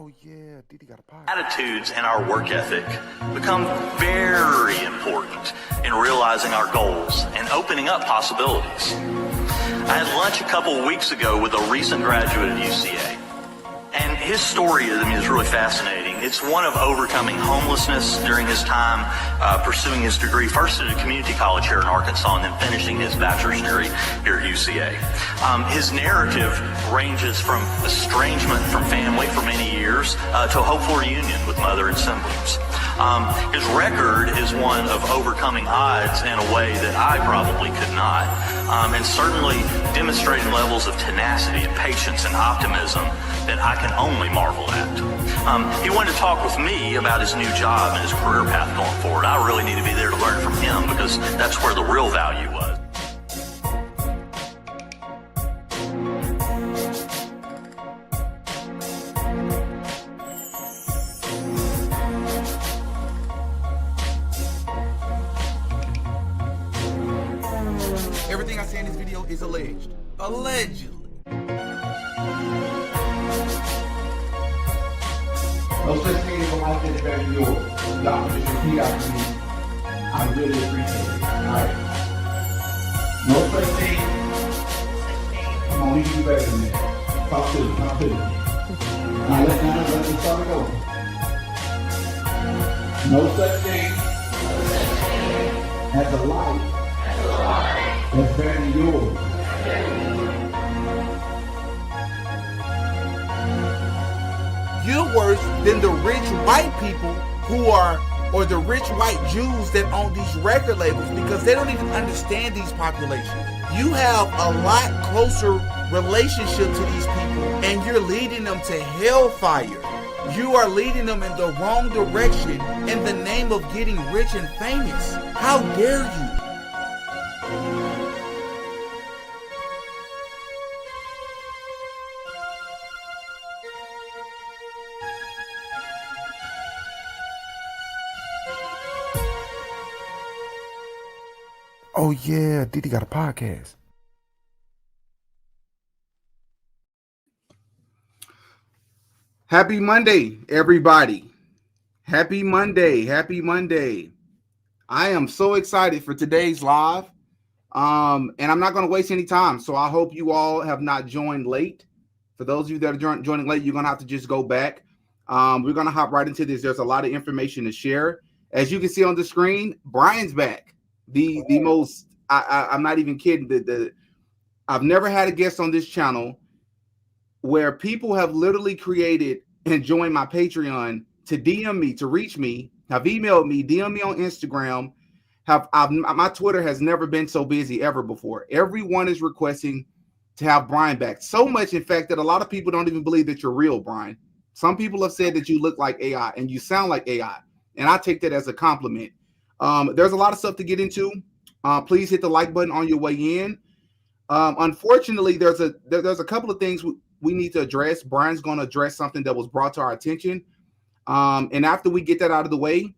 Oh yeah, Didi got a podcast. Attitudes and our work ethic become very important in realizing our goals and opening up possibilities. I had lunch a couple of weeks ago with a recent graduate at UCA. And his story is really fascinating. It's one of overcoming homelessness during his time pursuing his degree, first at a community college here in Arkansas, and then finishing his bachelor's degree here at UCA. His narrative ranges from estrangement from family for many years to a hopeful reunion with mother and siblings. His record is one of overcoming odds in a way that I probably could not, and certainly demonstrating levels of tenacity and patience and optimism that I can only marvel at. He wanted to talk with me about his new job and his career path going forward. I really need to be there to learn from him because that's where the real value was. Everything I say in this video is alleged. Allegedly. No such thing as a life that is better than yours. Y'all can just repeat after me. I really appreciate it. Alright. No such thing. Come on, we can do better than that. Talk to me. Now let's start it over. No such thing as a life that's better than yours. You're worse than the rich white people or the rich white Jews that own these record labels because they don't even understand these populations. You have a lot closer relationship to these people and you're leading them to hellfire. You are leading them in the wrong direction in the name of getting rich and famous. How dare you? Oh yeah, Didi got a podcast. Happy Monday, everybody. Happy Monday. Happy Monday. I am so excited for today's live. And I'm not going to waste any time. So I hope you all have not joined late. For those of you that are joining late, you're going to have to just go back. We're going to hop right into this. There's a lot of information to share. As you can see on the screen, Brian's back. The most, I'm not even kidding. I've never had a guest on this channel where people have literally created and joined my Patreon to DM me, to reach me, have emailed me, DM me on Instagram. My Twitter has never been so busy ever before. Everyone is requesting to have Brian back. So much, in fact, that a lot of people don't even believe that you're real, Brian. Some people have said that you look like AI and you sound like AI. And I take that as a compliment. There's a lot of stuff to get into. Please hit the like button on your way in. Unfortunately, there's a couple of things we need to address. Brian's going to address something that was brought to our attention. And after we get that out of the way,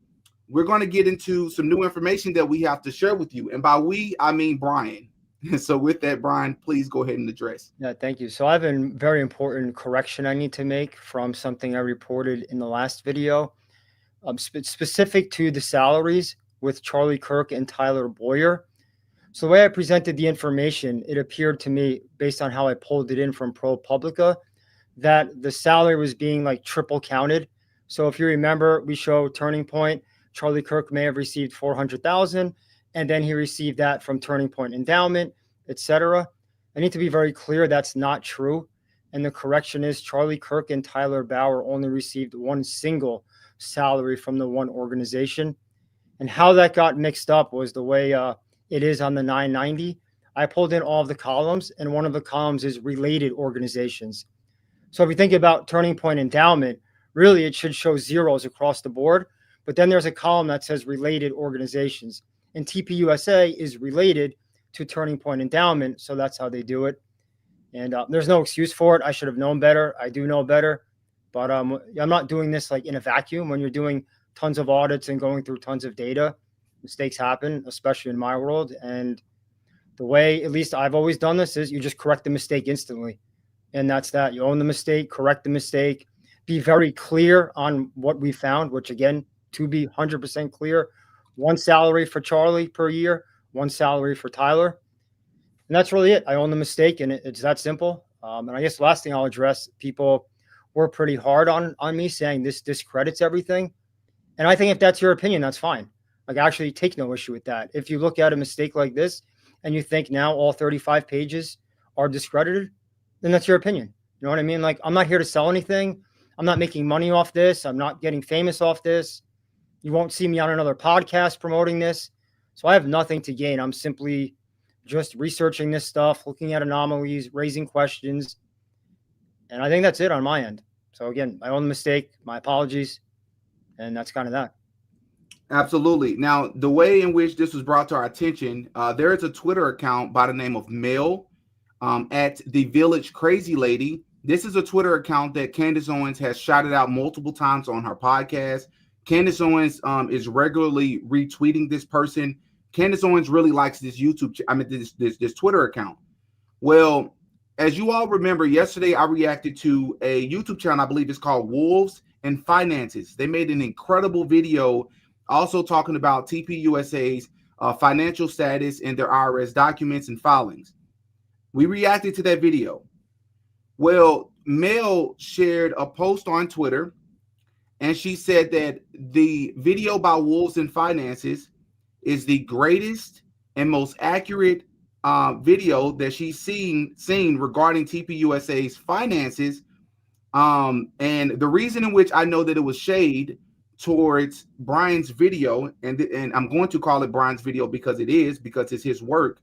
we're going to get into some new information that we have to share with you. And by we, I mean Brian. So with that, Brian, please go ahead and address. Yeah, thank you. So I have a very important correction I need to make from something I reported in the last video, specific to the salaries with Charlie Kirk and Tyler Boyer. So the way I presented the information, it appeared to me, based on how I pulled it in from ProPublica, that the salary was being like triple counted. So if you remember, we show Turning Point, Charlie Kirk may have received $400,000, and then he received that from Turning Point Endowment, etc. I need to be very clear that's not true. And the correction is Charlie Kirk and Tyler Bauer only received one single salary from the one organization. And how that got mixed up was the way it is on the 990. I pulled in all of the columns, and one of the columns is related organizations. So if you think about Turning Point Endowment, really it should show zeros across the board. But then there's a column that says related organizations. And TPUSA is related to Turning Point Endowment. So that's how they do it. And there's no excuse for it. I should have known better. I do know better. But I'm not doing this like in a vacuum. When you're doing tons of audits and going through tons of data, mistakes happen, especially in my world. And the way, at least I've always done this, is you just correct the mistake instantly. And that's that. You own the mistake, correct the mistake, be very clear on what we found, which again, to be 100% clear, one salary for Charlie per year, one salary for Tyler. And that's really it. I own the mistake, and it's that simple. And I guess the last thing I'll address, people were pretty hard on me saying this discredits everything. And I think if that's your opinion, that's fine. Like, I actually take no issue with that. If you look at a mistake like this and you think now all 35 pages are discredited, then that's your opinion. You know what I mean? Like, I'm not here to sell anything. I'm not making money off this. I'm not getting famous off this. You won't see me on another podcast promoting this. So I have nothing to gain. I'm simply just researching this stuff, looking at anomalies, raising questions. And I think that's it on my end. So again, I own the mistake. My apologies. And that's kind of that. Absolutely. Now, the way in which this was brought to our attention, there is a Twitter account by the name of Mel at the Village Crazy Lady. This is a Twitter account that Candace Owens has shouted out multiple times on her podcast. Candace Owens is regularly retweeting this person. Candace Owens really likes this this Twitter account. Well, as you all remember, yesterday I reacted to a YouTube channel, I believe it's called Wolves and Finances. They made an incredible video also talking about TPUSA's financial status and their IRS documents and filings. We reacted to that video. Well, Mel shared a post on Twitter, and she said that the video by Wolves and Finances is the greatest and most accurate video that she's seen regarding TPUSA's finances. And the reason in which I know that it was shade towards Brian's video, and I'm going to call it Brian's video because it's his work.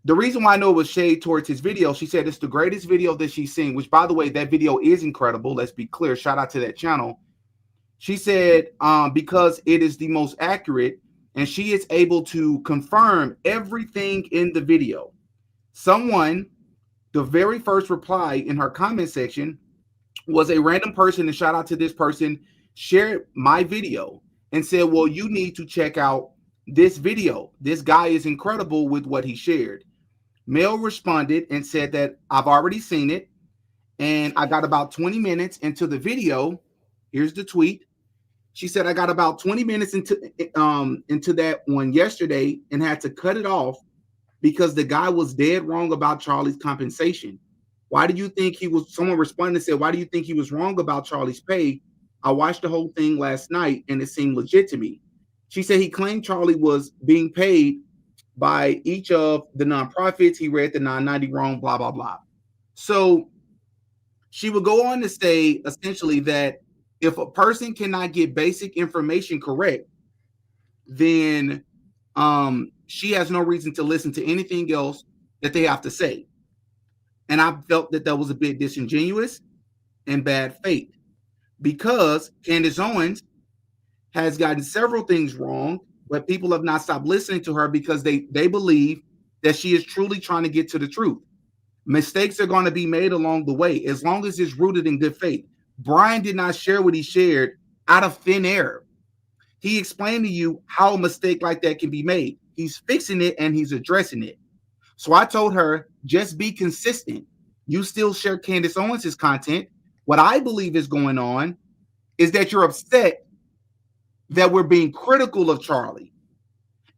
The reason why I know it was shade towards his video, she said it's the greatest video that she's seen, which, by the way, that video is incredible. Let's be clear. Shout out to that channel. She said because it is the most accurate, and she is able to confirm everything in the video. Someone, the very first reply in her comment section was a random person, and shout out to this person, shared my video and said, well, you need to check out this video. This guy is incredible with what he shared. Mel responded and said that I've already seen it, and I got about 20 minutes into the video. Here's the tweet. She said, I got about 20 minutes into that one yesterday and had to cut it off because the guy was dead wrong about Charlie's compensation. Why do you think he was? Someone responded and said, why do you think he was wrong about Charlie's pay? I watched the whole thing last night and it seemed legit to me. She said he claimed Charlie was being paid by each of the nonprofits. He read the 990 wrong, blah, blah, blah. So she would go on to say essentially that if a person cannot get basic information correct, then she has no reason to listen to anything else that they have to say. And I felt that that was a bit disingenuous and bad faith because Candace Owens has gotten several things wrong, but people have not stopped listening to her because they believe that she is truly trying to get to the truth. Mistakes are going to be made along the way as long as it's rooted in good faith. Brian did not share what he shared out of thin air. He explained to you how a mistake like that can be made. He's fixing it and he's addressing it. So I told her, just be consistent. You still share Candace Owens' content. What I believe is going on is that you're upset that we're being critical of Charlie.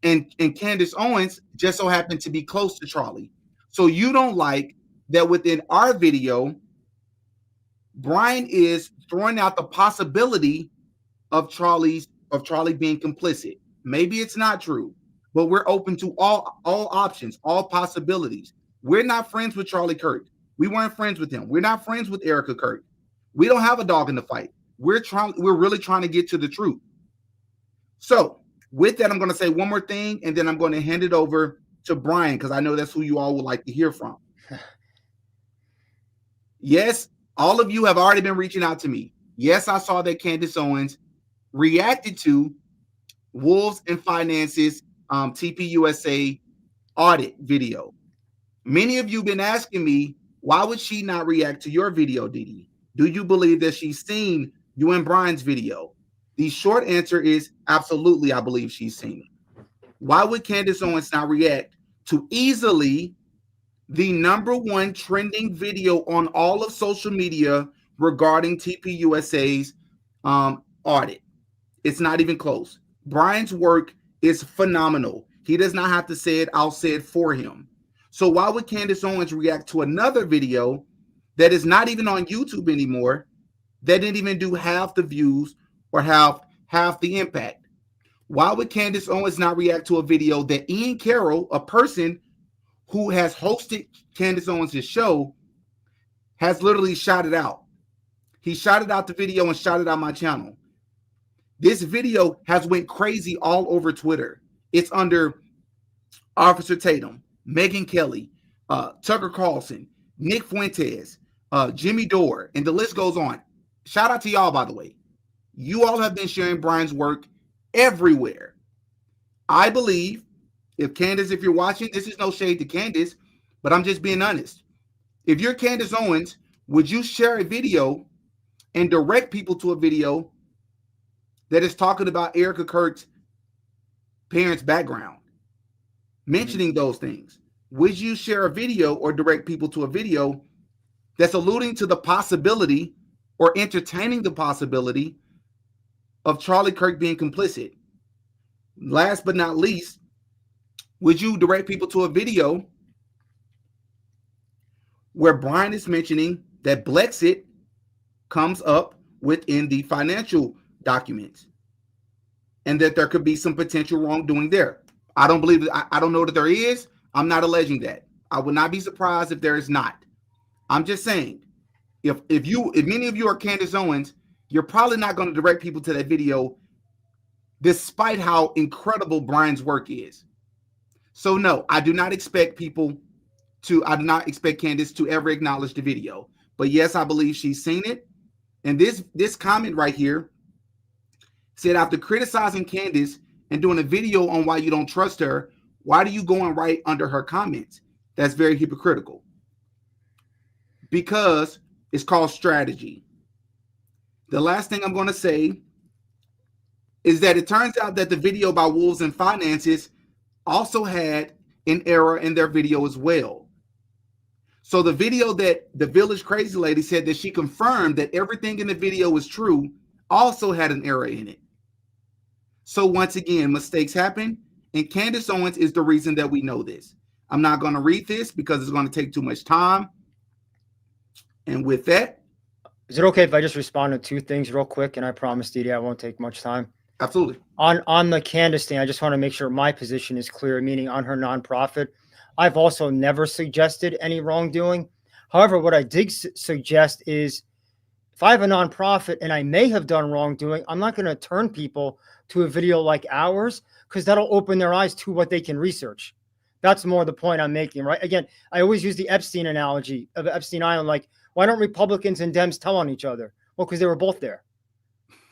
And Candace Owens just so happened to be close to Charlie. So you don't like that within our video, Brian is throwing out the possibility of Charlie being complicit. Maybe it's not true, but we're open to all options, all possibilities. We're not friends with Charlie Kirk. We weren't friends with him. We're not friends with Erica Kirk. We don't have a dog in the fight. We're really trying to get to the truth. So with that, I'm going to say one more thing, and then I'm going to hand it over to Brian because I know that's who you all would like to hear from. Yes, all of you have already been reaching out to me. Yes, I saw that Candace Owens reacted to Wolves and Finances TPUSA audit video. Many of you have been asking me, why would she not react to your video, Didi? Do you believe that she's seen you and Brian's video? The short answer is absolutely, I believe she's seen it. Why would Candace Owens not react to easily the #1 trending video on all of social media regarding TPUSA's audit. It's not even close. Brian's work is phenomenal. He does not have to say it. I'll say it for him. So why would Candace Owens react to another video that is not even on YouTube anymore, that didn't even do half the views or half the impact? Why would Candace Owens not react to a video that Ian Carroll, a person who has hosted Candace Owens' show, has literally shot it out? He shot it out the video and shot it on my channel. This video has went crazy all over Twitter. It's under Officer Tatum, Megyn Kelly, Tucker Carlson, Nick Fuentes, Jimmy Dore, and the list goes on. Shout out to y'all, by the way. You all have been sharing Brian's work everywhere. I believe, if Candace, if you're watching, this is no shade to Candace, but I'm just being honest. If you're Candace Owens, would you share a video and direct people to a video that is talking about Erica Kirk's parents' background, mentioning those things? Would you share a video or direct people to a video that's alluding to the possibility or entertaining the possibility of Charlie Kirk being complicit? Last but not least, would you direct people to a video where Brian is mentioning that Blexit comes up within the financial documents and that there could be some potential wrongdoing there? I don't believe that. I don't know that there is. I'm not alleging that. I would not be surprised if there is not. I'm just saying, if many of you are Candace Owens, you're probably not going to direct people to that video, despite how incredible Brian's work is. So no, I do not expect Candace to ever acknowledge the video. But yes, I believe she's seen it. And this comment right here said, after criticizing Candace and doing a video on why you don't trust her, why do you go and write under her comments? That's very hypocritical. Because it's called strategy. The last thing I'm going to say is that it turns out that the video by Wolves and Finances also had an error in their video as well. So the video that the Village Crazy Lady said that she confirmed that everything in the video was true also had an error in it. So once again, mistakes happen, and Candace Owens is the reason that we know this. I'm not going to read this because it's going to take too much time. And with that, is it okay if I just respond to two things real quick? And I promise, Didi, I won't take much time. Absolutely. On the Candace thing, I just want to make sure my position is clear, meaning on her nonprofit. I've also never suggested any wrongdoing. However, what I did suggest is if I have a nonprofit and I may have done wrongdoing, I'm not going to turn people to a video like ours because that'll open their eyes to what they can research. That's more the point I'm making, right? Again, I always use the Epstein analogy of Epstein Island. Like, why don't Republicans and Dems tell on each other? Well, because they were both there.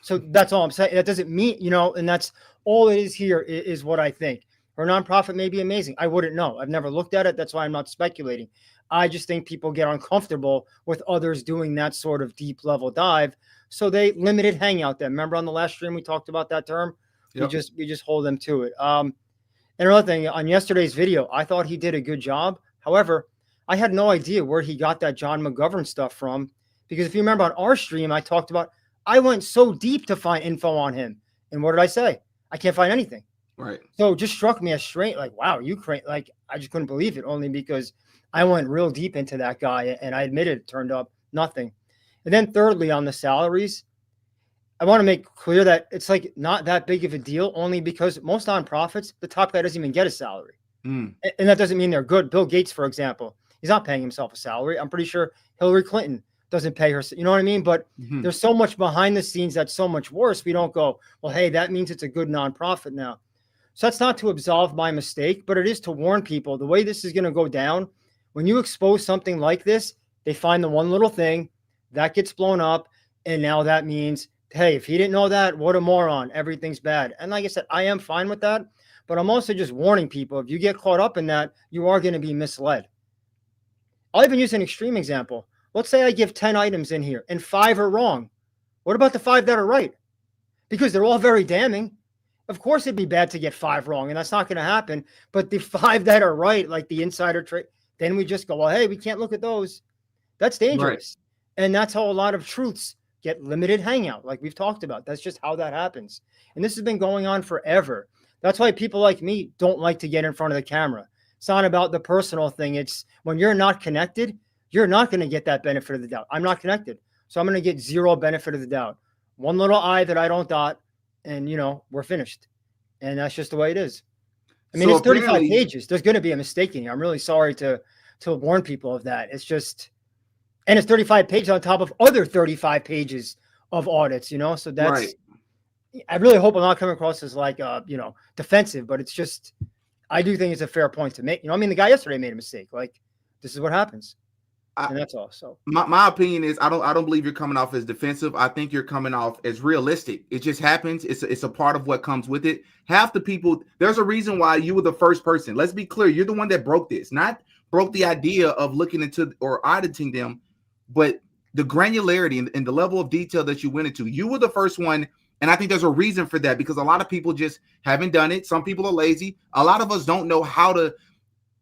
So that's all I'm saying. That doesn't mean, and that's all it is here is what I think. Her nonprofit may be amazing. I wouldn't know. I've never looked at it. That's why I'm not speculating. I just think people get uncomfortable with others doing that sort of deep level dive. So they limited hangout them. Remember on the last stream, we talked about that term. Yep. We just hold them to it. And another thing, on yesterday's video, I thought he did a good job. However, I had no idea where he got that John McGovern stuff from. Because if you remember on our stream, I talked about, I went so deep to find info on him. And what did I say? I can't find anything. Right. So it just struck me as strange. Like, wow, Ukraine. Like, I just couldn't believe it, only because I went real deep into that guy. And I admitted it turned up nothing. And then thirdly, on the salaries, I want to make clear that it's like not that big of a deal, only because most nonprofits, the top guy doesn't even get a salary. And that doesn't mean they're good. Bill Gates, for example, he's not paying himself a salary. I'm pretty sure Hillary Clinton doesn't pay her. You know what I mean? But there's so much behind the scenes that's so much worse. We don't go, well, hey, that means it's a good nonprofit now. So that's not to absolve my mistake, but it is to warn people the way this is going to go down. When you expose something like this, they find the one little thing that gets blown up. And now that means, hey, if he didn't know that, what a moron. Everything's bad. And like I said, I am fine with that. But I'm also just warning people, if you get caught up in that, you are going to be misled. I'll even use an extreme example. Let's say I give 10 items in here and 5 are wrong. What about the 5 that are right? Because they're all very damning. Of course, it'd be bad to get 5 wrong, and that's not going to happen. But the 5 that are right, like the insider trade, then we just go, well, hey, we can't look at those. That's dangerous. And that's how a lot of truths get limited hangout, like we've talked about. That's just how that happens. And this has been going on forever. That's why people like me don't like to get in front of the camera. It's not about the personal thing. It's when you're not connected, you're not going to get that benefit of the doubt. I'm not connected, so I'm going to get zero benefit of the doubt. One little I that I don't dot, and we're finished. And that's just the way it is. I mean, So it's 35 apparently- pages. There's going to be a mistake in here. I'm really sorry to warn people of that. It's just, and it's 35 pages on top of other 35 pages of audits, so that's, Right. I really hope I'm not coming across as like, defensive, but it's just, I do think it's a fair point to make. I mean, the guy yesterday made a mistake. Like, this is what happens. And that's all. So my opinion is I don't believe you're coming off as defensive. I think you're coming off as realistic. It just happens. It's a part of what comes with it. Half the people, there's a reason why you were the first person. Let's be clear. You're the one that broke this, not broke the idea of looking into or auditing them, but the granularity and the level of detail that you went into. You were the first one. And I think there's a reason for that, because a lot of people just haven't done it. Some people are lazy. A lot of us don't know how to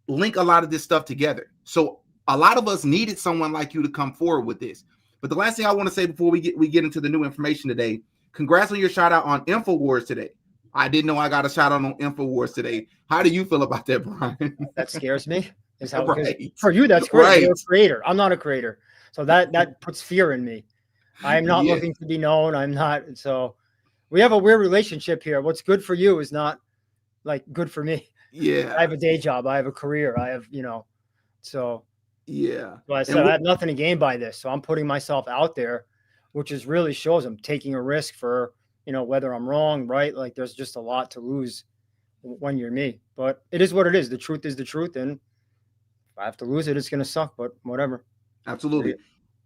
link a lot of this stuff together. So a lot of us needed someone like you to come forward with this. But the last thing I want to say before we get into the new information today, congrats on your shout out on InfoWars today. I didn't know I got a shout out on InfoWars today. How do you feel about that, Brian? that scares me. Is how Right. for you, that's great. Right. You're a creator. I'm not a creator. So that puts fear in me. I'm not Yeah. looking to be known. I'm not. So we have a weird relationship here. What's good for you is not like good for me. Yeah. I have a day job. I have a career. I have, so Yeah. well, I said I have nothing to gain by this. So I'm putting myself out there, which is really shows I'm taking a risk for, whether I'm wrong, right? Like there's just a lot to lose when you're me, but it is what it is. The truth is the truth. And if I have to lose it, it's going to suck, but whatever. Absolutely.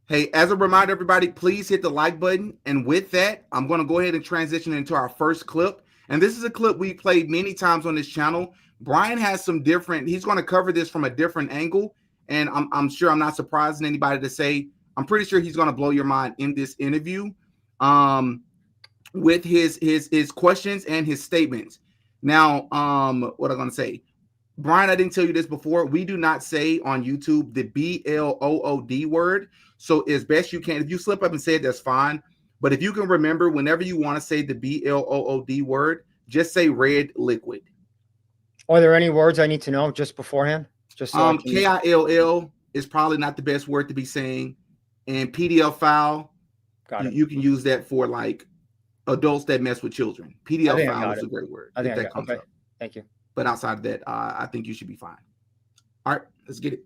Hey, as a reminder, everybody, please hit the like button. And with that, I'm going to go ahead and transition into our first clip. And this is a clip we played many times on this channel. Brian has some different, he's going to cover this from a different angle. And I'm sure I'm not surprising anybody to say, I'm pretty sure he's going to blow your mind in this interview with his questions and his statements. Now, what I'm going to say, Brian, I didn't tell you this before. We do not say on YouTube the BLOOD word. So as best you can, if you slip up and say it, that's fine. But if you can remember, whenever you want to say the BLOOD word, just say red liquid. Are there any words I need to know just beforehand? Just so KILL is probably not the best word to be saying. And PDF file, you can use that for like adults that mess with children. PDF file is a great word. I think that comes okay. up. Thank you. But outside of that, I think you should be fine. All right, let's get it.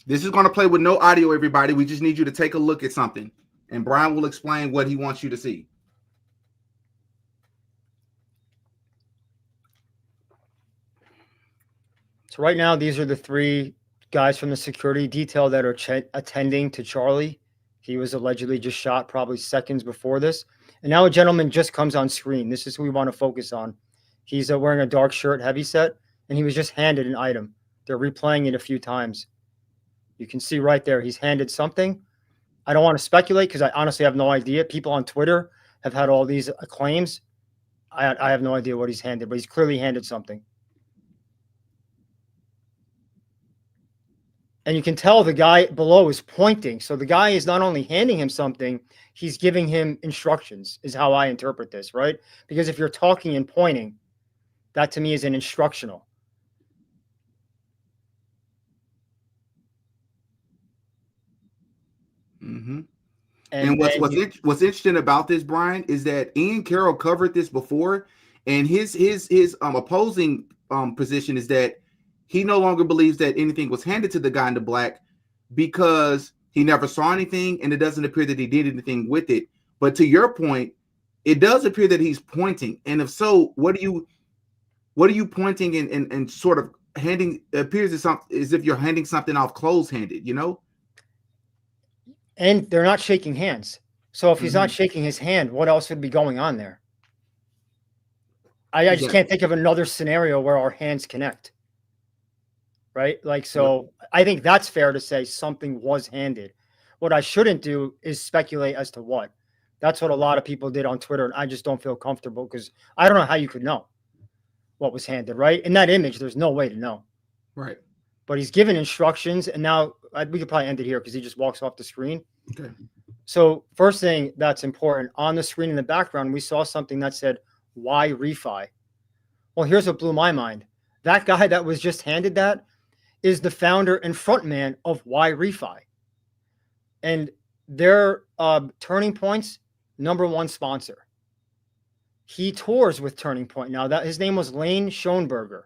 This is going to play with no audio, everybody. We just need you to take a look at something. And Brian will explain what he wants you to see. So right now, these are the three guys from the security detail that are attending to Charlie. He was allegedly just shot probably seconds before this. And now a gentleman just comes on screen. This is who we want to focus on. He's wearing a dark shirt, heavy set, and he was just handed an item. They're replaying it a few times. You can see right there, he's handed something. I don't want to speculate because I honestly have no idea. People on Twitter have had all these claims. I have no idea what he's handed, but he's clearly handed something. And you can tell the guy below is pointing. So the guy is not only handing him something, he's giving him instructions, is how I interpret this, right? Because if you're talking and pointing, that to me is an instructional. Mm-hmm. And what's interesting about this, Brian, is that Ian Carroll covered this before, and his opposing position is that he no longer believes that anything was handed to the guy in the black because he never saw anything, and it doesn't appear that he did anything with it. But to your point, it does appear that he's pointing, and if so, what are you pointing and sort of handing? It appears as if you're handing something off closed-handed, you know. And they're not shaking hands. So if he's not shaking his hand, what else would be going on there? I just can't think of another scenario where our hands connect. Right? Like, so I think that's fair to say something was handed. What I shouldn't do is speculate as to what. That's what a lot of people did on Twitter, and I just don't feel comfortable because I don't know how you could know. what was handed, right? In that image, there's no way to know. Right. But he's given instructions, and now we could probably end it here because he just walks off the screen. Okay. So first thing that's important, on the screen in the background, we saw something that said, why refi? Well, here's what blew my mind. That guy that was just handed that is the founder and frontman of Why Refi. And their Turning Point's #1 sponsor. He tours with Turning Point. Now, that his name was Lane Schoenberger.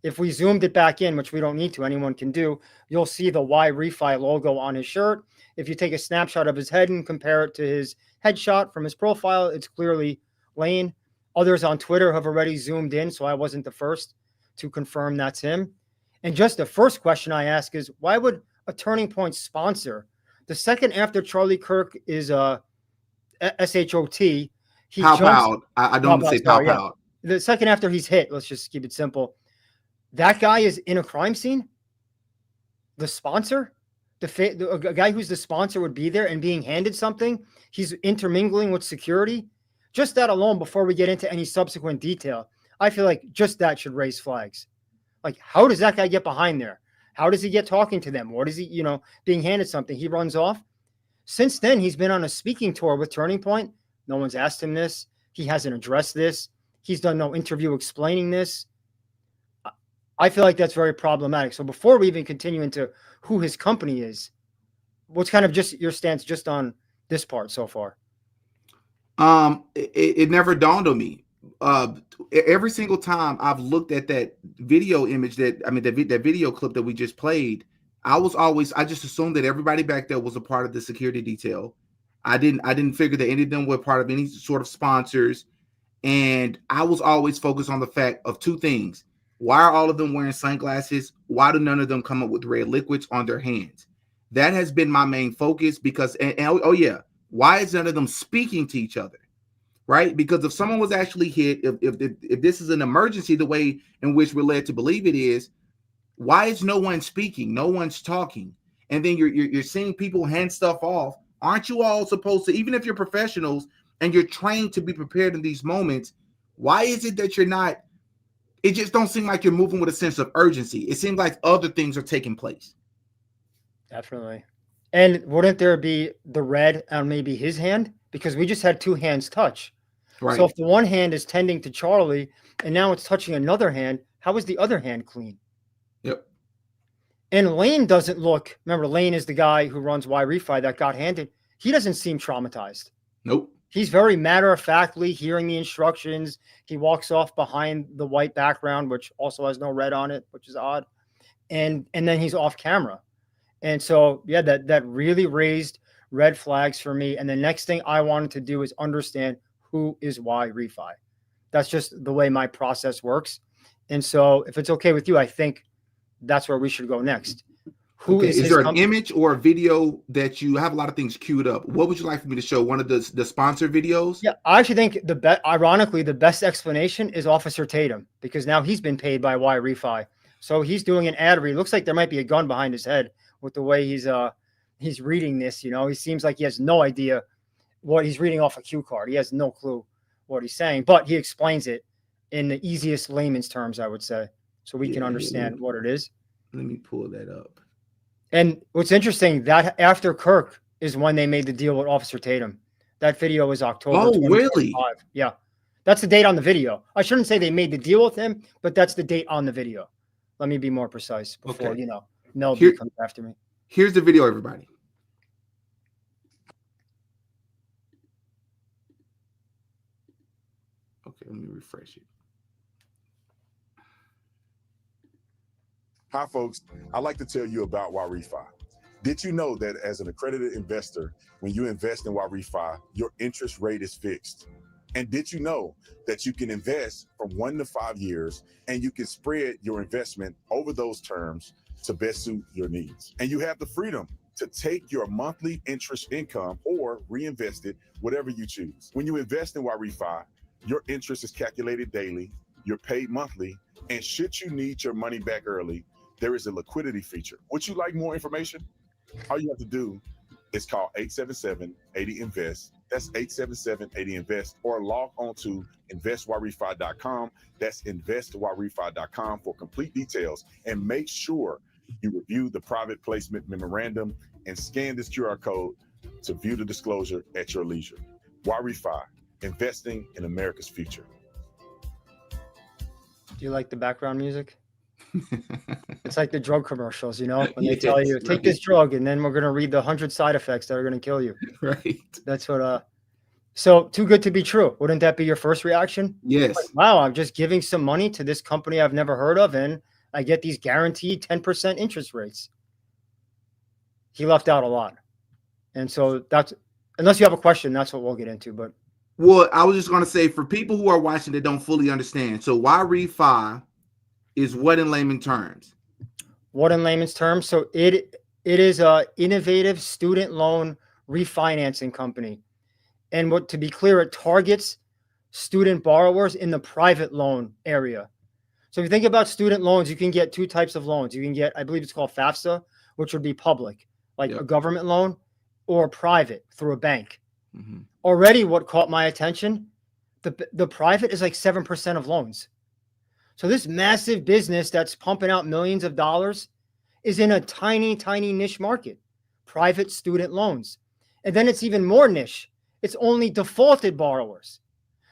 If we zoomed it back in, which we don't need to, anyone can do, you'll see the Why Refi logo on his shirt. If you take a snapshot of his head and compare it to his headshot from his profile, it's clearly Lane. Others on Twitter have already zoomed in, so I wasn't the first to confirm that's him. And just the first question I ask is, why would a Turning Point sponsor? The second after Charlie Kirk is SHOT, he Pow jumps. pow. I don't say pow pow. The second after he's hit, let's just keep it simple. That guy is in a crime scene. The sponsor, the guy who's the sponsor would be there and being handed something. He's intermingling with security. Just that alone, before we get into any subsequent detail, I feel like just that should raise flags. Like, how does that guy get behind there? How does he get talking to them? What is he, being handed something? He runs off. Since then, he's been on a speaking tour with Turning Point. No one's asked him this. He hasn't addressed this. He's done no interview explaining this. I feel like that's very problematic. So before we even continue into who his company is, what's kind of just your stance just on this part so far? It never dawned on me. Every single time I've looked at that video image that video clip that we just played, I just assumed that everybody back there was a part of the security detail. I didn't figure that any of them were part of any sort of sponsors. And I was always focused on the fact of two things. Why are all of them wearing sunglasses? Why do none of them come up with red liquids on their hands? That has been my main focus because, why is none of them speaking to each other? Right? Because if someone was actually hit, if this is an emergency, the way in which we're led to believe it is, why is no one speaking? No one's talking. And then you're seeing people hand stuff off. Aren't you all supposed to, even if you're professionals and you're trained to be prepared in these moments, why is it that you're not? It just don't seem like you're moving with a sense of urgency. It seems like other things are taking place. Definitely. And wouldn't there be the red on maybe his hand? Because we just had two hands touch. Right. So if the one hand is tending to Charlie and now it's touching another hand, how is the other hand clean? Yep. And Lane doesn't look, remember, Lane is the guy who runs Why Refi that got handed. He doesn't seem traumatized. Nope. He's very matter-of-factly hearing the instructions. He walks off behind the white background, which also has no red on it, which is odd. And then he's off camera. And so, yeah, that really raised red flags for me. And the next thing I wanted to do is understand who is Why Refi. That's just the way my process works. And so if it's okay with you, I think that's where we should go next. Is there an image or a video that you have a lot of things queued up? What would you like for me to show? One of the sponsor videos? Yeah, I actually think ironically, the best explanation is Officer Tatum, because now he's been paid by Why Refi. So he's doing an ad read. It looks like there might be a gun behind his head with the way he's reading this. He seems like he has no idea what he's reading off a cue card. He has no clue what he's saying, but he explains it in the easiest layman's terms, I would say, so we can understand what it is. Let me pull that up. And what's interesting, that after Kirk is when they made the deal with Officer Tatum. That video was October. Oh, really? Yeah. That's the date on the video. I shouldn't say they made the deal with him, but that's the date on the video. Let me be more precise before, Mel B comes after me. Here's the video, everybody. Okay, let me refresh it. Hi, folks. I'd like to tell you about Why Refi. Did you know that as an accredited investor, when you invest in Why Refi, your interest rate is fixed? And did you know that you can invest from 1 to 5 years and you can spread your investment over those terms to best suit your needs? And you have the freedom to take your monthly interest income or reinvest it, whatever you choose. When you invest in Why Refi, your interest is calculated daily, you're paid monthly, and should you need your money back early, there is a liquidity feature. Would you like more information? All you have to do is call 877-80-INVEST That's 877-80-INVEST, or log on to investwhyrefi.com. That's investwhyrefi.com for complete details. And make sure you review the private placement memorandum and scan this QR code to view the disclosure at your leisure. YRefi, investing in America's future. Do you like the background music? It's like the drug commercials, when they tell you, take this drug, and then we're going to read the 100 side effects that are going to kill you. Right. That's what, so too good to be true. Wouldn't that be your first reaction? Yes. Like, wow, I'm just giving some money to this company I've never heard of, and I get these guaranteed 10% interest rates. He left out a lot. And so that's, unless you have a question, that's what we'll get into. But well, I was just going to say, for people who are watching that don't fully understand, so YRefi is what in layman's terms? What in layman's terms? So it is a innovative student loan refinancing company. And what, to be clear, it targets student borrowers in the private loan area. So if you think about student loans, you can get two types of loans. You can get, I believe it's called FAFSA, which would be public, like a government loan, or private through a bank. Mm-hmm. Already what caught my attention, the private is like 7% of loans. So this massive business that's pumping out millions of dollars is in a tiny, tiny niche market, private student loans. And then it's even more niche. It's only defaulted borrowers.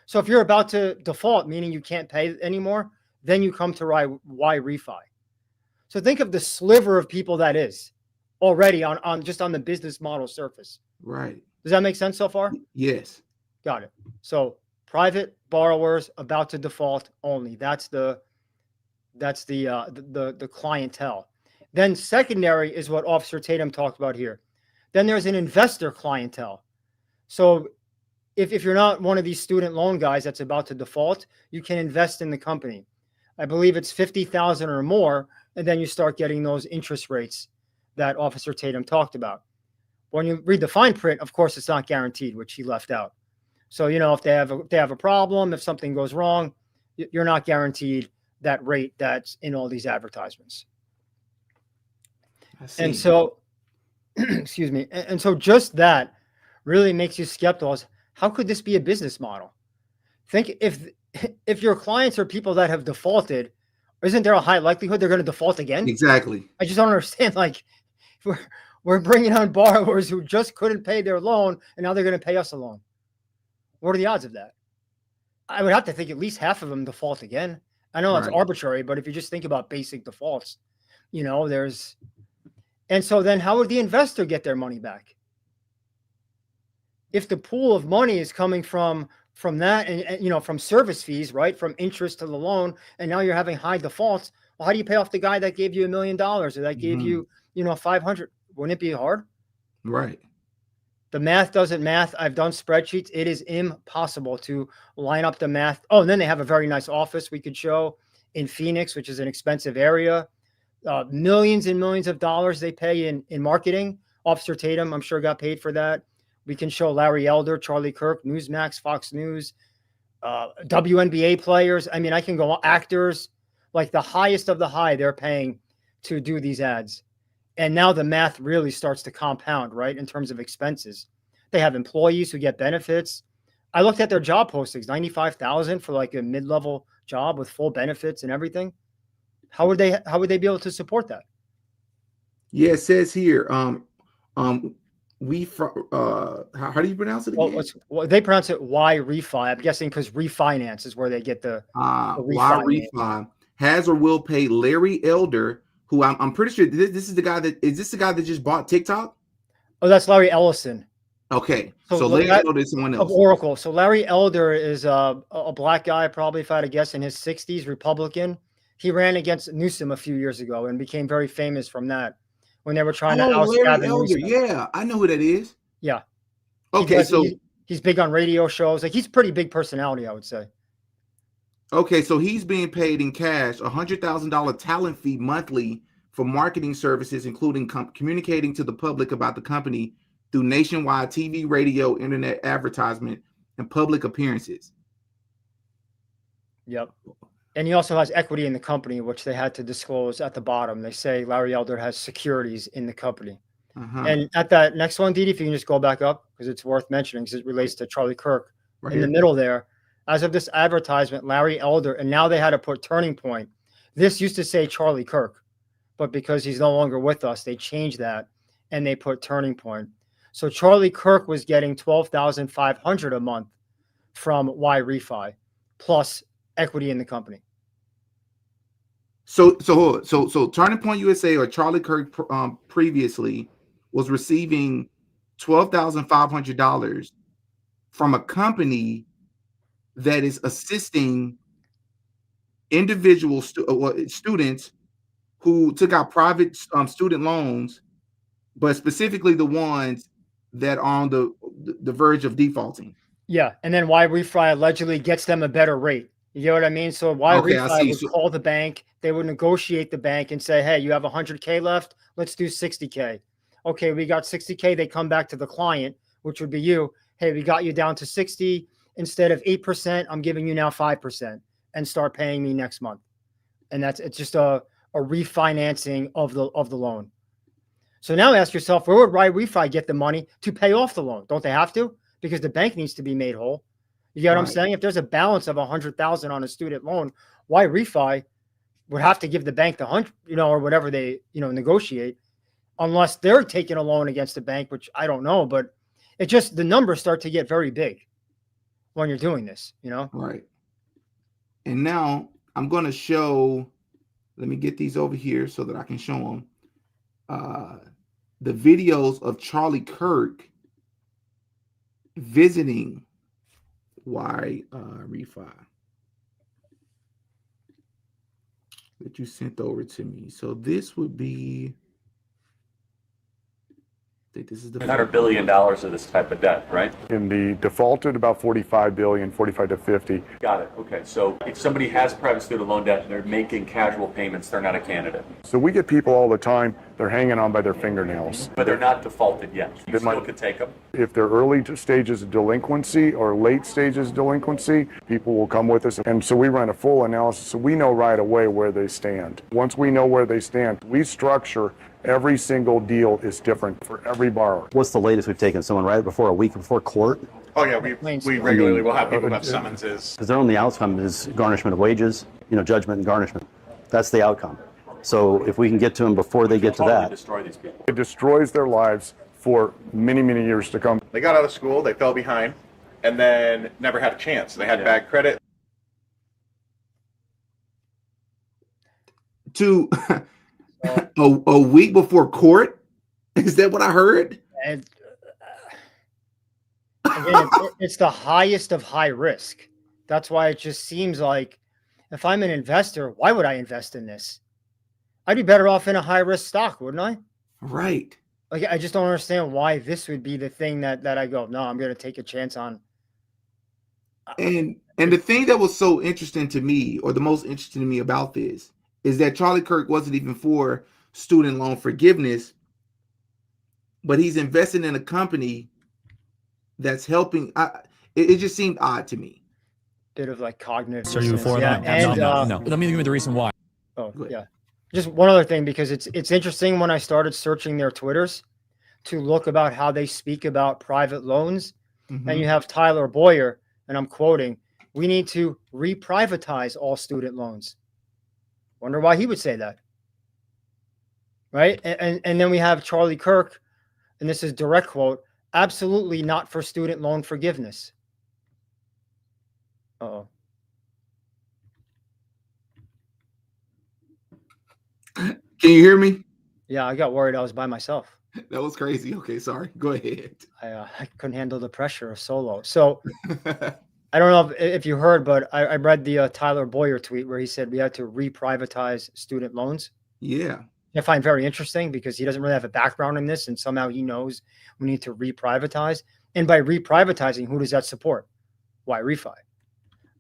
So if you're about to default, meaning you can't pay anymore, then you come to YRefi. So think of the sliver of people that is already on just on the business model surface. Right. Does that make sense so far? Yes. Got it. So private borrowers about to default only. That's the clientele. Then secondary is what Officer Tatum talked about here. Then there's an investor clientele. So if you're not one of these student loan guys that's about to default, you can invest in the company. I believe it's $50,000 or more, and then you start getting those interest rates that Officer Tatum talked about. When you read the fine print, of course, it's not guaranteed, which he left out. So, if they have a problem, if something goes wrong, you're not guaranteed that rate that's in all these advertisements. And so, excuse me. And so just that really makes you skeptical. How could this be a business model? Think if your clients are people that have defaulted, isn't there a high likelihood they're going to default again? Exactly. I just don't understand. Like, we're bringing on borrowers who just couldn't pay their loan, and now they're going to pay us a loan. What are the odds of that? I would have to think at least half of them default again. I know that's arbitrary, but if you just think about basic defaults, there's, and so then how would the investor get their money back? If the pool of money is coming from that and from service fees, right? From interest to the loan, and now you're having high defaults. Well, how do you pay off the guy that gave you $1 million or that gave you, 500? Wouldn't it be hard? Right. The math doesn't math. I've done spreadsheets. It is impossible to line up the math. Oh, and then they have a very nice office we could show in Phoenix, which is an expensive area. Millions and millions of dollars they pay in marketing. Officer Tatum, I'm sure, got paid for that. We can show Larry Elder, Charlie Kirk, Newsmax, Fox News, WNBA players. I mean, I can go actors, like the highest of the high they're paying to do these ads. And now the math really starts to compound, right, in terms of expenses. They have employees who get benefits. I looked at their job postings, $95,000 for like a mid-level job with full benefits and everything. How would they be able to support that? Yeah, it says here, how do you pronounce it again? Well, they pronounce it YRefi. I'm guessing because refinance is where they get the YRefi has or will pay Larry Elder, who I'm pretty sure this is the guy that just bought TikTok. Oh, that's Larry Ellison. Okay, so Larry Elder is someone else of Oracle. So Larry Elder is a black guy, probably, if I had to guess, in his 60s, Republican. He ran against Newsom a few years ago and became very famous from that when they were trying to oust Gavin Newsom. Yeah, I know who that is. Yeah. Okay, he's big on radio shows. Like, he's a pretty big personality, I would say. Okay, so he's being paid in cash $100,000 talent fee monthly for marketing services, including communicating to the public about the company through nationwide TV, radio, internet advertisement, and public appearances. Yep. And he also has equity in the company, which they had to disclose at the bottom. They say Larry Elder has securities in the company. And at that next one, Didi, if you can just go back up, because it's worth mentioning, because it relates to Charlie Kirk Right in here. the middle there. As of this advertisement, Larry Elder, and now they had to put Turning Point. This used to say Charlie Kirk, but because he's no longer with us, they changed that and they put Turning Point. So Charlie Kirk was getting $12,500 a month from Y-Refi plus equity in the company. So Turning Point USA or Charlie Kirk previously was receiving $12,500 from a company that is assisting individual students who took out private student loans, but specifically the ones that are on the verge of defaulting. Yeah, and then Y-Refi allegedly gets them a better rate. You know what I mean? So Y-Refi would call the bank, they would negotiate the bank and say, hey, you have 100K left, let's do 60K. Okay, we got 60K, they come back to the client, which would be you. Hey, we got you down to 60. Instead of 8%, I'm giving you now 5% and start paying me next month. And it's just a refinancing of the loan. So now ask yourself, where would Y-Refi get the money to pay off the loan? Don't they have to? Because the bank needs to be made whole. You get what I'm saying? If there's a balance of 100,000 on a student loan, Y-Refi would have to give the bank the 100, or whatever they, negotiate, unless they're taking a loan against the bank, which I don't know, but it just, the numbers start to get very big when you're doing this, Right. And now I'm going to show, let me get these over here so that I can show them the videos of Charlie Kirk visiting Y-Refi that you sent over to me. So this would be, I think this is the $100 billion of this type of debt, right? In the defaulted, about 45 billion, 45 to 50. Got it. Okay. So if somebody has private student loan debt and they're making casual payments, they're not a candidate. So we get people all the time, they're hanging on by their fingernails. But they're not defaulted yet. You still could take them. If they're early stages of delinquency or late stages of delinquency, people will come with us. And so we run a full analysis so we know right away where they stand. Once we know where they stand, we structure every single deal is different for every borrower. What's the latest we've taken someone right before a week before court? Oh yeah, we regularly will have people have summonses. Because their only outcome is garnishment of wages, judgment and garnishment. That's the outcome. So if we can get to them before they get to that. Destroy these people. It destroys their lives for many, many years to come. They got out of school, they fell behind, and then never had a chance. They had bad credit. To a week before court? Is that what I heard? And again, it's the highest of high risk. That's why it just seems like if I'm an investor, why would I invest in this? I'd be better off in a high risk stock, wouldn't I? Right. Like, I just don't understand why this would be the thing that I go, no, I'm going to take a chance on. And the thing that was so interesting to me, or the most interesting to me about this, is that Charlie Kirk wasn't even for student loan forgiveness, but he's investing in a company that's helping. It just seemed odd to me. Bit of like cognitive. So you for that? And, no. Let me give you the reason why. Oh, yeah. Just one other thing, because it's interesting when I started searching their Twitters to look about how they speak about private loans. Mm-hmm. And you have Tyler Boyer, and I'm quoting, "We need to reprivatize all student loans." Wonder why he would say that. Right? And then we have Charlie Kirk, and this is direct quote, "Absolutely not for student loan forgiveness." Uh-oh. Can you hear me? Yeah, I got worried I was by myself. That was crazy. Okay, sorry. Go ahead. I couldn't handle the pressure of solo. So I don't know if you heard, but I read the Tyler Boyer tweet where he said we had to reprivatize student loans. Yeah. I find very interesting because he doesn't really have a background in this, and somehow he knows we need to reprivatize. And by reprivatizing, who does that support? Y-Refi,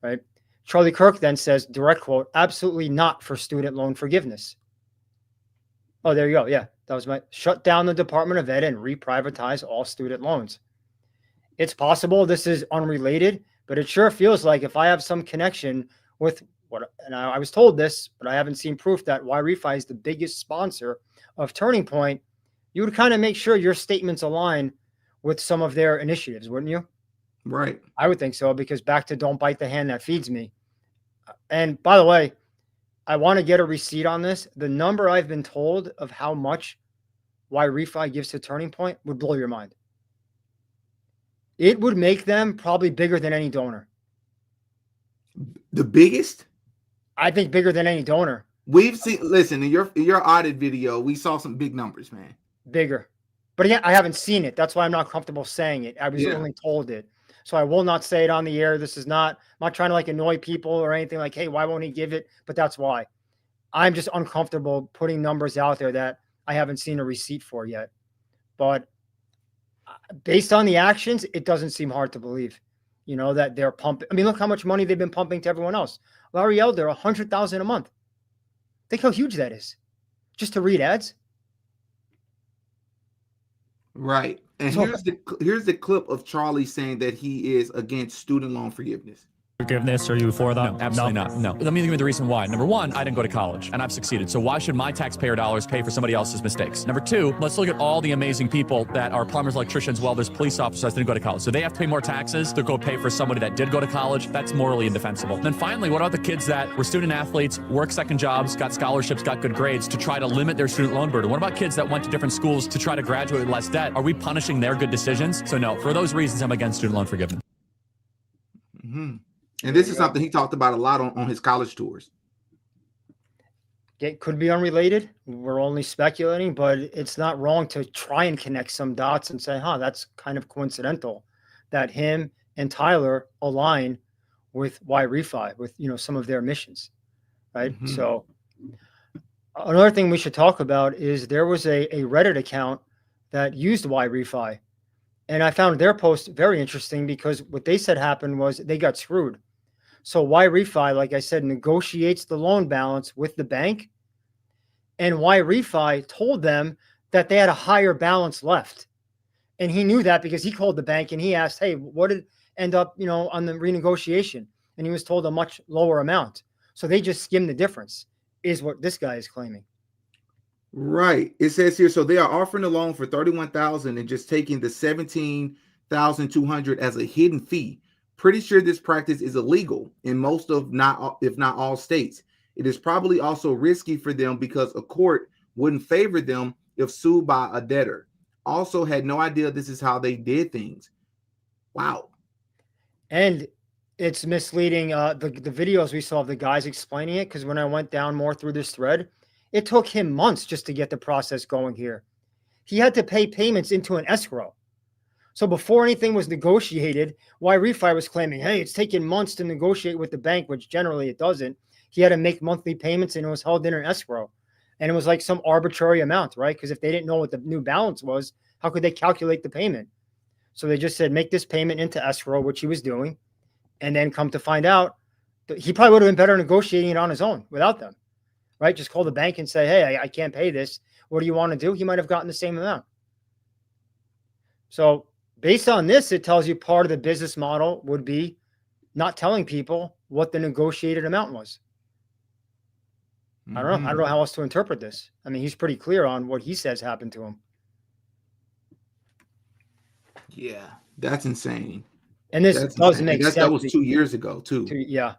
right? Charlie Kirk then says, direct quote, "Absolutely not for student loan forgiveness." Oh, there you go. Yeah, that was my shut down the Department of Ed and reprivatize all student loans. It's possible this is unrelated, but it sure feels like if I have some connection with what, and I was told this, but I haven't seen proof that Y-Refi is the biggest sponsor of Turning Point. you would kind of make sure your statements align with some of their initiatives, wouldn't you? Right. I would think so, because back to don't bite the hand that feeds me. And by the way, I want to get a receipt on this. The number I've been told of how much Y-Refi gives to Turning Point would blow your mind. It would make them probably bigger than any donor. The biggest? I think bigger than any donor. We've seen, listen, in your audit video, we saw some big numbers, man. Bigger. But again, I haven't seen it. That's why I'm not comfortable saying it. I was only told it. So I will not say it on the air. This is not, I'm not trying to like annoy people or anything like, hey, why won't he give it? But that's why. I'm just uncomfortable putting numbers out there that I haven't seen a receipt for yet. But based on the actions, it doesn't seem hard to believe, you know, that they're pumping. I mean, look how much money they've been pumping to everyone else. Larry Elder, $100,000 a month. Think how huge that is just to read ads. Right. And So- here's the clip of Charlie saying that he is against student loan forgiveness. Forgiveness? Are you for that? No, absolutely not. No. Let me give you the reason why. Number one, I didn't go to college and I've succeeded. So why should my taxpayer dollars pay for somebody else's mistakes? Number two, let's look at all the amazing people that are plumbers, electricians, welders, police officers that didn't go to college. So they have to pay more taxes to go pay for somebody that did go to college. That's morally indefensible. And then finally, what about the kids that were student athletes, work second jobs, got scholarships, got good grades to try to limit their student loan burden? What about kids that went to different schools to try to graduate with less debt? Are we punishing their good decisions? So no, for those reasons, I'm against student loan forgiveness. Mm-hmm. And this is something he talked about a lot on his college tours. It could be unrelated. We're only speculating, but it's not wrong to try and connect some dots and say, huh, that's kind of coincidental that him and Tyler align with Y-Refi, with, you know, some of their missions, right? Mm-hmm. So another thing we should talk about is there was a Reddit account that used Y-Refi. And I found their post very interesting because what they said happened was they got screwed. So Y-Refi, like I said, negotiates the loan balance with the bank. And Y-Refi told them that they had a higher balance left. And he knew that because he called the bank and he asked, hey, what did end up, you know, on the renegotiation? And he was told a much lower amount. So they just skimmed the difference, is what this guy is claiming. Right. It says here, so they are offering a loan for $31,000 and just taking the $17,200 as a hidden fee. Pretty sure this practice is illegal in most of, if not all states. It is probably also risky for them because a court wouldn't favor them if sued by a debtor. Also had no idea this is how they did things. Wow. And it's misleading. The videos we saw of the guys explaining it, because when I went down more through this thread, it took him months just to get the process going here. He had to pay payments into an escrow. So before anything was negotiated, Y-Refi was claiming, hey, it's taken months to negotiate with the bank, which generally it doesn't. He had to make monthly payments and it was held in an escrow. And it was like some arbitrary amount, right? Because if they didn't know what the new balance was, how could they calculate the payment? So they just said, make this payment into escrow, which he was doing. And then come to find out, he probably would have been better negotiating it on his own without them, right? Just call the bank and say, hey, I can't pay this. What do you want to do? He might have gotten the same amount. So based on this, it tells you part of the business model would be not telling people what the negotiated amount was. I don't know. I don't know how else to interpret this. I mean, he's pretty clear on what he says happened to him. Yeah, that's insane. And this does make sense. That was 2 years ago, too. Yeah.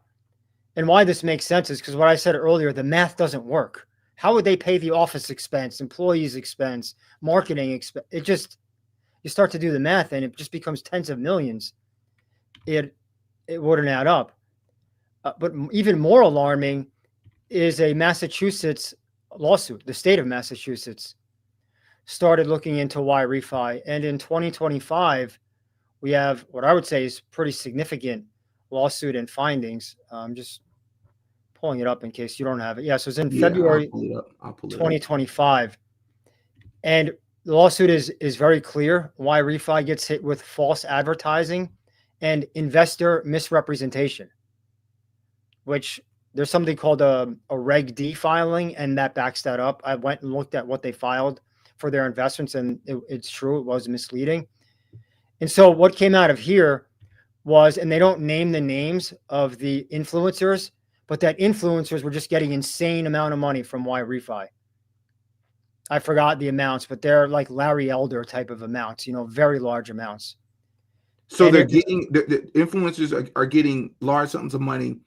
And why this makes sense is because what I said earlier, the math doesn't work. How would they pay the office expense, employees expense, marketing expense? It just, you start to do the math and it just becomes tens of millions. It wouldn't add up. But even more alarming is a Massachusetts lawsuit. The state of Massachusetts started looking into Y-Refi. And in 2025, we have what I would say is pretty significant lawsuit and findings. I'm just pulling it up in case you don't have it. Yeah, so it's in February 2025. And the lawsuit is very clear. Y-Refi gets hit with false advertising and investor misrepresentation, which there's something called a Reg D filing, and that backs that up. I went and looked at what they filed for their investments, and it's true. It was misleading. And so what came out of here was, and they don't name the names of the influencers, but that influencers were just getting insane amount of money from Y-Refi. I forgot the amounts, but they're like Larry Elder type of amounts, very large amounts. So And they're getting the influencers are getting large sums of money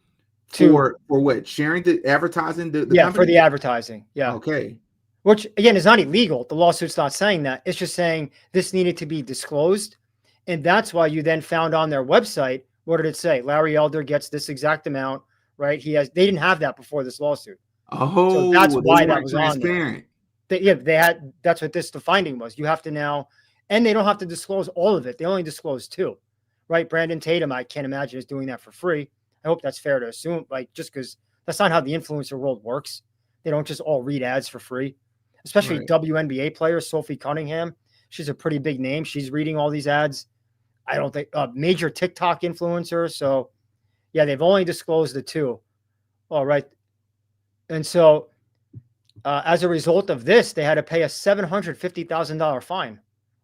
for what? Sharing the advertising the yeah, company? for the advertising. Yeah. Okay. Which again is not illegal. The lawsuit's not saying that. It's just saying this needed to be disclosed. And that's why you then found on their website, what did it say? Larry Elder gets this exact amount, right? They didn't have that before this lawsuit. Oh, so that's why that was transparent. on there. They had, that's what the finding was. You have to now, and they don't have to disclose all of it. They only disclose 2, right? Brandon Tatum, I can't imagine is doing that for free. I hope that's fair to assume, like, just because that's not how the influencer world works. They don't just all read ads for free, especially Right. WNBA players. Sophie Cunningham, she's a pretty big name. She's reading all these ads. I don't think major TikTok influencers. So yeah, they've only disclosed the 2. All right. And so as a result of this, they had to pay a $750,000 fine.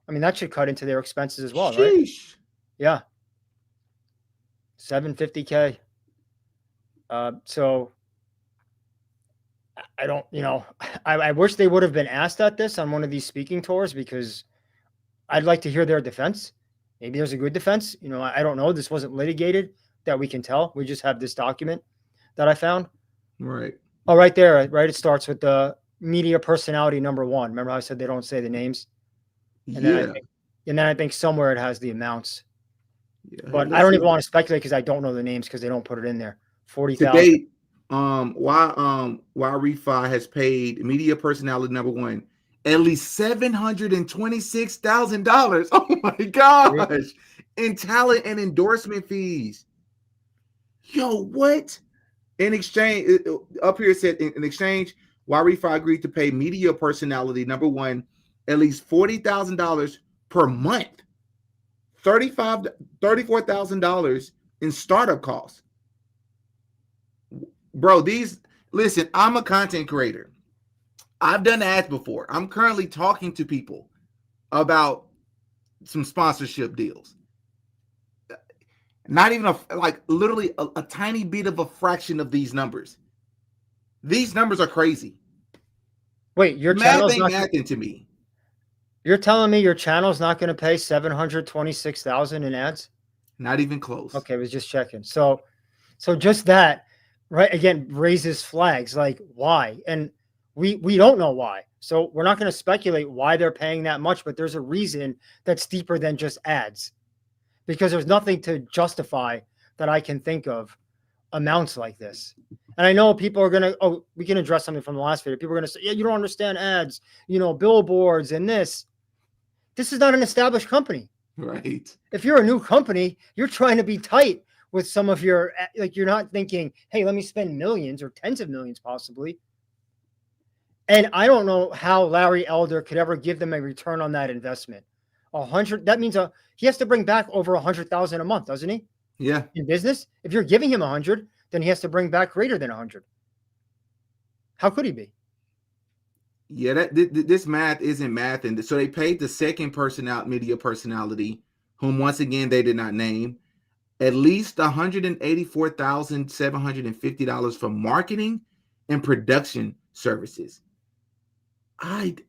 I mean, that should cut into their expenses as well, right? Sheesh. Yeah. $750K. So I don't, I wish they would have been asked at this on one of these speaking tours, because I'd like to hear their defense. Maybe there's a good defense. I don't know. This wasn't litigated that we can tell. We just have this document that I found. Right. Oh, right there, right? It starts with the media personality number 1. Remember how I said they don't say the names? And then I think somewhere it has the amounts. Yeah. But I don't even want to speculate because I don't know the names because they don't put it in there. 40,000. Today, why Refi has paid media personality number 1 at least $726,000. Oh my gosh. In talent and endorsement fees. Yo, what? In exchange, up here it said in exchange, Refi agreed to pay media personality number 1 at least $40,000 per month, $34,000 in startup costs. Bro, listen, I'm a content creator. I've done ads before. I'm currently talking to people about some sponsorship deals. Not even literally a tiny bit of a fraction of these numbers. These numbers are crazy. Wait, your math channel's ain't not mathing to me. You're telling me your channel's not going to pay $726,000 in ads? Not even close. Okay, I was just checking. So just that, right? Again, raises flags. Like, why? And we don't know why. So we're not going to speculate why they're paying that much, but there's a reason that's deeper than just ads, because there's nothing to justify that I can think of amounts like this. And I know people are going to, we can address something from the last video. People are going to say, yeah, you don't understand ads, billboards and this. This is not an established company. Right. If you're a new company, you're trying to be tight with some of your, you're not thinking, hey, let me spend millions or tens of millions possibly. And I don't know how Larry Elder could ever give them a return on that investment. 100, that means he has to bring back over 100,000 a month, doesn't he? Yeah. In business, if you're giving him 100, then he has to bring back greater than 100. How could he be? Yeah, this math isn't math, and so they paid the second media personality, whom once again they did not name, at least $184,750 for marketing and production services. And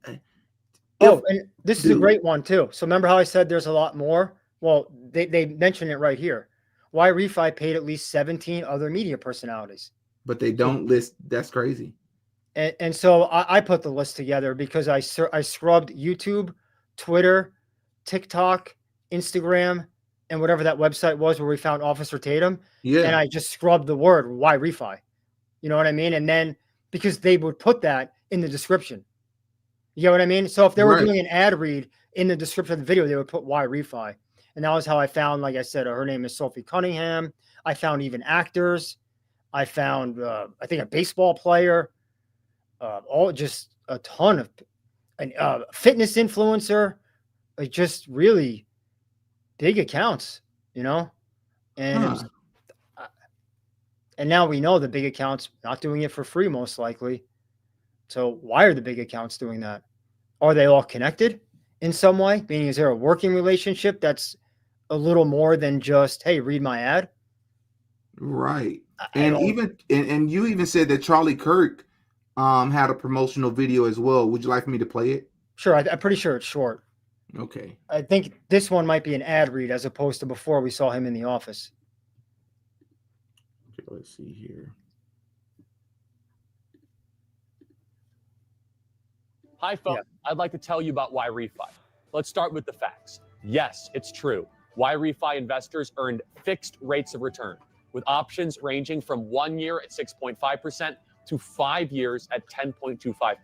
this is a great one too. So remember how I said there's a lot more? Well, they mention it right here. Why Refi paid at least 17 other media personalities. But they don't list. That's crazy. And so I put the list together because I scrubbed YouTube, Twitter, TikTok, Instagram, and whatever that website was where we found Officer Tatum. Yeah. And I just scrubbed the word why Refi. You know what I mean? And then because they would put that in the description. You know what I mean? So if they were doing an ad read in the description of the video, they would put why Refi. And that was how I found, like I said, her name is Sophie Cunningham. I found even actors. I found, I think, a baseball player. All just a ton of fitness influencer, like just really big accounts, and and now we know the big accounts not doing it for free, most likely. So why are the big accounts doing that? Are they all connected in some way? Meaning, is there a working relationship that's a little more than just, hey, read my ad? Right. And you even said that Charlie Kirk had a promotional video as well. Would you like for me to play it? Sure. I'm pretty sure it's short. Okay. I think this one might be an ad read as opposed to before we saw him in the office. Okay, let's see here. Hi, folks. Yeah. I'd like to tell you about why refi. Let's start with the facts. Yes, it's true. Why refi investors earned fixed rates of return with options ranging from 1 year at 6.5% to 5 years at 10.25%.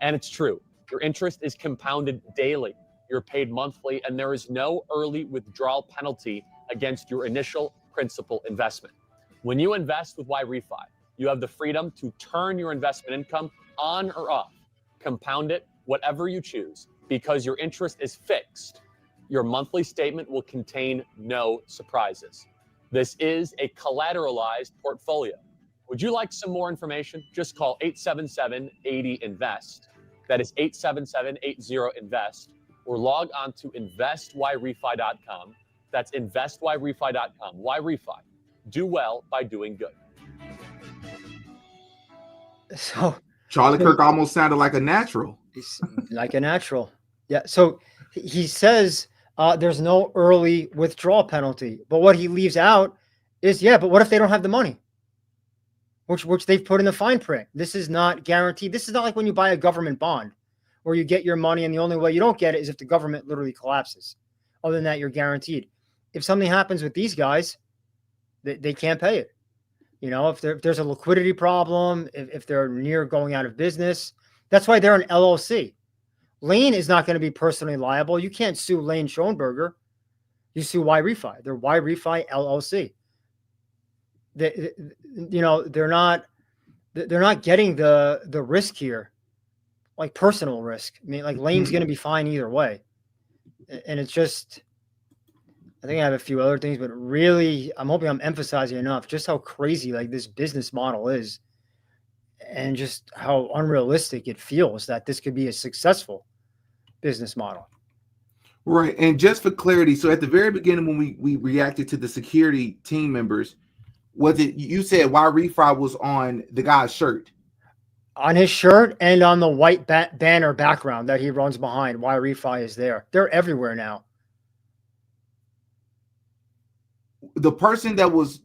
And it's true. Your interest is compounded daily. You're paid monthly, and there is no early withdrawal penalty against your initial principal investment. When you invest with Why Refi, you have the freedom to turn your investment income on or off, compound it, whatever you choose, because your interest is fixed. Your monthly statement will contain no surprises. This is a collateralized portfolio. Would you like some more information? Just call 877-80-INVEST. That is 877-80-INVEST. Or log on to investwhyrefi.com. That's investwhyrefi.com. Why Refi? Do well by doing good. So Charlie Kirk almost sounded like a natural. Like a natural. Yeah. So he says there's no early withdrawal penalty. But what he leaves out is, but what if they don't have the money? Which they've put in the fine print. This is not guaranteed. This is not like when you buy a government bond where you get your money and the only way you don't get it is if the government literally collapses. Other than that, you're guaranteed. If something happens with these guys, they can't pay it. You know, if there's a liquidity problem, if they're near going out of business, that's why they're an LLC. Lane is not going to be personally liable. You can't sue Lane Schoenberger. You sue Why Refi. They're Why Refi LLC. They're not getting the risk here, like personal risk. I mean, like Lane's going to be fine either way. And it's just, I think I have a few other things, but really, I'm hoping I'm emphasizing enough just how crazy like this business model is and just how unrealistic it feels that this could be a successful business model. Right. And just for clarity, so at the very beginning, when we reacted to the security team members, was it, you said Why Refi was on the guy's shirt? On his shirt and on the white banner background that he runs behind, Why Refi is there. They're everywhere now. The person that was,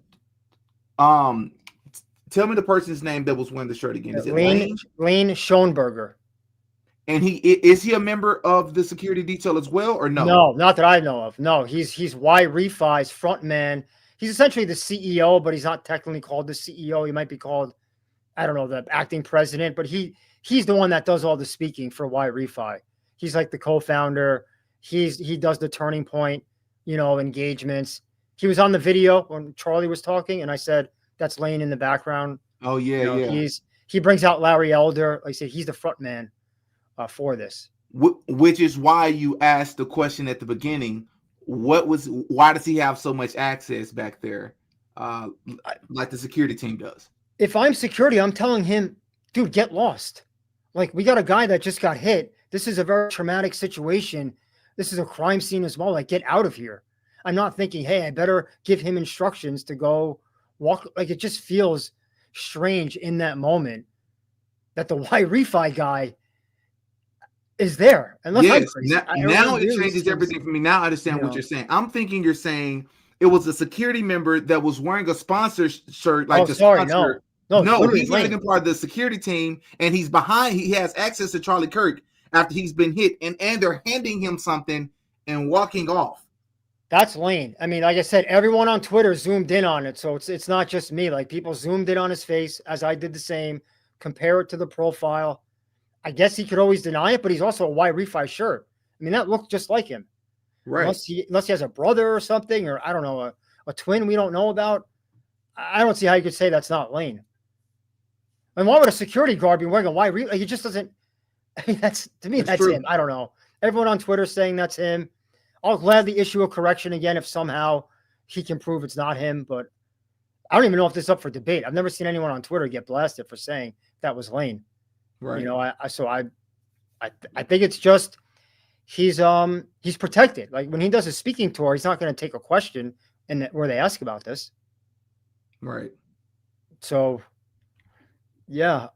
tell me the person's name that was wearing the shirt again. Is it Lane Schoenberger. And is he a member of the security detail as well, or no? No, not that I know of. No, he's Why Refi's front man. He's essentially the CEO, but he's not technically called the CEO. He might be called, I don't know, the acting president, but he's the one that does all the speaking for Why Refi. He's like the co-founder. He does the Turning Point, engagements. He was on the video when Charlie was talking, and I said, that's Lane in the background. Oh, yeah. He brings out Larry Elder. Like I said, he's the front man for this. Which is why you asked the question at the beginning, why does he have so much access back there, like the security team does? If I'm security, I'm telling him, dude, get lost. Like, we got a guy that just got hit. This is a very traumatic situation. This is a crime scene as well. Like, get out of here. I'm not thinking, hey, I better give him instructions to go walk. Like, it just feels strange in that moment that the Why Refi guy is there. Unless yes, now it changes everything for me. Now I understand what you're saying. I'm thinking you're saying it was a security member that was wearing a sponsor shirt, like sponsor. No, he's not even part of the security team, and he's behind. He has access to Charlie Kirk after he's been hit, and they're handing him something and walking off. That's Lane. I mean, like I said, everyone on Twitter zoomed in on it, so it's not just me. Like, people zoomed in on his face, as I did the same. Compare it to the profile. I guess he could always deny it, but he's also a Why Refi shirt. I mean, that looked just like him. Right. Unless he has a brother or something, or I don't know, a twin we don't know about. I don't see how you could say that's not Lane. I mean, why would a security guard be wearing a Why Refi? Like, he just doesn't. I mean, that's true. Him. I don't know. Everyone on Twitter saying that's him. I'll gladly issue a correction again if somehow he can prove it's not him, but I don't even know if this is up for debate. I've never seen anyone on Twitter get blasted for saying that was Lane. Right. I think it's just he's protected. Like, when he does his speaking tour, he's not going to take a question where they ask about this. Right. So Yeah.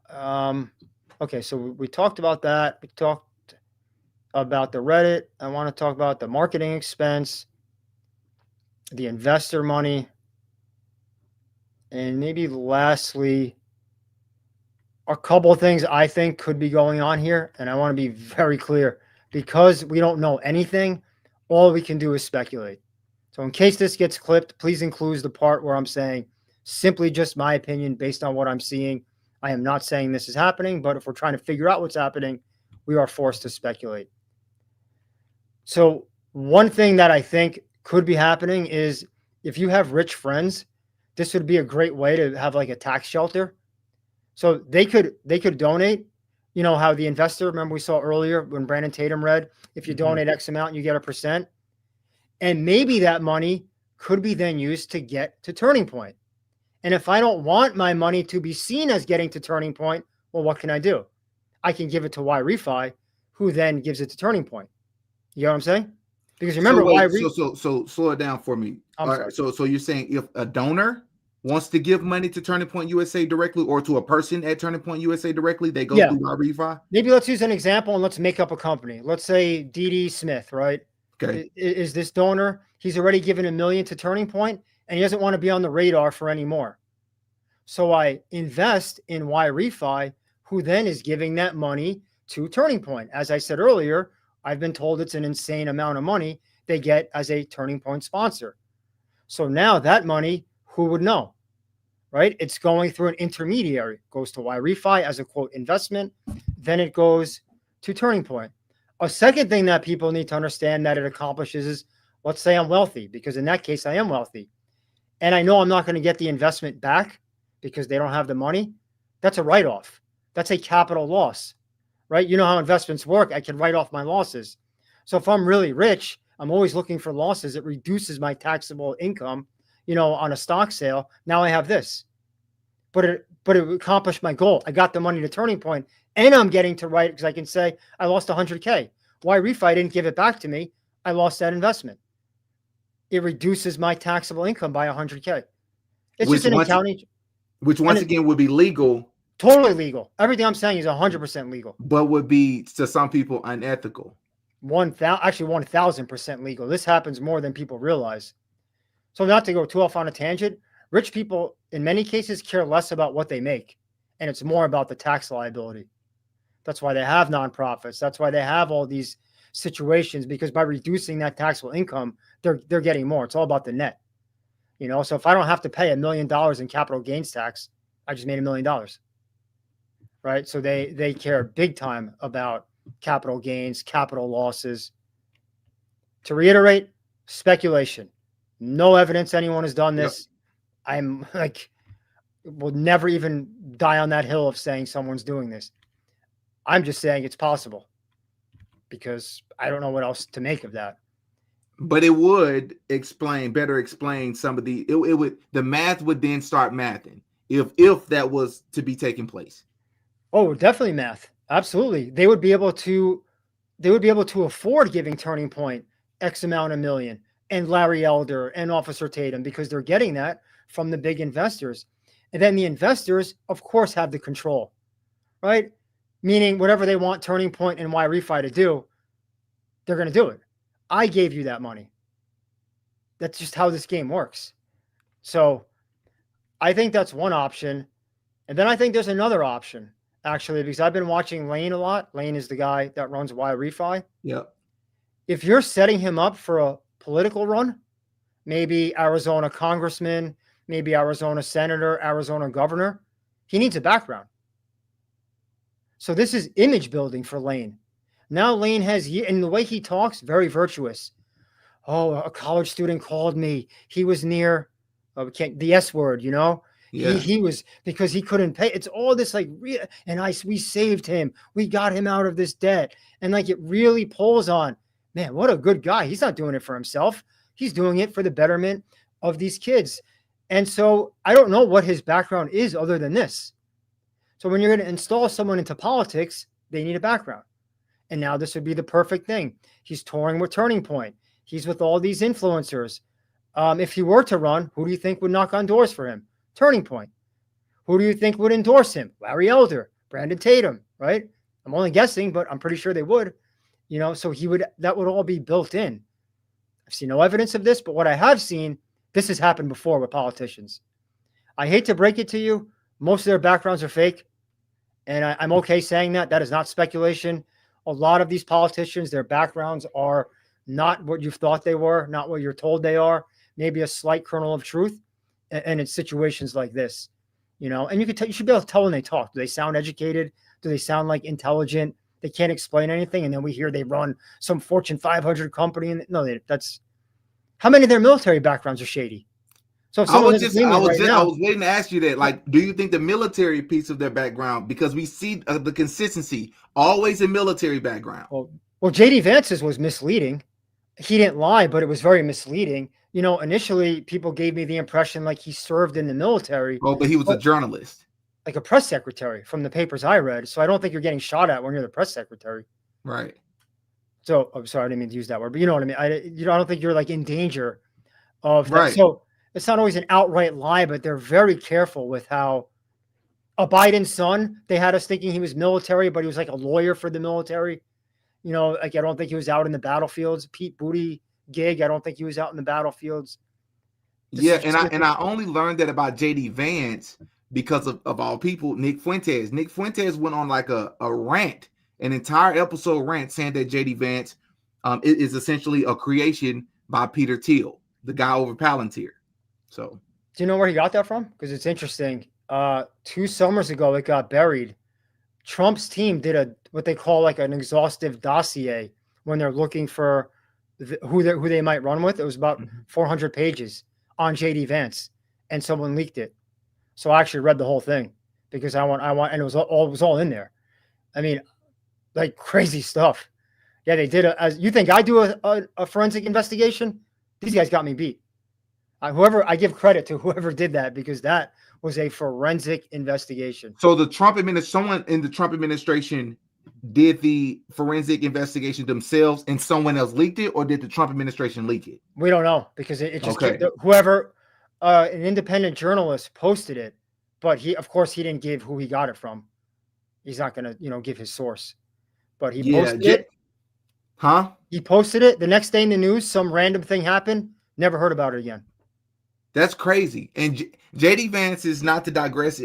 Okay. So we talked about that. We talked about the Reddit. I want to talk about the marketing expense, the investor money, and maybe lastly, a couple of things I think could be going on here. And I want to be very clear, because we don't know anything, all we can do is speculate. So in case this gets clipped, please include the part where I'm saying simply just my opinion based on what I'm seeing. I am not saying this is happening, but if we're trying to figure out what's happening, we are forced to speculate. So one thing that I think could be happening is if you have rich friends, this would be a great way to have like a tax shelter. So they could donate, you know, how the investor, remember we saw earlier when Brandon Tatum read, if you donate X amount, you get a percent. And maybe that money could be then used to get to Turning Point. And if I don't want my money to be seen as getting to Turning Point, well, what can I do? I can give it to YRefi, who then gives it to Turning Point. You know what I'm saying? Because remember, so slow it down for me. I'm All sorry. right, so you're saying if a donor wants to give money to Turning Point USA directly, or to a person at Turning Point USA directly, they go through YRefi? Maybe let's use an example and let's make up a company. Let's say D.D. Smith, right? Okay. Is this donor? He's already given $1 million to Turning Point, and he doesn't want to be on the radar for any more. So I invest in YRefi, who then is giving that money to Turning Point. As I said earlier, I've been told it's an insane amount of money they get as a Turning Point sponsor. So now that money, who would know, right? It's going through an intermediary. It goes to YRefi as a quote investment. Then it goes to Turning Point. A second thing that people need to understand that it accomplishes is, let's say I'm wealthy, because in that case, I am wealthy. And I know I'm not going to get the investment back because they don't have the money. That's a write-off. That's a capital loss, right? You know how investments work. I can write off my losses. So if I'm really rich, I'm always looking for losses. It reduces my taxable income, you know, on a stock sale. Now I have this. But it accomplished my goal. I got the money to Turning Point, and I'm getting to write, because I can say I lost $100K. YRefi didn't give it back to me. I lost that investment. It reduces my taxable income by $100K. It's just an accounting. Which once again would be legal. Totally legal. Everything I'm saying is 100% legal. But would be to some people unethical. 1,000% legal. This happens more than people realize. So not to go too off on a tangent, rich people in many cases care less about what they make, and it's more about the tax liability. That's why they have nonprofits. That's why they have all these situations, because by reducing that taxable income, they're getting more. It's all about the net. You know, so if I don't have to pay $1 million in capital gains tax, I just made $1 million. Right? So they care big time about capital gains, capital losses. To reiterate, speculation. No evidence anyone has done this. Yep. I'm like, will never even die on that hill of saying someone's doing this. I'm just saying it's possible, because I don't know what else to make of that. But it would better explain some of the, it would, the math would then start mathing if that was to be taking place. Oh, definitely math. Absolutely. They would be able to afford giving Turning Point X amount of million, and Larry Elder and Officer Tatum, because they're getting that from the big investors. And then the investors, of course, have the control, right? Meaning whatever they want Turning Point and YRefi to do, they're going to do it. I gave you that money. That's just how this game works. So I think that's one option. And then I think there's another option, actually, because I've been watching Lane a lot. Lane is the guy that runs YRefi. Yep. If you're setting him up for a political run, maybe Arizona congressman, maybe Arizona senator, Arizona governor, he needs a background. So this is image building for Lane. Now Lane has, and the way he talks, very virtuous. Oh, a college student called me. He was near the S word, you know? Yeah. He was, because he couldn't pay. It's all this like, we saved him. We got him out of this debt. And like, it really pulls on, man, what a good guy. He's not doing it for himself. He's doing it for the betterment of these kids. And so I don't know what his background is other than this. So when you're going to install someone into politics, they need a background. And now this would be the perfect thing. He's touring with Turning Point. He's with all these influencers. If he were to run, who do you think would knock on doors for him? Turning Point. Who do you think would endorse him? Larry Elder, Brandon Tatum, right? I'm only guessing, but I'm pretty sure they would. So that would all be built in. I've seen no evidence of this, but what I have seen, this has happened before with politicians. I hate to break it to you. Most of their backgrounds are fake. And I'm okay saying that. That is not speculation. A lot of these politicians, their backgrounds are not what you thought they were, not what you're told they are, maybe a slight kernel of truth. And in situations like this, and you should be able to tell when they talk. Do they sound educated? Do they sound like intelligent? They can't explain anything. And then we hear they run some Fortune 500 company. And no, that's how many of their military backgrounds are shady. So if I was now, waiting to ask you that. Like, do you think the military piece of their background, because we see the consistency always in military background? Well, JD Vance's was misleading. He didn't lie, but it was very misleading. Initially people gave me the impression like he served in the military. Oh, but he was a journalist, like a press secretary from the papers I read. So I don't think you're getting shot at when you're the press secretary. Right. So I'm sorry, I didn't mean to use that word, but you know what I mean. I don't think you're like in danger of that. Right. So it's not always an outright lie, but they're very careful with how a Biden son, they had us thinking he was military, but he was like a lawyer for the military. Like I don't think he was out in the battlefields. Pete Buttigieg, I don't think he was out in the battlefields. I only learned that about JD Vance because of all people, Nick Fuentes. Nick Fuentes went on like a rant, an entire episode rant saying that JD Vance is essentially a creation by Peter Thiel, the guy over Palantir. So, do you know where he got that from? Because it's interesting. 2 summers ago, it got buried. Trump's team did what they call like an exhaustive dossier when they're looking for who they might run with. It was about 400 pages on JD Vance, and someone leaked it. So I actually read the whole thing because I want, and it was all in there. I mean, like crazy stuff. Yeah, they did. As you think I do a forensic investigation? These guys got me beat. I give credit to whoever did that because that was a forensic investigation. So someone in the Trump administration did the forensic investigation themselves and someone else leaked it, or did the Trump administration leak it? We don't know because it just okay. Whoever an independent journalist posted it, but he didn't give who he got it from. He's not going to, give his source, but he posted it. Huh? He posted it the next day in the news. Some random thing happened. Never heard about it again. That's crazy. And JD Vance is not to digress,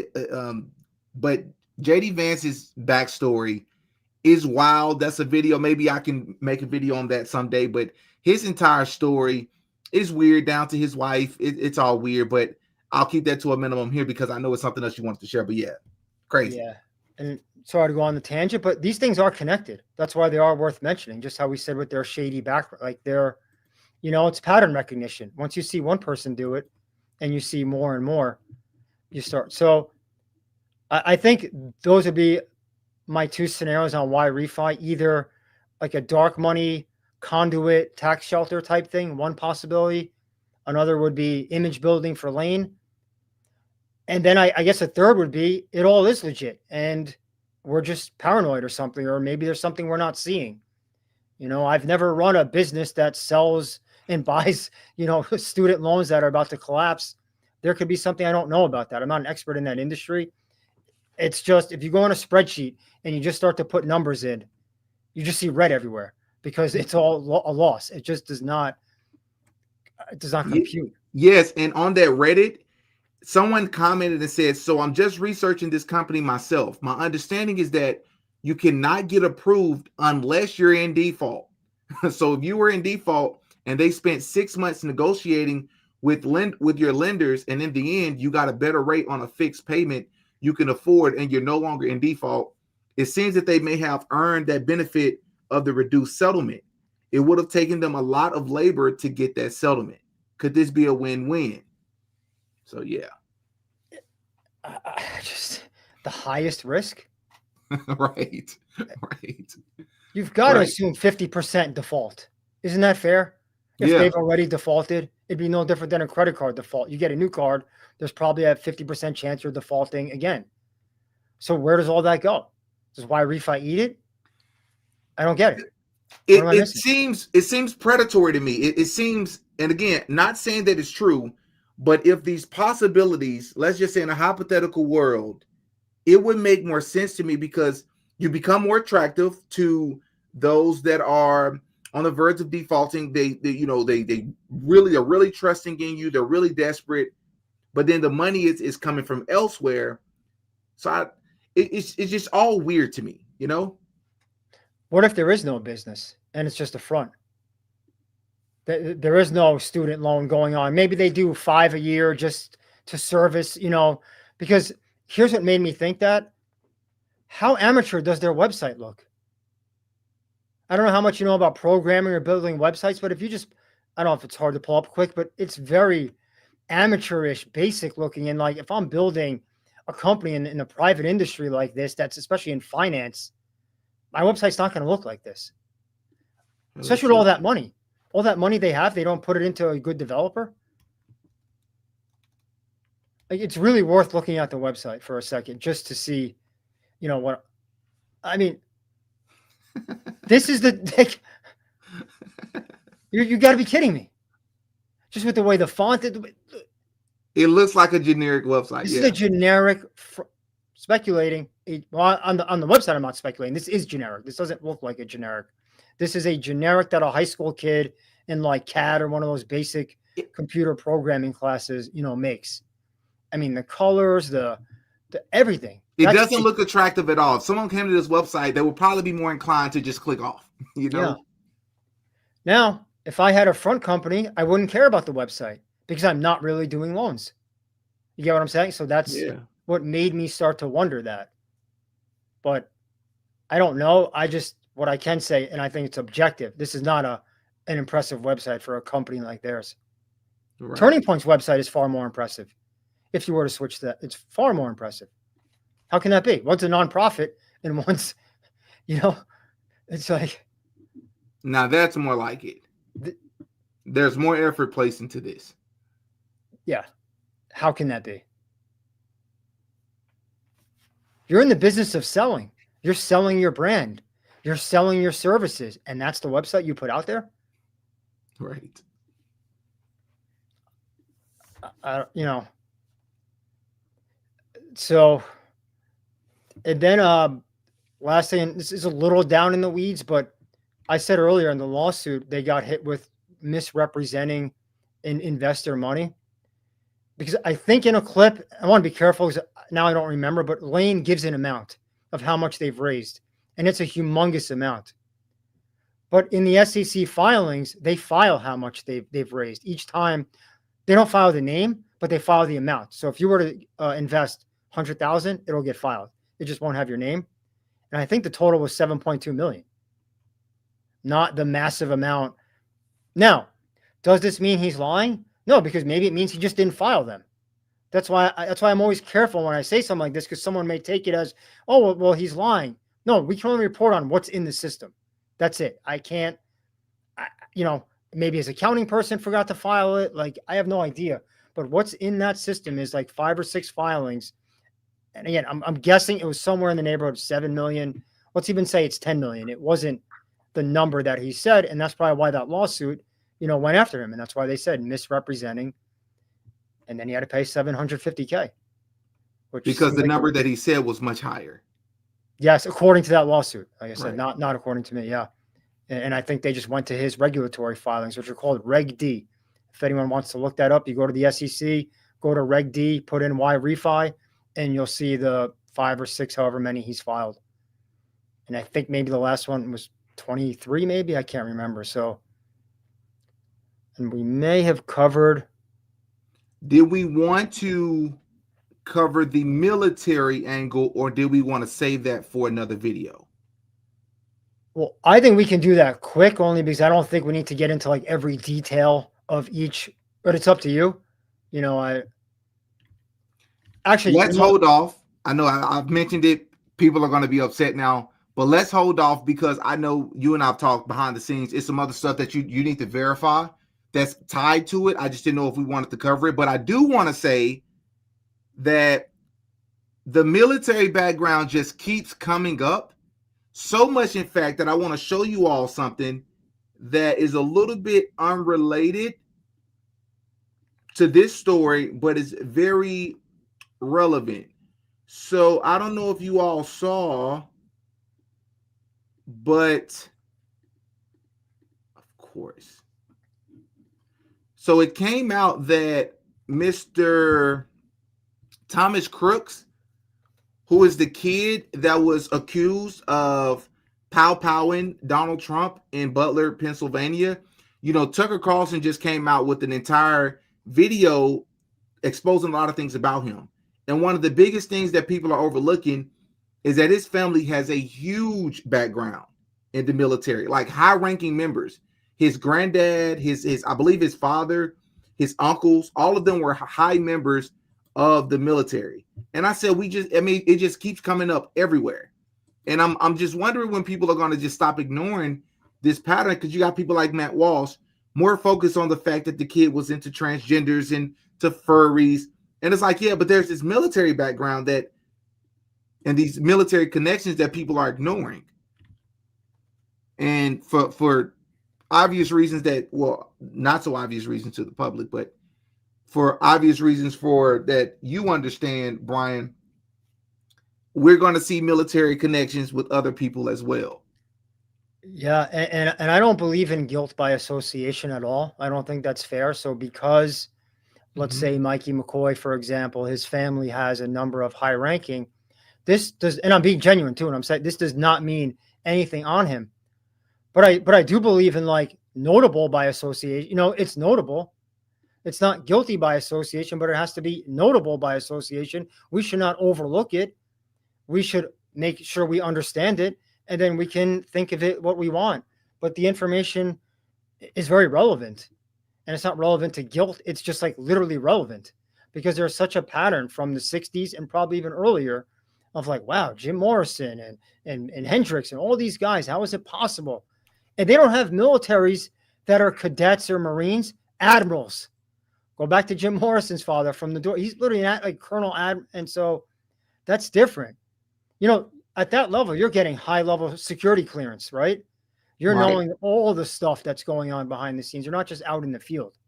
but JD Vance's backstory is wild. That's a video. Maybe I can make a video on that someday, but his entire story is weird down to his wife. It's all weird, but I'll keep that to a minimum here because I know it's something else you want to share, but yeah, crazy. Yeah. And sorry to go on the tangent, but these things are connected. That's why they are worth mentioning. Just how we said with their shady background, like it's pattern recognition. Once you see one person do it and you see more and more, you start. So I think those would be my 2 scenarios on why refi, either like a dark money conduit tax shelter type thing. One possibility. Another would be image building for Lane. And then I guess a third would be it all is legit and we're just paranoid or something, or maybe there's something we're not seeing. I've never run a business that sells and buys, student loans that are about to collapse. There could be something I don't know about that. I'm not an expert in that industry. It's just, if you go on a spreadsheet and you just start to put numbers in, you just see red everywhere because it's all a loss. It just does not compute. Yes. And on that Reddit, someone commented and said, so I'm just researching this company myself. My understanding is that you cannot get approved unless you're in default. So if you were in default and they spent 6 months negotiating with your lenders, and in the end, you got a better rate on a fixed payment you can afford and you're no longer in default, it seems that they may have earned that benefit of the reduced settlement. It would have taken them a lot of labor to get that settlement. Could this be a win-win? So, yeah. Just the highest risk. Right. You've got to assume 50% default. Isn't that fair? If they've already defaulted, it'd be no different than a credit card default. You get a new card, there's probably a 50% chance you're defaulting again. So where does all that go? Does why refi eat it? I don't get it. It seems predatory to me. It seems, and again, not saying that it's true, But if these possibilities, let's just say in a hypothetical world, it would make more sense to me because you become more attractive to those that are on the verge of defaulting. They really are really trusting in you. They're really desperate, but then the money is coming from elsewhere. So it's just all weird to me, you know? What if there is no business and it's just a front? There is no student loan going on. Maybe they do 5 a year just to service, because here's what made me think that. How amateur does their website look? I don't know how much you know about programming or building websites, but if you just, I don't know if it's hard to pull up quick, but it's very amateurish, basic looking. And like, if I'm building a company in the private industry like this, that's especially in finance, my website's not going to look like this, especially with all that money. All that money they have, they don't put it into a good developer. Like, it's really worth looking at the website for a second just to see, what I mean. This is you got to be kidding me. Just with the way the font, it looks like a generic website. This is a generic. Speculating. Well, on the website, I'm not speculating. This is generic. This doesn't look like a generic. This is a generic that a high school kid in like CAD or one of those basic computer programming classes, makes. I mean, the colors, the everything. It doesn't look attractive at all. If someone came to this website, they would probably be more inclined to just click off, Yeah. Now, if I had a front company, I wouldn't care about the website because I'm not really doing loans. You get what I'm saying? So that's what made me start to wonder that. But I don't know. What I can say, and I think it's objective, this is not an impressive website for a company like theirs. Right. Turning Point's website is far more impressive. If you were to switch that, it's far more impressive. How can that be? One's a nonprofit and one's, it's like. Now that's more like it. There's more effort placed into this. Yeah. How can that be? You're in the business of selling. You're selling your brand. You're selling your services, and that's the website you put out there? Right. So, and then last thing, this is a little down in the weeds, but I said earlier in the lawsuit, they got hit with misrepresenting investor money. Because I think in a clip, I want to be careful because now I don't remember, but Lane gives an amount of how much they've raised. And it's a humongous amount. But in the SEC filings, they file how much they've raised. Each time, they don't file the name, but they file the amount. So if you were to invest $100,000, it'll get filed. It just won't have your name. And I think the total was 7.2 million. Not the massive amount. Now, does this mean he's lying? No, because maybe it means he just didn't file them. That's why I'm always careful when I say something like this, because someone may take it as, oh, well, he's lying. No, we can only report on what's in the system. That's it. I can't, maybe his accounting person forgot to file it. Like, I have no idea. But what's in that system is like 5 or 6 filings. And again, I'm guessing it was somewhere in the neighborhood of 7 million. Let's even say it's 10 million. It wasn't the number that he said. And that's probably why that lawsuit, went after him. And that's why they said misrepresenting. And then he had to pay $750K. Because the number that he said was much higher. Yes, according to that lawsuit. Like I said, not according to me. Yeah. And I think they just went to his regulatory filings, which are called Reg D. If anyone wants to look that up, you go to the SEC, go to Reg D, put in Y refi, and you'll see the 5 or 6, however many he's filed. And I think maybe the last one was 23, maybe. I can't remember. So, and we may have covered. Did we want to cover the military angle, or did we want to save that for another video? Well, I think we can do that quick, only because I don't think we need to get into like every detail of each, but it's up to you. Let's hold off. I know I've mentioned it. People are going to be upset now, but let's hold off because I know you and I've talked behind the scenes. It's some other stuff that you need to verify that's tied to it. I just didn't know if we wanted to cover it, but I do want to say that the military background just keeps coming up so much, in fact, that I want to show you all something that is a little bit unrelated to this story, but it's very relevant. So I don't know if you all saw, but of course. So it came out that Mr. Thomas Crooks, who is the kid that was accused of pow-powing Donald Trump in Butler, Pennsylvania, you know, Tucker Carlson just came out with an entire video exposing a lot of things about him. And one of the biggest things that people are overlooking is that his family has a huge background in the military, like high-ranking members. His granddad, his I believe his father, his uncles, all of them were high members of the military. And I said, it just keeps coming up everywhere. And I'm just wondering when people are going to just stop ignoring this pattern, because you got people like Matt Walsh more focused on the fact that the kid was into transgenders and to furries. And it's like, yeah, but there's this military background and these military connections that people are ignoring. And for obvious reasons not so obvious reasons to the public, but for obvious reasons that you understand, Brian, we're going to see military connections with other people as well. Yeah, and I don't believe in guilt by association at all. I don't think that's fair. So because, let's say Mikey McCoy, for example, his family has a number of high ranking, this does, and I'm being genuine too, and I'm saying this does not mean anything on him. But I do believe in like notable by association. You know, it's notable. It's not guilty by association, but it has to be notable by association. We should not overlook it. We should make sure we understand it, and then we can think of it what we want. But the information is very relevant, and it's not relevant to guilt. It's just like literally relevant, because there's such a pattern from the 60s and probably even earlier of like, wow, Jim Morrison and Hendricks and all these guys, how is it possible? And they don't have militaries that are cadets or Marines, admirals. Go back to Jim Morrison's father from the door. He's literally like Colonel Ad. And so that's different. You know, at that level, you're getting high level security clearance, right? You're knowing all the stuff that's going on behind the scenes. You're not just out in the field.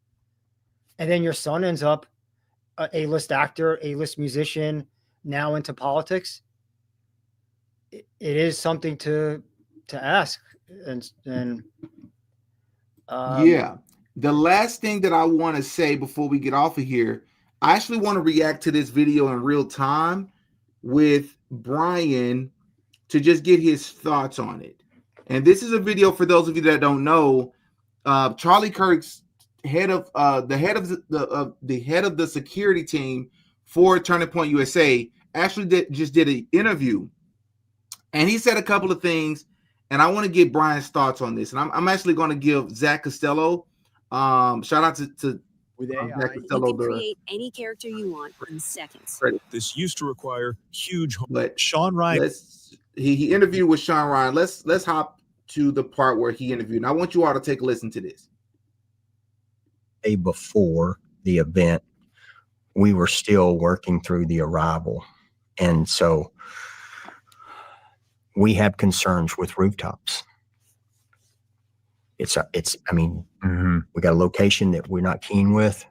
And then your son ends up a A-list actor, A-list musician, now into politics. It is something to ask. And yeah. The last thing that I want to say before we get off of here, I actually want to react to this video in real time with Brian to just get his thoughts on it. And this is a video for those of you that don't know. Charlie Kirk's the head of the security team for Turning Point USA actually just did an interview, and he said a couple of things. And I want to get Brian's thoughts on this. And I'm actually going to give Zach Costello, shout out to with AI. Zach Costello, You can create any character you want in seconds. This used to require huge. But Sean Ryan. He interviewed with Sean Ryan. Let's hop to the part where he interviewed. And I want you all to take a listen to this. Before the event, we were still working through the arrival, and so we have concerns with rooftops. We got a location that we're not keen with.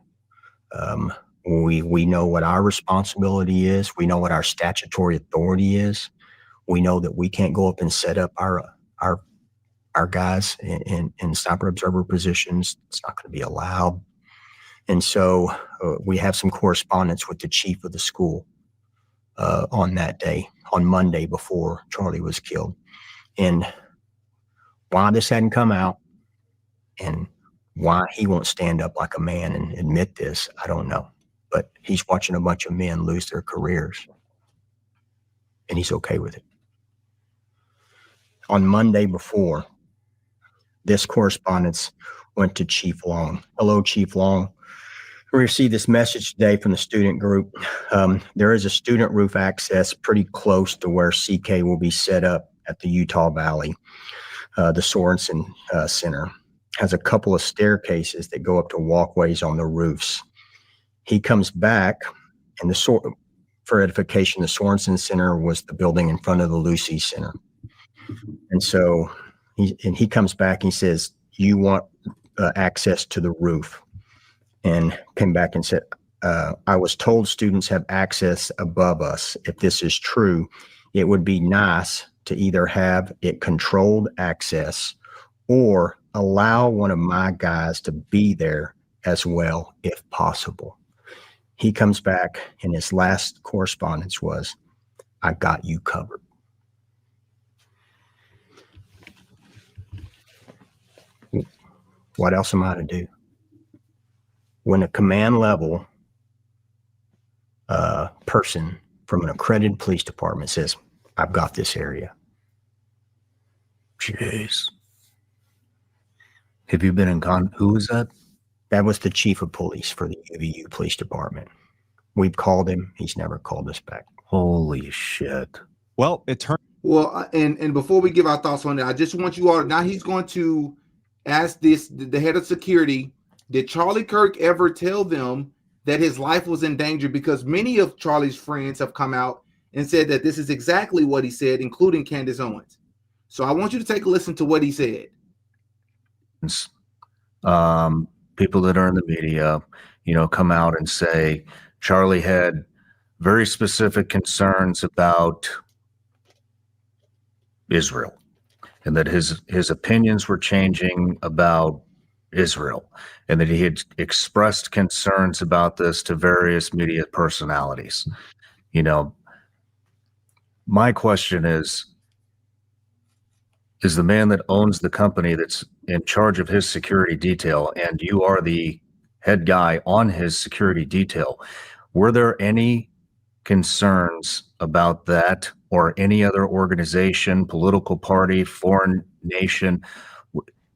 We know what our responsibility is. We know what our statutory authority is. We know that we can't go up and set up our guys in sniper observer positions. It's not going to be allowed. And so we have some correspondence with the chief of the school on that day, on Monday before Charlie was killed. And why this hadn't come out and why he won't stand up like a man and admit this, I don't know. But he's watching a bunch of men lose their careers, and he's okay with it. On Monday before, this correspondence went to Chief Long. Hello, Chief Long. We received this message today from the student group. There is a student roof access pretty close to where CK will be set up at the Utah Valley. The Sorensen Center has a couple of staircases that go up to walkways on the roofs. He comes back, and for edification, the Sorensen Center was the building in front of the Lucy Center. And so he comes back and he says, you want access to the roof. and came back and said, I was told students have access above us. If this is true, it would be nice to either have it controlled access or allow one of my guys to be there as well, if possible. He comes back and his last correspondence was, I got you covered. What else am I to do? When a command level person from an accredited police department says, I've got this area. Jeez. Have you been in who was that? That was the chief of police for the UVU police department. We've called him. He's never called us back. Holy shit. Well, and before we give our thoughts on that, I just want you all, now he's going to ask the head of security, did Charlie Kirk ever tell them that his life was in danger? Because many of Charlie's friends have come out and said that this is exactly what he said, including Candace Owens. So I want you to take a listen to what he said. People that are in the media, come out and say Charlie had very specific concerns about Israel and that his opinions were changing about Israel and that he had expressed concerns about this to various media personalities. My question is the man that owns the company that's in charge of his security detail, and you are the head guy on his security detail, were there any concerns about that or any other organization, political party, foreign nation?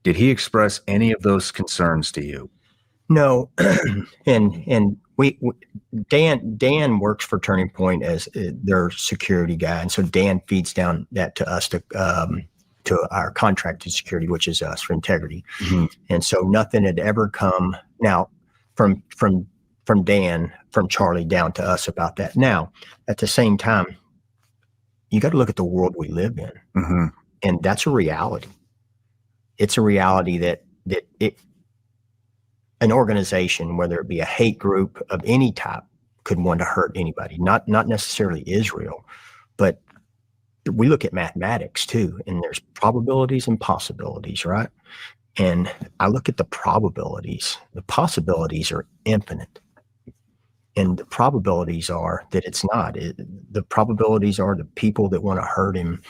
Did he express any of those concerns to you? No. and Dan works for Turning Point as their security guy. And so Dan feeds down that to us, to our contracted security, which is us, for integrity. Mm-hmm. And so nothing had ever come now from Dan, from Charlie down to us about that. Now, at the same time, you got to look at the world we live in. Mm-hmm. And that's a reality. It's a reality that an organization, whether it be a hate group of any type, could want to hurt anybody, not necessarily Israel, but we look at mathematics too, and there's probabilities and possibilities, right? And I look at the probabilities. The possibilities are infinite. And the probabilities are that it's not. The probabilities are the people that want to hurt him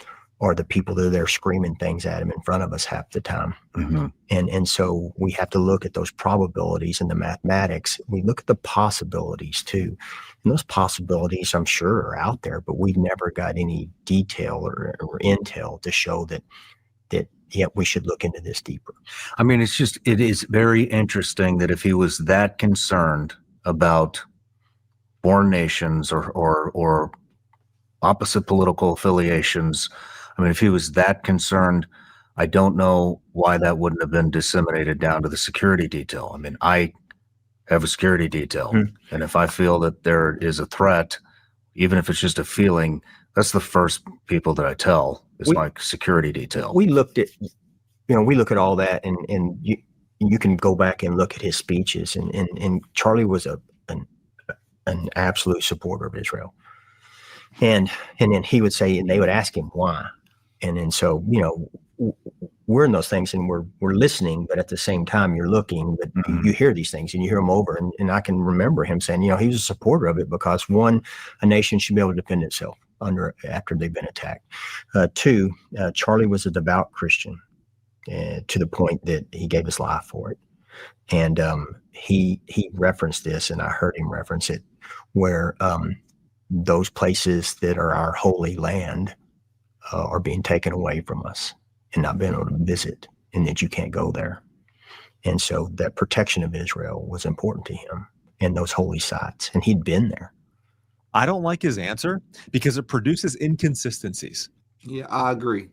are the people that are there screaming things at him in front of us half the time. Mm-hmm. And so we have to look at those probabilities and the mathematics. We look at the possibilities too. And those possibilities, I'm sure, are out there, but we've never got any detail or intel to show that we should look into this deeper. I mean, it is very interesting that if he was that concerned about foreign nations or opposite political affiliations, I mean, if he was that concerned, I don't know why that wouldn't have been disseminated down to the security detail. I mean, I have a security detail, and if I feel that there is a threat, even if it's just a feeling, that's the first people that I tell is my security detail. We looked at, we look at all that, and you can go back and look at his speeches, and Charlie was an absolute supporter of Israel. And then he would say, and they would ask him why. And then so, we're in those things and we're listening, but at the same time you're looking, but you hear these things and you hear them over. And I can remember him saying, he was a supporter of it because one, a nation should be able to defend itself after they've been attacked. Two, Charlie was a devout Christian to the point that he gave his life for it. And he referenced this, and I heard him reference it, where those places that are our holy land are being taken away from us and not being able to visit, and that you can't go there. And so that protection of Israel was important to him and those holy sites, and he'd been there. I don't like his answer because it produces inconsistencies. Yeah, I agree.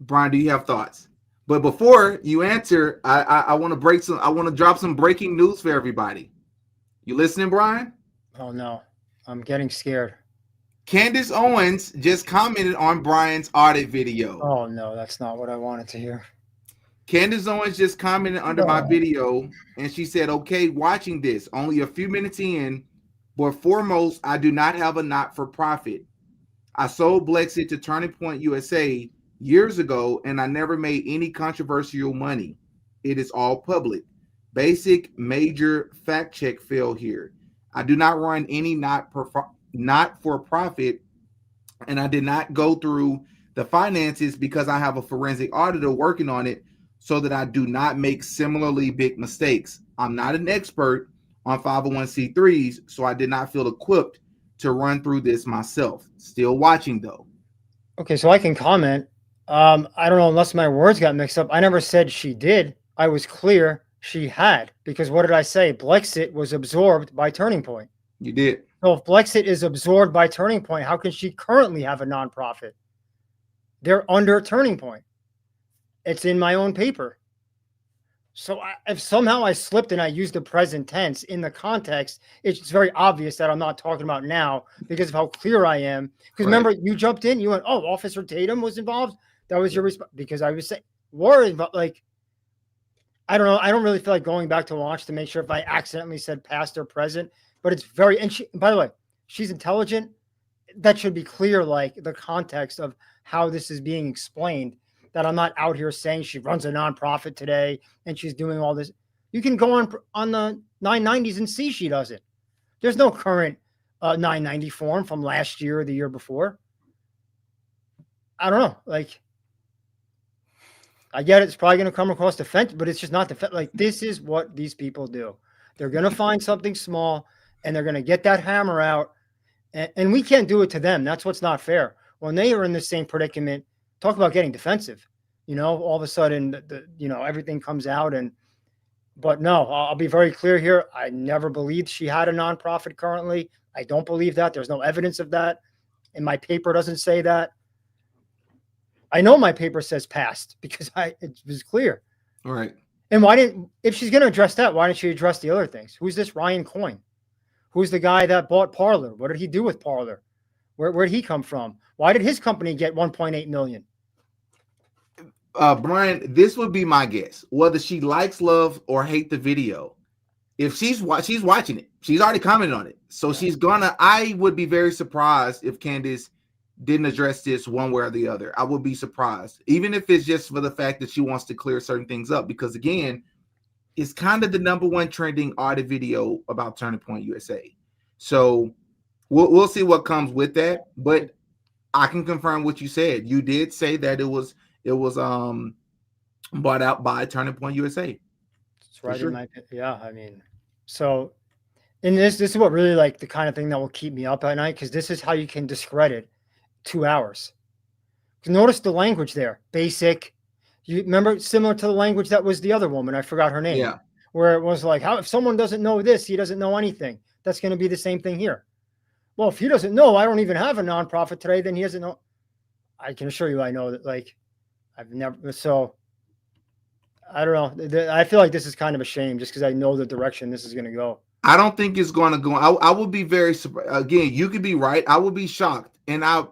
Brian, do you have thoughts? But before you answer, I want to drop some breaking news for everybody. You listening, Brian? Oh no, I'm getting scared. Candace Owens just commented on Brian's audit video. Oh no, that's not what I wanted to hear. Candace Owens just commented under my video, and she said, okay, watching this, only a few minutes in, but foremost, I do not have a not-for-profit. I sold Blexit to Turning Point USA years ago, and I never made any controversial money. It is all public. Basic major fact check fail here. I do not run any not-for-profit, and I did not go through the finances because I have a forensic auditor working on it so that I do not make similarly big mistakes. I'm not an expert on 501c3s, so I did not feel equipped to run through this myself. Still watching though. Okay, so I can comment. I don't know, unless my words got mixed up. I never said she did. I was clear she had, because what did I say? Blexit was absorbed by Turning Point. You did. So if Blexit is absorbed by Turning Point, how can she currently have a nonprofit? They're under Turning Point. It's in my own paper. So if somehow I slipped and I used the present tense in the context, it's very obvious that I'm not talking about now because of how clear I am. Because remember, you jumped in, you went, oh, Officer Tatum was involved. That was your response. Because I was saying, worried about, like, I don't know. I don't really feel like going back to watch to make sure if I accidentally said past or present. But it's very, and she, by the way, she's intelligent. That should be clear, like the context of how this is being explained. That I'm not out here saying she runs a nonprofit today and she's doing all this. You can go on the 990s and see she doesn't. There's no current 990 form from last year or the year before. I don't know. Like, I get it. It's probably going to come across defensive, but it's just not defensive. Like, this is what these people do. They're going to find something small and they're going to get that hammer out. And we can't do it to them. That's what's not fair. When they are in the same predicament, talk about getting defensive, you know, all of a sudden, you know, everything comes out. But no, I'll be very clear here. I never believed she had a nonprofit currently. I don't believe that. There's no evidence of that. And my paper doesn't say that. I know my paper says past because it was clear. All right. And if she's going to address that, why didn't she address the other things? Who's this Ryan Coyne? Who's the guy that bought Parler? What did he do with Parler? Where did he come from? Why did his company get 1.8 million? Brian, this would be my guess. Whether she likes, love, or hate the video, if she's watching it, she's already commented on it. So she's gonna. I would be very surprised if Candace didn't address this one way or the other. I would be surprised, even if it's just for the fact that she wants to clear certain things up. Because again, it's kind of the #1 trending audit video about Turning Point USA. So we'll see what comes with that. But I can confirm what you said. You did say that it was bought out by Turning Point USA. It's right in my, yeah. I mean, so, and this is what really, like, the kind of thing that will keep me up at night, because this is how you can discredit 2 hours. Notice the language there, basic. You remember, similar to the language that was the other woman, I forgot her name. Yeah. Where it was like, how if someone doesn't know this, he doesn't know anything. That's going to be the same thing here. Well, if he doesn't know, I don't even have a nonprofit today, then he doesn't know. I can assure you, I know that, like, I've never, so I don't know. I feel like this is kind of a shame just because I know the direction this is going to go. I don't think it's going to go. I would be very surprised. Again, you could be right. I would be shocked. And I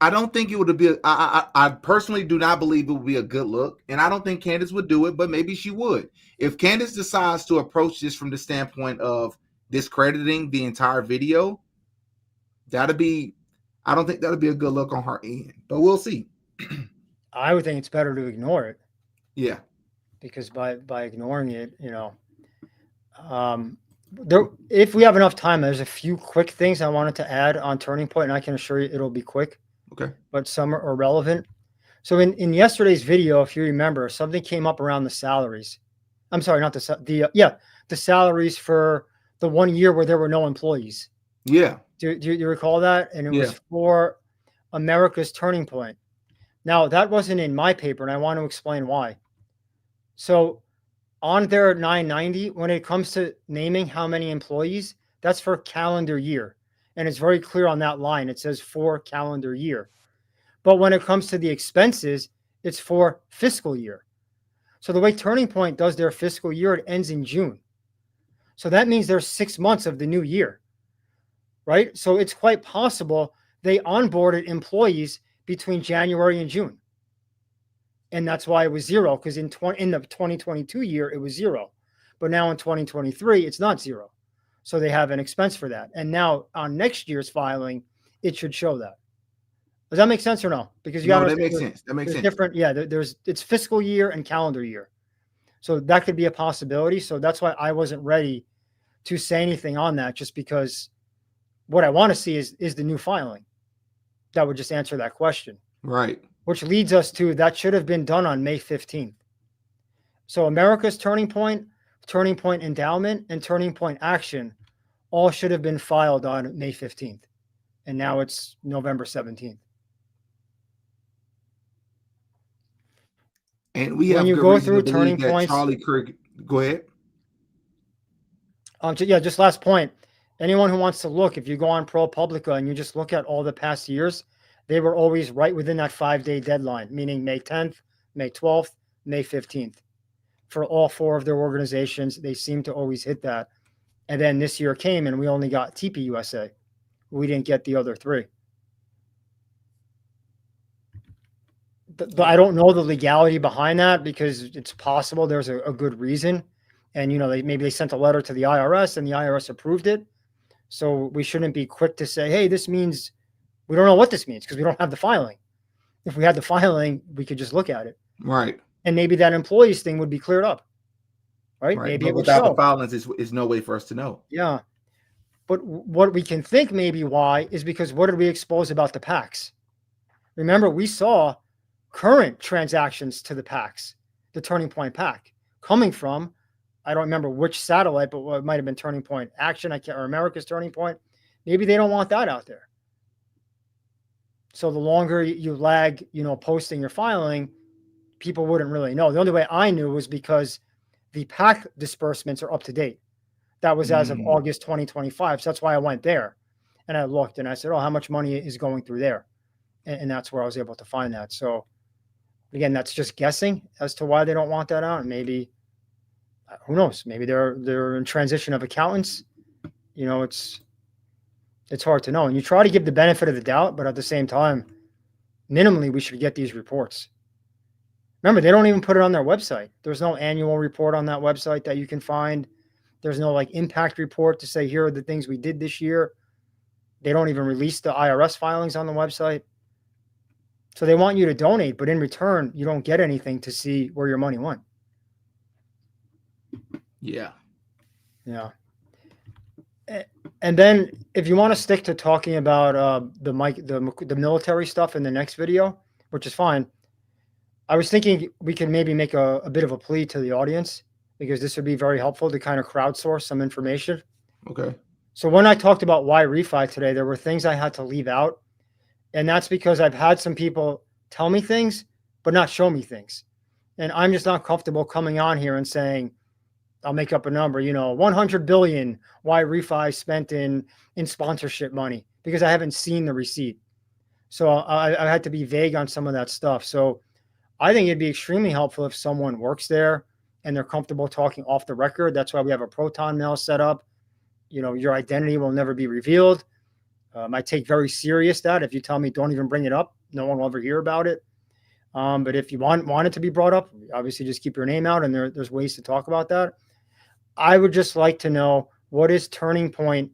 don't think it would be, I personally do not believe it would be a good look. And I don't think Candace would do it, but maybe she would. If Candace decides to approach this from the standpoint of discrediting the entire video, I don't think that'll be a good look on her end, but we'll see. I would think it's better to ignore it. Yeah. Because by ignoring it, you know, if we have enough time, there's a few quick things I wanted to add on Turning Point, and I can assure you it'll be quick. Okay. But some are relevant. So in yesterday's video, if you remember, something came up around the salaries. I'm sorry, not the salaries for the 1 year where there were no employees. Yeah. Do you recall that? And it was for America's Turning Point. Now, that wasn't in my paper, and I want to explain why. So on their 990, when it comes to naming how many employees, that's for calendar year. And it's very clear on that line. It says for calendar year. But when it comes to the expenses, it's for fiscal year. So the way Turning Point does their fiscal year, it ends in June. So that means there's 6 months of the new year, right? So it's quite possible they onboarded employees between January and June. And that's why it was zero, because in the 2022 year, it was zero. But now in 2023, it's not zero. So they have an expense for that. And now on next year's filing, it should show that. Does that make sense or no? Because that makes sense. That makes sense. Different. Yeah, it's fiscal year and calendar year. So that could be a possibility. So that's why I wasn't ready to say anything on that, just because what I want to see is the new filing. That would just answer that question. Right. Which leads us to that should have been done on May 15th. So America's Turning Point Endowment, and Turning Point Action all should have been filed on May 15th. And now it's November 17th. And we when have you good go reason through to believe turning that points. Charlie Kirk, go ahead. Just last point. Anyone who wants to look, if you go on ProPublica and you just look at all the past years, they were always right within that 5-day deadline, meaning May 10th, May 12th, May 15th. For all four of their organizations, they seem to always hit that. And then this year came and we only got TPUSA. We didn't get the other three. But I don't know the legality behind that, because it's possible there's a good reason. And, maybe they sent a letter to the IRS and the IRS approved it. So we shouldn't be quick to say, hey, this means, we don't know what this means because we don't have the filing. If we had the filing, we could just look at it. Right. And maybe that employees thing would be cleared up. Right. Maybe but it would without show. the filings, is no way for us to know. Yeah. But what we can think maybe why is because what did we expose about the PACs? Remember, we saw current transactions to the PACs, the Turning Point PAC, coming from, I don't remember which satellite, but it might have been Turning Point Action, or America's Turning Point. Maybe they don't want that out there. So the longer you lag, posting your filing, people wouldn't really know. The only way I knew was because the PAC disbursements are up to date. That was as of August 2025. So that's why I went there. And I looked and I said, oh, how much money is going through there? And that's where I was able to find that. So again, that's just guessing as to why they don't want that out. And maybe, who knows? Maybe they're in transition of accountants. It's hard to know. And you try to give the benefit of the doubt, but at the same time, minimally, we should get these reports. Remember, they don't even put it on their website. There's no annual report on that website that you can find. There's no impact report to say, here are the things we did this year. They don't even release the IRS filings on the website. So they want you to donate, but in return, you don't get anything to see where your money went. Yeah. Yeah. And then if you want to stick to talking about the military stuff in the next video, which is fine, I was thinking we can maybe make a bit of a plea to the audience, because this would be very helpful to kind of crowdsource some information. Okay. So when I talked about why refi today, there were things I had to leave out. And that's because I've had some people tell me things, but not show me things. And I'm just not comfortable coming on here and saying, I'll make up a number, 100 billion, why refi spent in sponsorship money, because I haven't seen the receipt. So I had to be vague on some of that stuff. So I think it'd be extremely helpful if someone works there and they're comfortable talking off the record. That's why we have a Proton mail set up. Your identity will never be revealed. I take very serious that if you tell me don't even bring it up, no one will ever hear about it. But if you want it to be brought up, obviously just keep your name out, and there's ways to talk about that. I would just like to know, what is Turning Point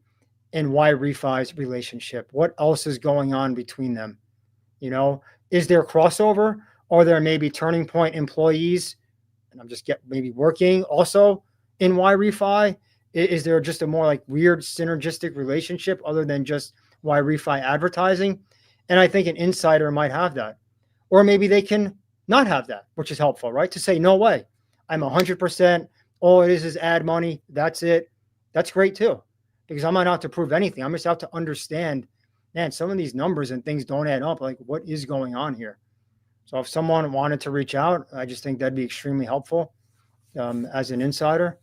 and why refi's relationship? What else is going on between them? Is there crossover? Are there maybe Turning Point employees, and I'm just maybe working also in why refi? Is there just a more weird synergistic relationship other than just why refi advertising? And I think an insider might have that. Or maybe they can not have that, which is helpful, right? To say, no way, I'm 100%. All it is ad money. That's it. That's great too, because I'm not out to prove anything. I'm just out to understand, man, some of these numbers and things don't add up. What is going on here? So if someone wanted to reach out, I just think that'd be extremely helpful as an insider.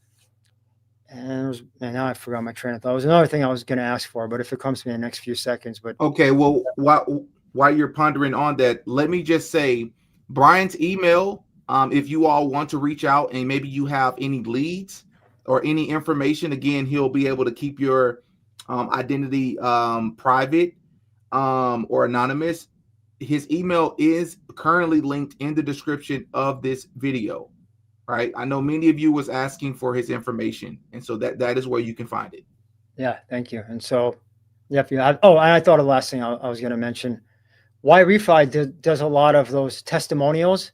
And now I forgot my train of thought. It was another thing I was going to ask for, but if it comes to me in the next few seconds. But okay, well, while you're pondering on that, let me just say Brian's email. If you all want to reach out and maybe you have any leads or any information, again, he'll be able to keep your identity private or anonymous. his email is currently linked in the description of this video, right? I know many of you was asking for his information, and so that is where you can find it. Yeah, thank you. And so, yeah, if you have, oh, and I thought of the last thing I was going to mention. Why Refi does a lot of those testimonials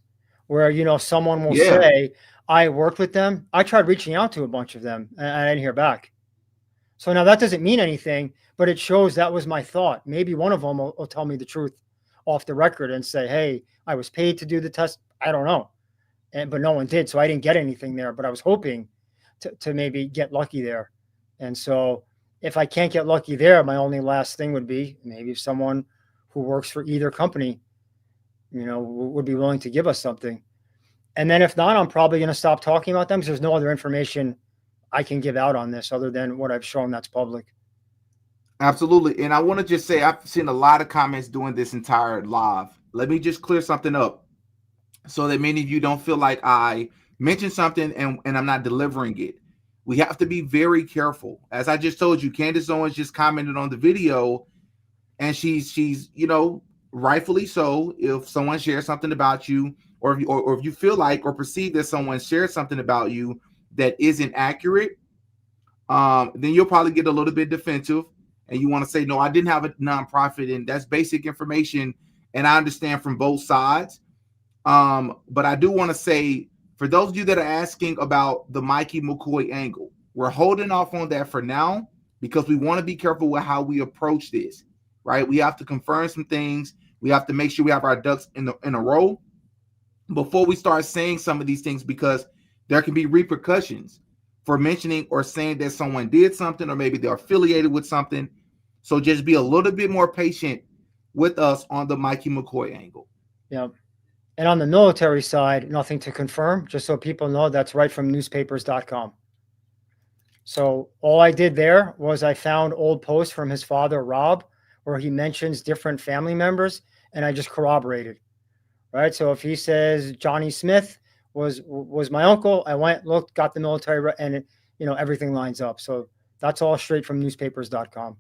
where, you know, someone will say, I worked with them. I tried reaching out to a bunch of them and I didn't hear back. So now that doesn't mean anything, but it shows that was my thought. Maybe one of them will tell me the truth off the record and say, hey, I was paid to do the test. I don't know. But no one did. So I didn't get anything there, but I was hoping to maybe get lucky there. And so if I can't get lucky there, my only last thing would be maybe if someone who works for either company, you know, would be willing to give us something. And then if not, I'm probably going to stop talking about them because there's no other information I can give out on this other than what I've shown that's public. Absolutely. And I want to just say, I've seen a lot of comments during this entire live. Let me just clear something up so that many of you don't feel like I mentioned something and I'm not delivering it. We have to be very careful. As I just told you, Candace Owens just commented on the video, and she's you know, rightfully so. If someone shares something about you, or if you feel like or perceive that someone shared something about you that isn't accurate, then you'll probably get a little bit defensive, and you want to say, no, I didn't have a nonprofit, and that's basic information, and I understand from both sides. But I do want to say, for those of you that are asking about the Mikey McCoy angle, we're holding off on that for now because we want to be careful with how we approach this, right? We have to confirm some things. We have to make sure we have our ducks in a row before we start saying some of these things, because there can be repercussions for mentioning or saying that someone did something, or maybe they're affiliated with something. So just be a little bit more patient with us on the Mikey McCoy angle. Yeah. And on the military side, nothing to confirm, just so people know that's right from newspapers.com. So all I did there was I found old posts from his father, Rob, where he mentions different family members, and I just corroborated, right? So if he says Johnny Smith was my uncle, I went, looked, got the military, and it, you know, everything lines up. So that's all straight from newspapers.com.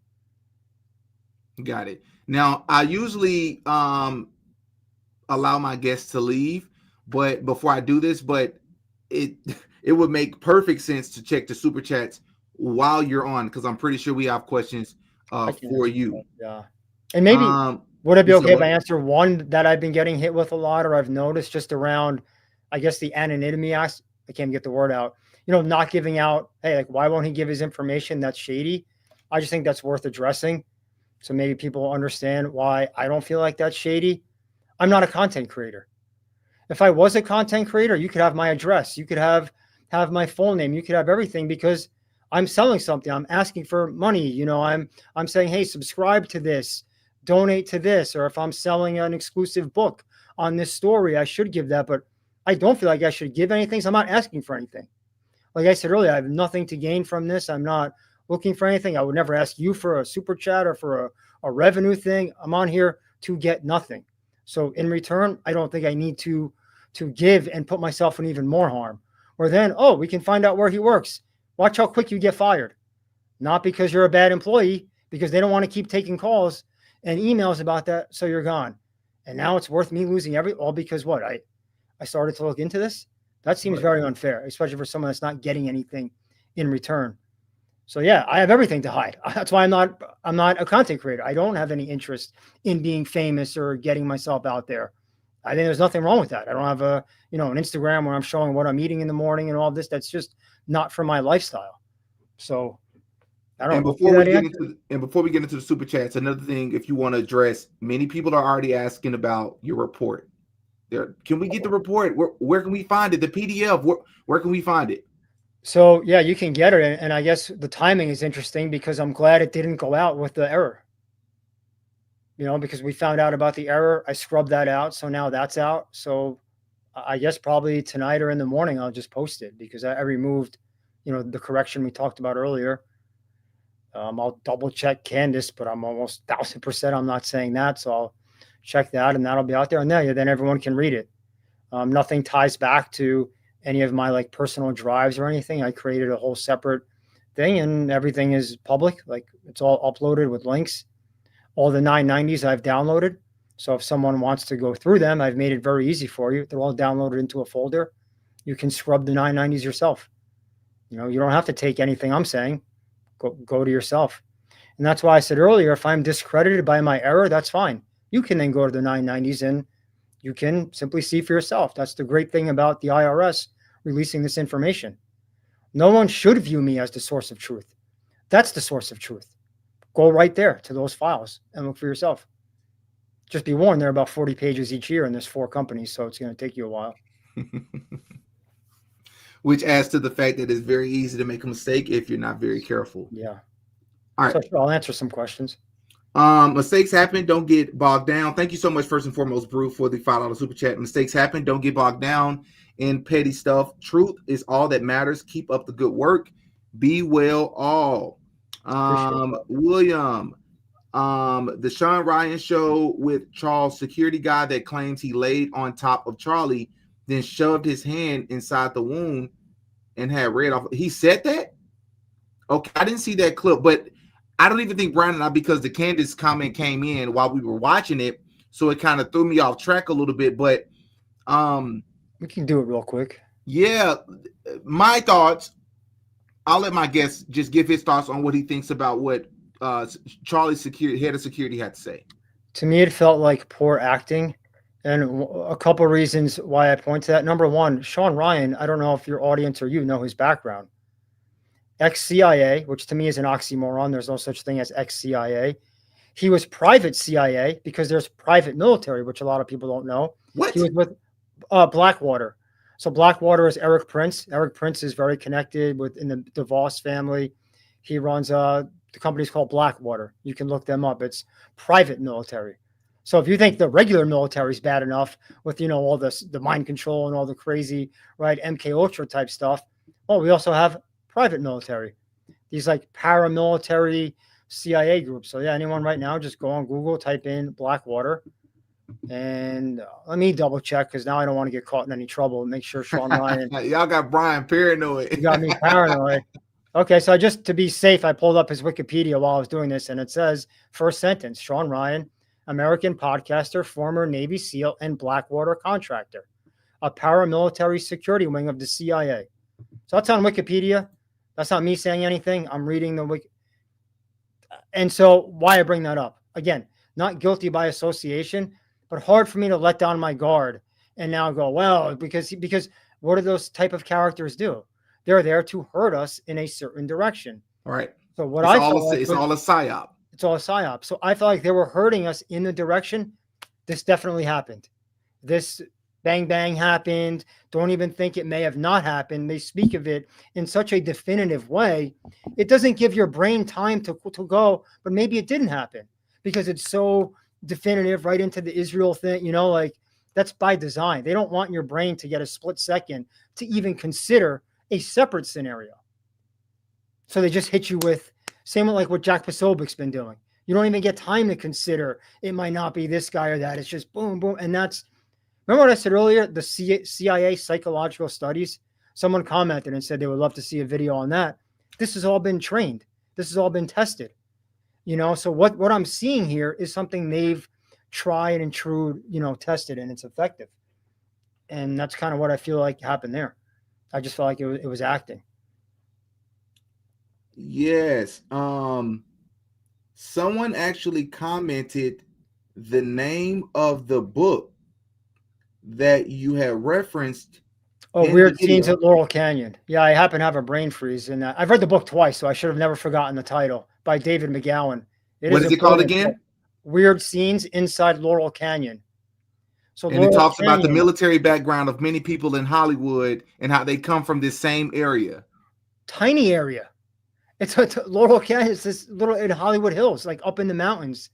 Got it. Now, I usually allow my guests to leave, but before I do this, but it would make perfect sense to check the super chats while you're on, because I'm pretty sure we have questions for you. Yeah. And maybe would it be okay if I answer one that I've been getting hit with a lot, or I've noticed just around, I guess, the anonymity aspect? I can't get the word out. You know, not giving out, hey, like, why won't he give his information? That's shady. I just think that's worth addressing. So maybe people understand why I don't feel like that's shady. I'm not a content creator. If I was a content creator, you could have my address. You could have my full name. You could have everything, because I'm selling something. I'm asking for money. You know, I'm saying, hey, subscribe to this, donate to this. Or if I'm selling an exclusive book on this story, I should give that. But I don't feel like I should give anything. So I'm not asking for anything. Like I said earlier, I have nothing to gain from this. I'm not looking for anything. I would never ask you for a super chat or for a revenue thing. I'm on here to get nothing. So in return, I don't think I need to give and put myself in even more harm. Or then, oh, we can find out where he works. Watch how quick you get fired. Not because you're a bad employee, because they don't want to keep taking calls and emails about that, so you're gone. And now it's worth me losing all because what? I started to look into this? That seems very unfair, especially for someone that's not getting anything in return. So yeah, I have everything to hide. That's why I'm not a content creator. I don't have any interest in being famous or getting myself out there. I think there's nothing wrong with that. I don't have an Instagram where I'm showing what I'm eating in the morning and all this. That's just not for my lifestyle. So I don't know. Before we get into the super chats, another thing, if you want to address, many people are already asking about your report. Can we get the report? Where can we find it? The PDF, where can we find it? So yeah, you can get it. And I guess the timing is interesting, because I'm glad it didn't go out with the error. You know, because we found out about the error. I scrubbed that out. So now that's out. So I guess probably tonight or in the morning, I'll just post it, because I removed, the correction we talked about earlier. I'll double check Candace, but I'm almost 1000% I'm not saying that. So I'll check that, and that'll be out there. And then everyone can read it. Nothing ties back to any of my personal drives or anything. I created a whole separate thing, and everything is public. Like, it's all uploaded with links. All the 990s I've downloaded. So if someone wants to go through them, I've made it very easy for you. They're all downloaded into a folder. You can scrub the 990s yourself. You know, you don't have to take anything I'm saying. Go to yourself. And that's why I said earlier, if I'm discredited by my error, that's fine. You can then go to the 990s and you can simply see for yourself. That's the great thing about the IRS releasing this information. No one should view me as the source of truth. That's the source of truth. Go right there to those files and look for yourself. Just be warned, there are about 40 pages each year, and there's 4 companies, so it's going to take you a while. Which adds to the fact that it's very easy to make a mistake if you're not very careful. Yeah. All right. So I'll answer some questions. Mistakes happen. Don't get bogged down. Thank you so much, first and foremost, Brew, for the $5 super chat. Mistakes happen. Don't get bogged down in petty stuff. Truth is all that matters. Keep up the good work. Be well all. William, the Sean Ryan show with Charles, security guy that claims he laid on top of Charlie, then shoved his hand inside the wound and had red off. He said that? Okay, I didn't see that clip, but I don't even think Brian and I, because the Candace comment came in while we were watching it, so it kind of threw me off track a little bit. But we can do it real quick. Yeah, my thoughts. I'll let my guest just give his thoughts on what he thinks about what Charlie's head of security had to say. To me, it felt like poor acting. And a couple of reasons why I point to that. Number one, Sean Ryan, I don't know if your audience or you know his background. Ex-CIA, which to me is an oxymoron. There's no such thing as ex-CIA. He was private CIA because there's private military, which a lot of people don't know. What? He was with Blackwater. So Blackwater is Eric Prince. Eric Prince is very connected in the DeVos family. He runs the company's called Blackwater. You can look them up. It's private military. So if you think the regular military is bad enough with, all the mind control and all the crazy, right, MK Ultra type stuff, well, we also have private military, these like paramilitary CIA groups. So yeah, anyone right now, just go on Google, type in Blackwater, and let me double check because now I don't want to get caught in any trouble. Make sure Sean Ryan. Y'all got Brian paranoid. You got me paranoid. Okay, so just to be safe, I pulled up his Wikipedia while I was doing this, and it says, first sentence, Sean Ryan, American podcaster, former Navy SEAL, and Blackwater contractor, a paramilitary security wing of the CIA. So that's on Wikipedia. That's not me saying anything. I'm reading the wiki. And so why I bring that up? Again, not guilty by association, but hard for me to let down my guard and now go, well, because what do those type of characters do? They're there to hurt us in a certain direction. All right. So it's all a psyop. It's all a psyop. So I felt like they were hurting us in the direction. This definitely happened. This bang, bang happened. Don't even think it may have not happened. They speak of it in such a definitive way. It doesn't give your brain time to go, but maybe it didn't happen because it's so definitive right into the Israel thing, like that's by design. They don't want your brain to get a split second to even consider a separate scenario. So they just hit you with, same with like what Jack Posobiec's been doing. You don't even get time to consider it might not be this guy or that. It's just boom, boom. And that's, remember what I said earlier, the CIA psychological studies? Someone commented and said they would love to see a video on that. This has all been trained. This has all been tested. So what I'm seeing here is something they've tried and true, tested, and it's effective. And that's kind of what I feel like happened there. I just felt like it was acting. Yes. Someone actually commented the name of the book that you had referenced. Oh, Weird Scenes at Laurel Canyon. Yeah, I happen to have a brain freeze. And I've read the book twice, so I should have never forgotten the title, by David McGowan. What is it called again? Weird Scenes Inside Laurel Canyon. So and it talks about the military background of many people in Hollywood and how they come from this same area. Tiny area. It's Laurel Canyon. It's this little in Hollywood Hills, like up in the mountains.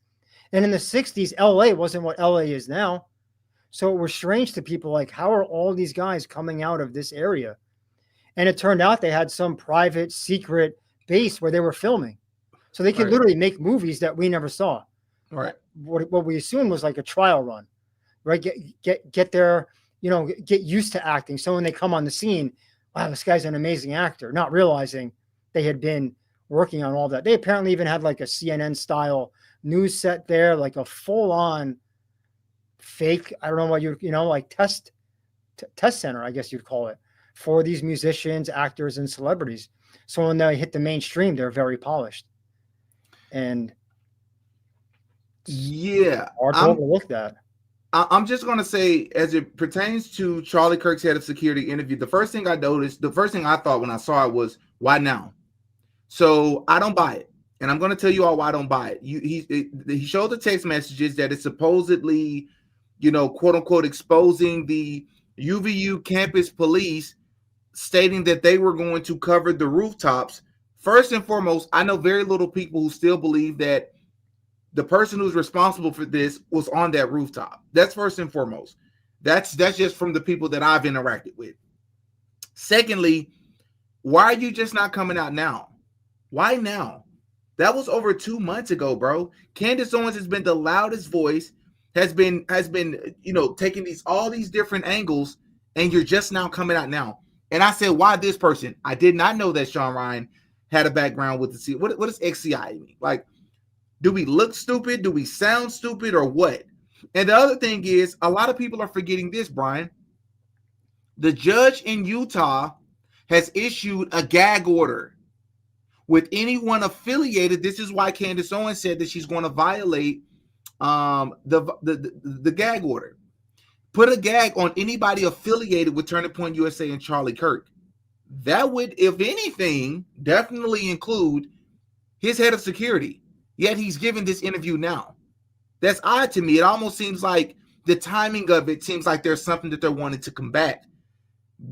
And in the 60s, LA wasn't what LA is now. So it was strange to people, like, how are all these guys coming out of this area? And it turned out they had some private secret base where they were filming. So they could literally make movies that we never saw. Right. What we assumed was like a trial run, right? Get their, get used to acting. So when they come on the scene, wow, this guy's an amazing actor, not realizing they had been working on all that. They apparently even had like a CNN style news set there, like a full on fake, I don't know what like test center, I guess you'd call it, for these musicians, actors, and celebrities. So when they hit the mainstream, they're very polished. And yeah, hard to overlook that. I'm just going to say, as it pertains to Charlie Kirk's head of security interview, the first thing I thought when I saw it was, why now? So I don't buy it. And I'm going to tell you all why I don't buy it. He showed the text messages that it's supposedly, quote unquote, exposing the UVU campus police, stating that they were going to cover the rooftops. First and foremost, I know very little people who still believe that the person who's responsible for this was on that rooftop. That's first and foremost. That's just from the people that I've interacted with. Secondly, why are you just not coming out now? Why now? That was over 2 months ago, bro. Candace Owens has been the loudest voice, has been taking all these different angles, and you're just now coming out now. And I said, why this person? I did not know that Sean Ryan had a background with the C. What does XCI mean? Like, do we look stupid? Do we sound stupid, or what? And the other thing is, a lot of people are forgetting this, Brian. The judge in Utah has issued a gag order with anyone affiliated. This is why Candace Owens said that she's going to violate the gag order. Put a gag on anybody affiliated with Turning Point USA and Charlie Kirk. That would, if anything, definitely include his head of security. Yet he's giving this interview now. That's odd to me. It almost seems like the timing of it seems like there's something that they're wanting to combat,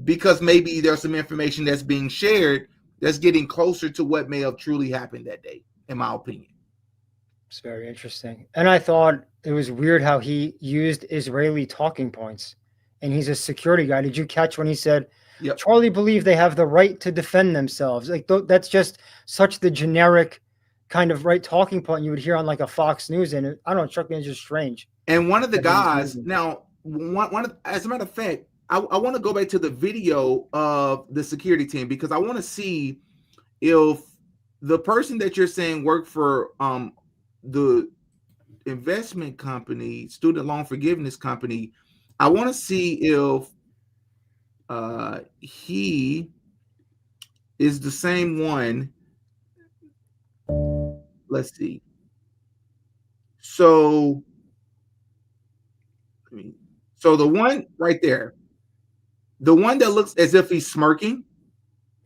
because maybe there's some information that's being shared that's getting closer to what may have truly happened that day, in my opinion. It's very interesting. And I thought it was weird how he used Israeli talking points, and he's a security guy. Did you catch when he said, yep, Charlie believed they have the right to defend themselves? Like, that's just such the generic kind of right talking point you would hear on like a Fox News. And I don't know, it struck me as just strange. And one of the guys, now, as a matter of fact, I want to go back to the video of the security team, because I want to see if the person that you're saying worked for the investment company, student loan forgiveness company, I want to see if he is the same one. Let's see. So the one right there, the one that looks as if he's smirking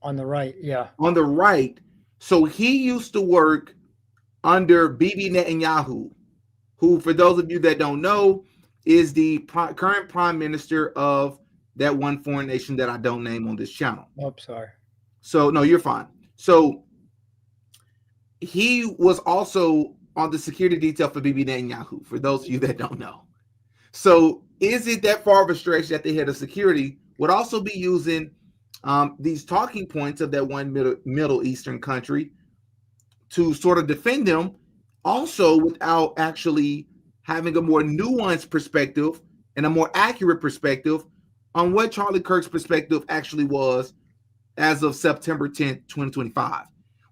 on the right, yeah, on the right. So he used to work under Bibi Netanyahu, who, for those of you that don't know, is the current prime minister of that one foreign nation that I don't name on this channel. Oh, sorry. So no, you're fine. So he was also on the security detail for Bibi Netanyahu, for those of you that don't know. So is it that far of a stretch that the head of security would also be using these talking points of that one Middle Eastern country to sort of defend them, also without actually having a more nuanced perspective and a more accurate perspective on what Charlie Kirk's perspective actually was as of September 10th, 2025,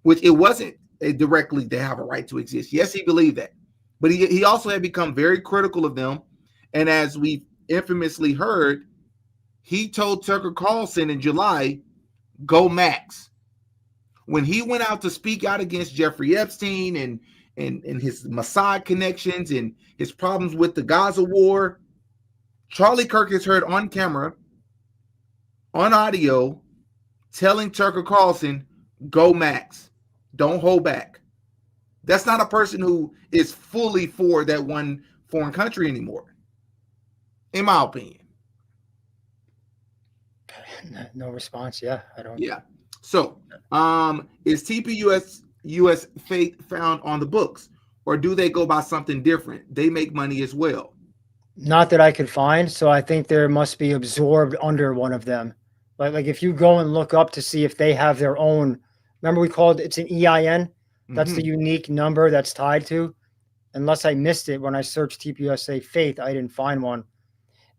which it wasn't directly they have a right to exist. Yes, he believed that, but he also had become very critical of them. And as we infamously heard, he told Tucker Carlson in July, go Max. When he went out to speak out against Jeffrey Epstein and his Mossad connections and his problems with the Gaza war, Charlie Kirk is heard on camera, on audio, telling Tucker Carlson, go Max. Don't hold back. That's not a person who is fully for that one foreign country anymore, in my opinion. No response. Yeah, I don't. Yeah. So, is TPUSA faith found on the books, or do they go by something different? They make money as well. Not that I could find. So I think there must be absorbed under one of them. Like if you go and look up to see if they have their own, remember we called it's an EIN. That's the unique number that's tied to. Unless I missed it when I searched TPUSA faith, I didn't find one.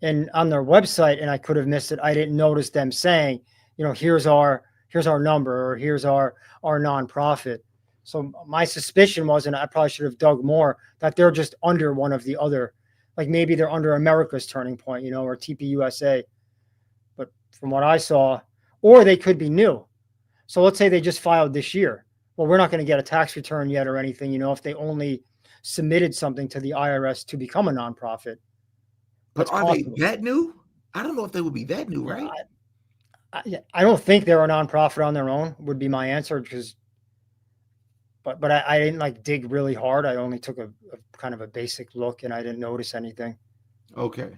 And on their website, and I could have missed it, I didn't notice them saying, here's our number, or here's our nonprofit. So my suspicion was, and I probably should have dug more, that they're just under one of the other like maybe they're under America's Turning Point, you know, or TPUSA. But from what I saw, or they could be new. So let's say they just filed this year. Well, we're not going to get a tax return yet or anything, you know, if they only submitted something to the IRS to become a nonprofit. But are they that new? I don't know if they would be that new, right? I don't think they're a nonprofit on their own, would be my answer, because but I didn't like dig really hard. I only took a kind of a basic look and I didn't notice anything. Okay.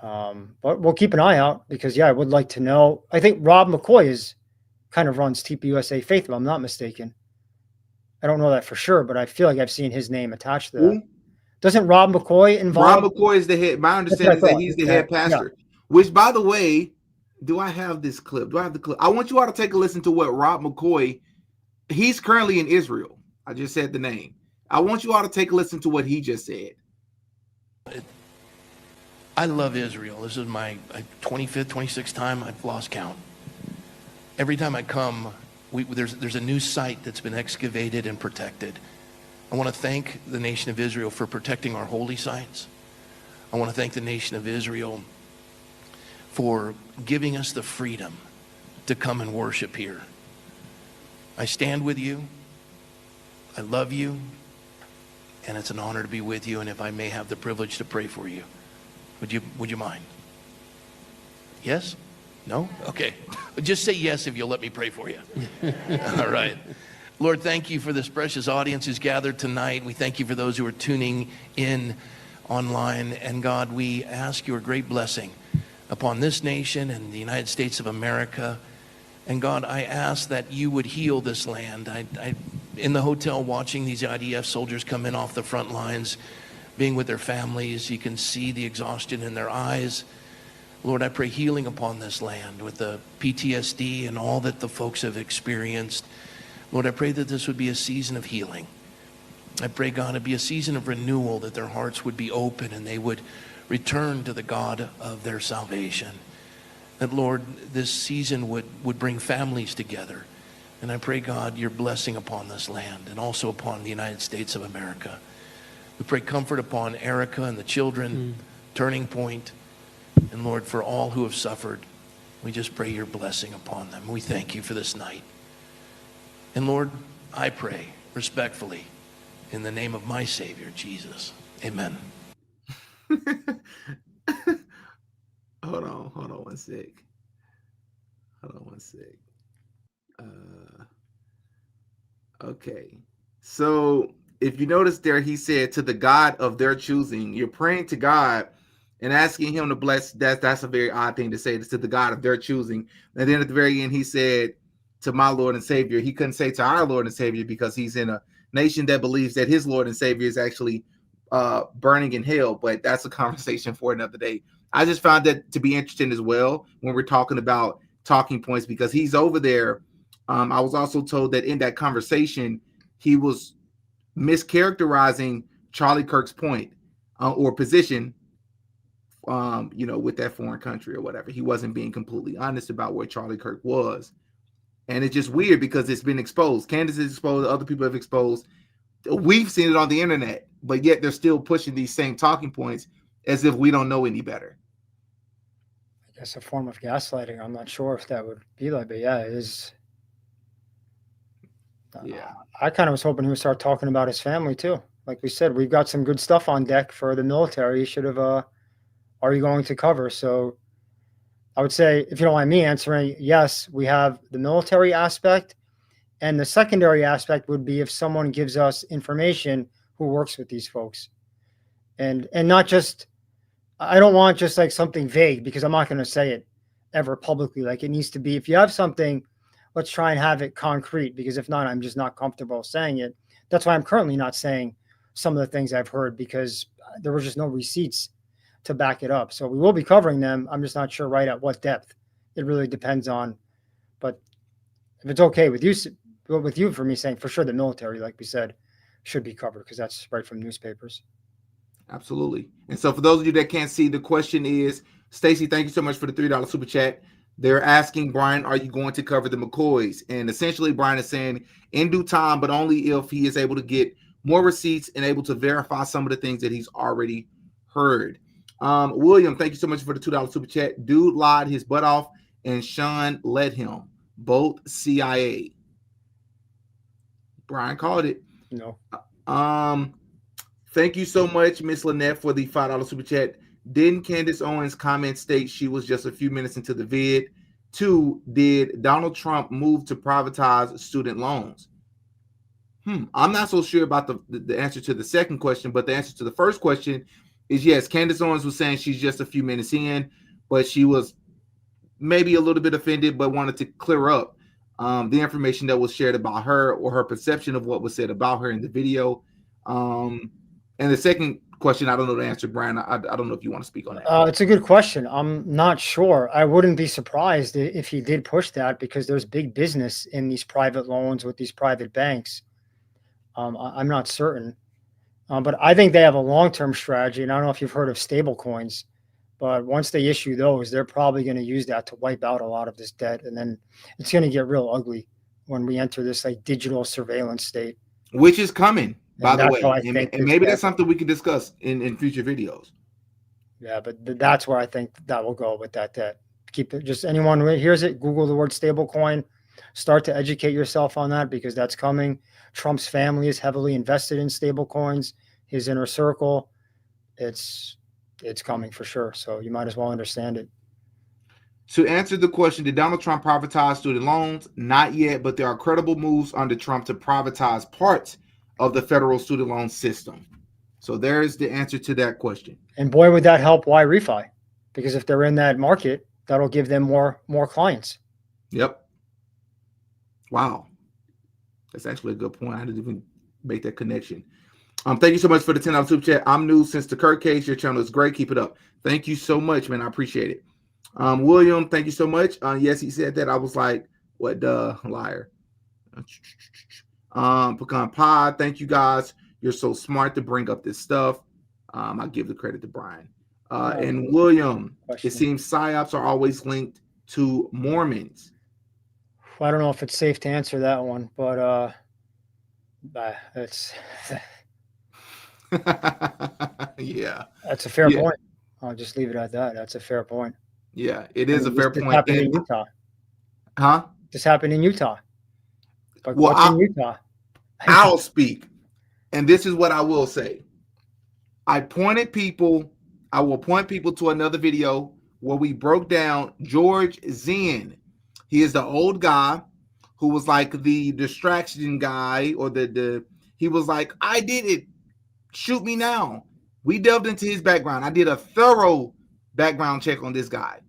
But we'll keep an eye out because, yeah, I would like to know. I think Rob McCoy kind of runs TPUSA Faith, if I'm not mistaken. I don't know that for sure, but I feel like I've seen his name attached to that. Who? Doesn't Rob McCoy involve? Rob McCoy is the head. My understanding is that he's the head pastor. Yeah. Which, by the way, do I have this clip? Do I have the clip? I want you all to take a listen to what Rob McCoy. He's currently in Israel. I just said the name. I want you all to take a listen to what he just said. I love Israel. This is my 25th, 26th time. I've lost count. Every time I come, there's a new site that's been excavated and protected. I want to thank the nation of Israel for protecting our holy sites. I want to thank the nation of Israel for giving us the freedom to come and worship here. I stand with you. I love you. And it's an honor to be with you. And if I may have the privilege to pray for you, would you mind? Yes? No? Okay. Just say yes if you'll let me pray for you. All right. Lord, thank you for this precious audience who's gathered tonight. We thank you for those who are tuning in online. And God, we ask your great blessing upon this nation and the United States of America. And God, I ask that you would heal this land. I in the hotel watching these IDF soldiers come in off the front lines, being with their families, you can see the exhaustion in their eyes. Lord, I pray healing upon this land with the PTSD and all that the folks have experienced. Lord, I pray that this would be a season of healing. I pray, God, it'd be a season of renewal, that their hearts would be open and they would return to the God of their salvation. That, Lord, this season would bring families together. And I pray, God, your blessing upon this land and also upon the United States of America. We pray comfort upon Erica and the children, Turning Point. And Lord, for all who have suffered, we just pray your blessing upon them. We thank you for this night. And Lord, I pray respectfully in the name of my Savior, Jesus. Amen. Hold on one sec. Okay. So if you notice there, he said, to the God of their choosing. You're praying to God and asking him to bless. That's a very odd thing to say. It's to the God of their choosing. And then at the very end, he said, to my Lord and Savior. He couldn't say to our Lord and Savior because he's in a nation that believes that his Lord and Savior is actually burning in hell. But that's a conversation for another day. I just found that to be interesting as well when we're talking about talking points, because he's over there. I was also told that in that conversation, he was mischaracterizing Charlie Kirk's point or position, with that foreign country or whatever. He wasn't being completely honest about where Charlie Kirk was. And it's just weird because it's been exposed. Candace is exposed. Other people have exposed. We've seen it on the internet, but yet they're still pushing these same talking points as if we don't know any better. I guess a form of gaslighting. I'm not sure if that would be like, but yeah, it is. Yeah. I kind of was hoping he would start talking about his family too. Like we said, we've got some good stuff on deck for the military. You should have, are you going to cover? So I would say, if you don't mind me answering, yes, we have the military aspect. And the secondary aspect would be if someone gives us information who works with these folks. And not just, I don't want just like something vague, because I'm not going to say it ever publicly. Like, it needs to be, if you have something, let's try and have it concrete, because if not, I'm just not comfortable saying it. That's why I'm currently not saying some of the things I've heard, because there was just no receipts to back it up. So we will be covering them. I'm just not sure right at what depth. It really depends on, but if it's okay with you for me saying for sure the military, like we said, should be covered, because that's right from newspapers. Absolutely. And so for those of you that can't see, the question is, Stacy, thank you so much for the $3 super chat. They're asking, Brian, are you going to cover the McCoys? And essentially, Brian is saying in due time, but only if he is able to get more receipts and able to verify some of the things that he's already heard. William, thank you so much for the $2 super chat. Dude lied his butt off, and Sean let him. Both CIA. Brian called it. No. Thank you so much, Miss Lynette, for the $5 super chat. Didn't Candace Owens' comment state she was just a few minutes into the vid? 2, did Donald Trump move to privatize student loans? I'm not so sure about the answer to the second question, but the answer to the first question is yes. Candace Owens was saying she's just a few minutes in, but she was maybe a little bit offended, but wanted to clear up the information that was shared about her or her perception of what was said about her in the video. And the second question, I don't know the answer, Brian. I don't know if you want to speak on that. It's a good question. I'm not sure. I wouldn't be surprised if he did push that, because there's big business in these private loans with these private banks. I'm not certain, but I think they have a long-term strategy. And I don't know if you've heard of stable coins, but once they issue those, they're probably going to use that to wipe out a lot of this debt. And then it's going to get real ugly when we enter this like digital surveillance state. Which is coming, by the way. And maybe that's something we can discuss in future videos. Yeah, but that's where I think that will go with that debt. Keep it, just anyone who hears it, Google the word stable coin, start to educate yourself on that, because that's coming. Trump's family is heavily invested in stable coins, his inner circle. It's coming for sure. So you might as well understand it. To answer the question, did Donald Trump privatize student loans? Not yet, but there are credible moves under Trump to privatize parts of the federal student loan system. So there's the answer to that question. And boy, would that help Y Refi, because if they're in that market, that'll give them more clients. Yep. Wow. That's actually a good point. I didn't even make that connection. Thank you so much for the $10 super chat. I'm new since the Kirk case. Your channel is great. Keep it up. Thank you so much, man. I appreciate it. William, thank you so much. Yes, he said that. I was like, what the liar? Pecan Pie, thank you guys. You're so smart to bring up this stuff. I'll give the credit to Brian. And William, it seems PSYOPs are always linked to Mormons. I don't know if it's safe to answer that one, but it's yeah, that's a fair point. I'll just leave it at that. That's a fair point. Yeah, it is a fair point. Happened in Utah. Huh? This happened in Utah. But well, what's in Utah? I'll speak, and this is what I will say. I will point people to another video where we broke down George Zinn. He is the old guy who was like the distraction guy, or he was like, I did it. Shoot me now. We delved into his background. I did a thorough background check on this guy.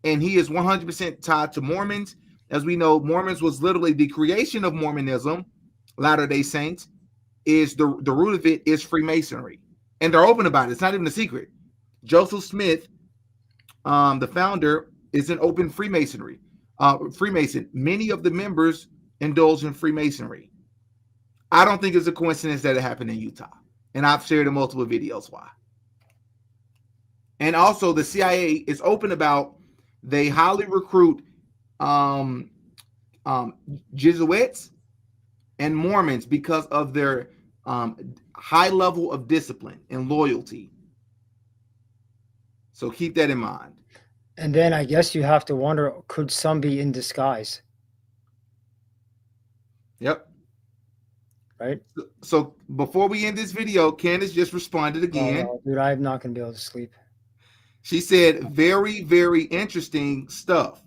And he is 100% tied to Mormons. As we know, Mormons was literally the creation of Mormonism. Latter-day Saints is the root of it is Freemasonry. And they're open about it. It's not even a secret. Joseph Smith, the founder, is an open Freemasonry. Freemason. Many of the members indulge in Freemasonry. I don't think it's a coincidence that it happened in Utah. And I've shared in multiple videos why. And also the CIA is open about they highly recruit Jesuits and Mormons because of their high level of discipline and loyalty. So keep that in mind. And then I guess you have to wonder, could some be in disguise? Yep. Right? So before we end this video, Candace just responded again. Oh, no, dude, I'm not going to be able to sleep. She said, very, very interesting stuff.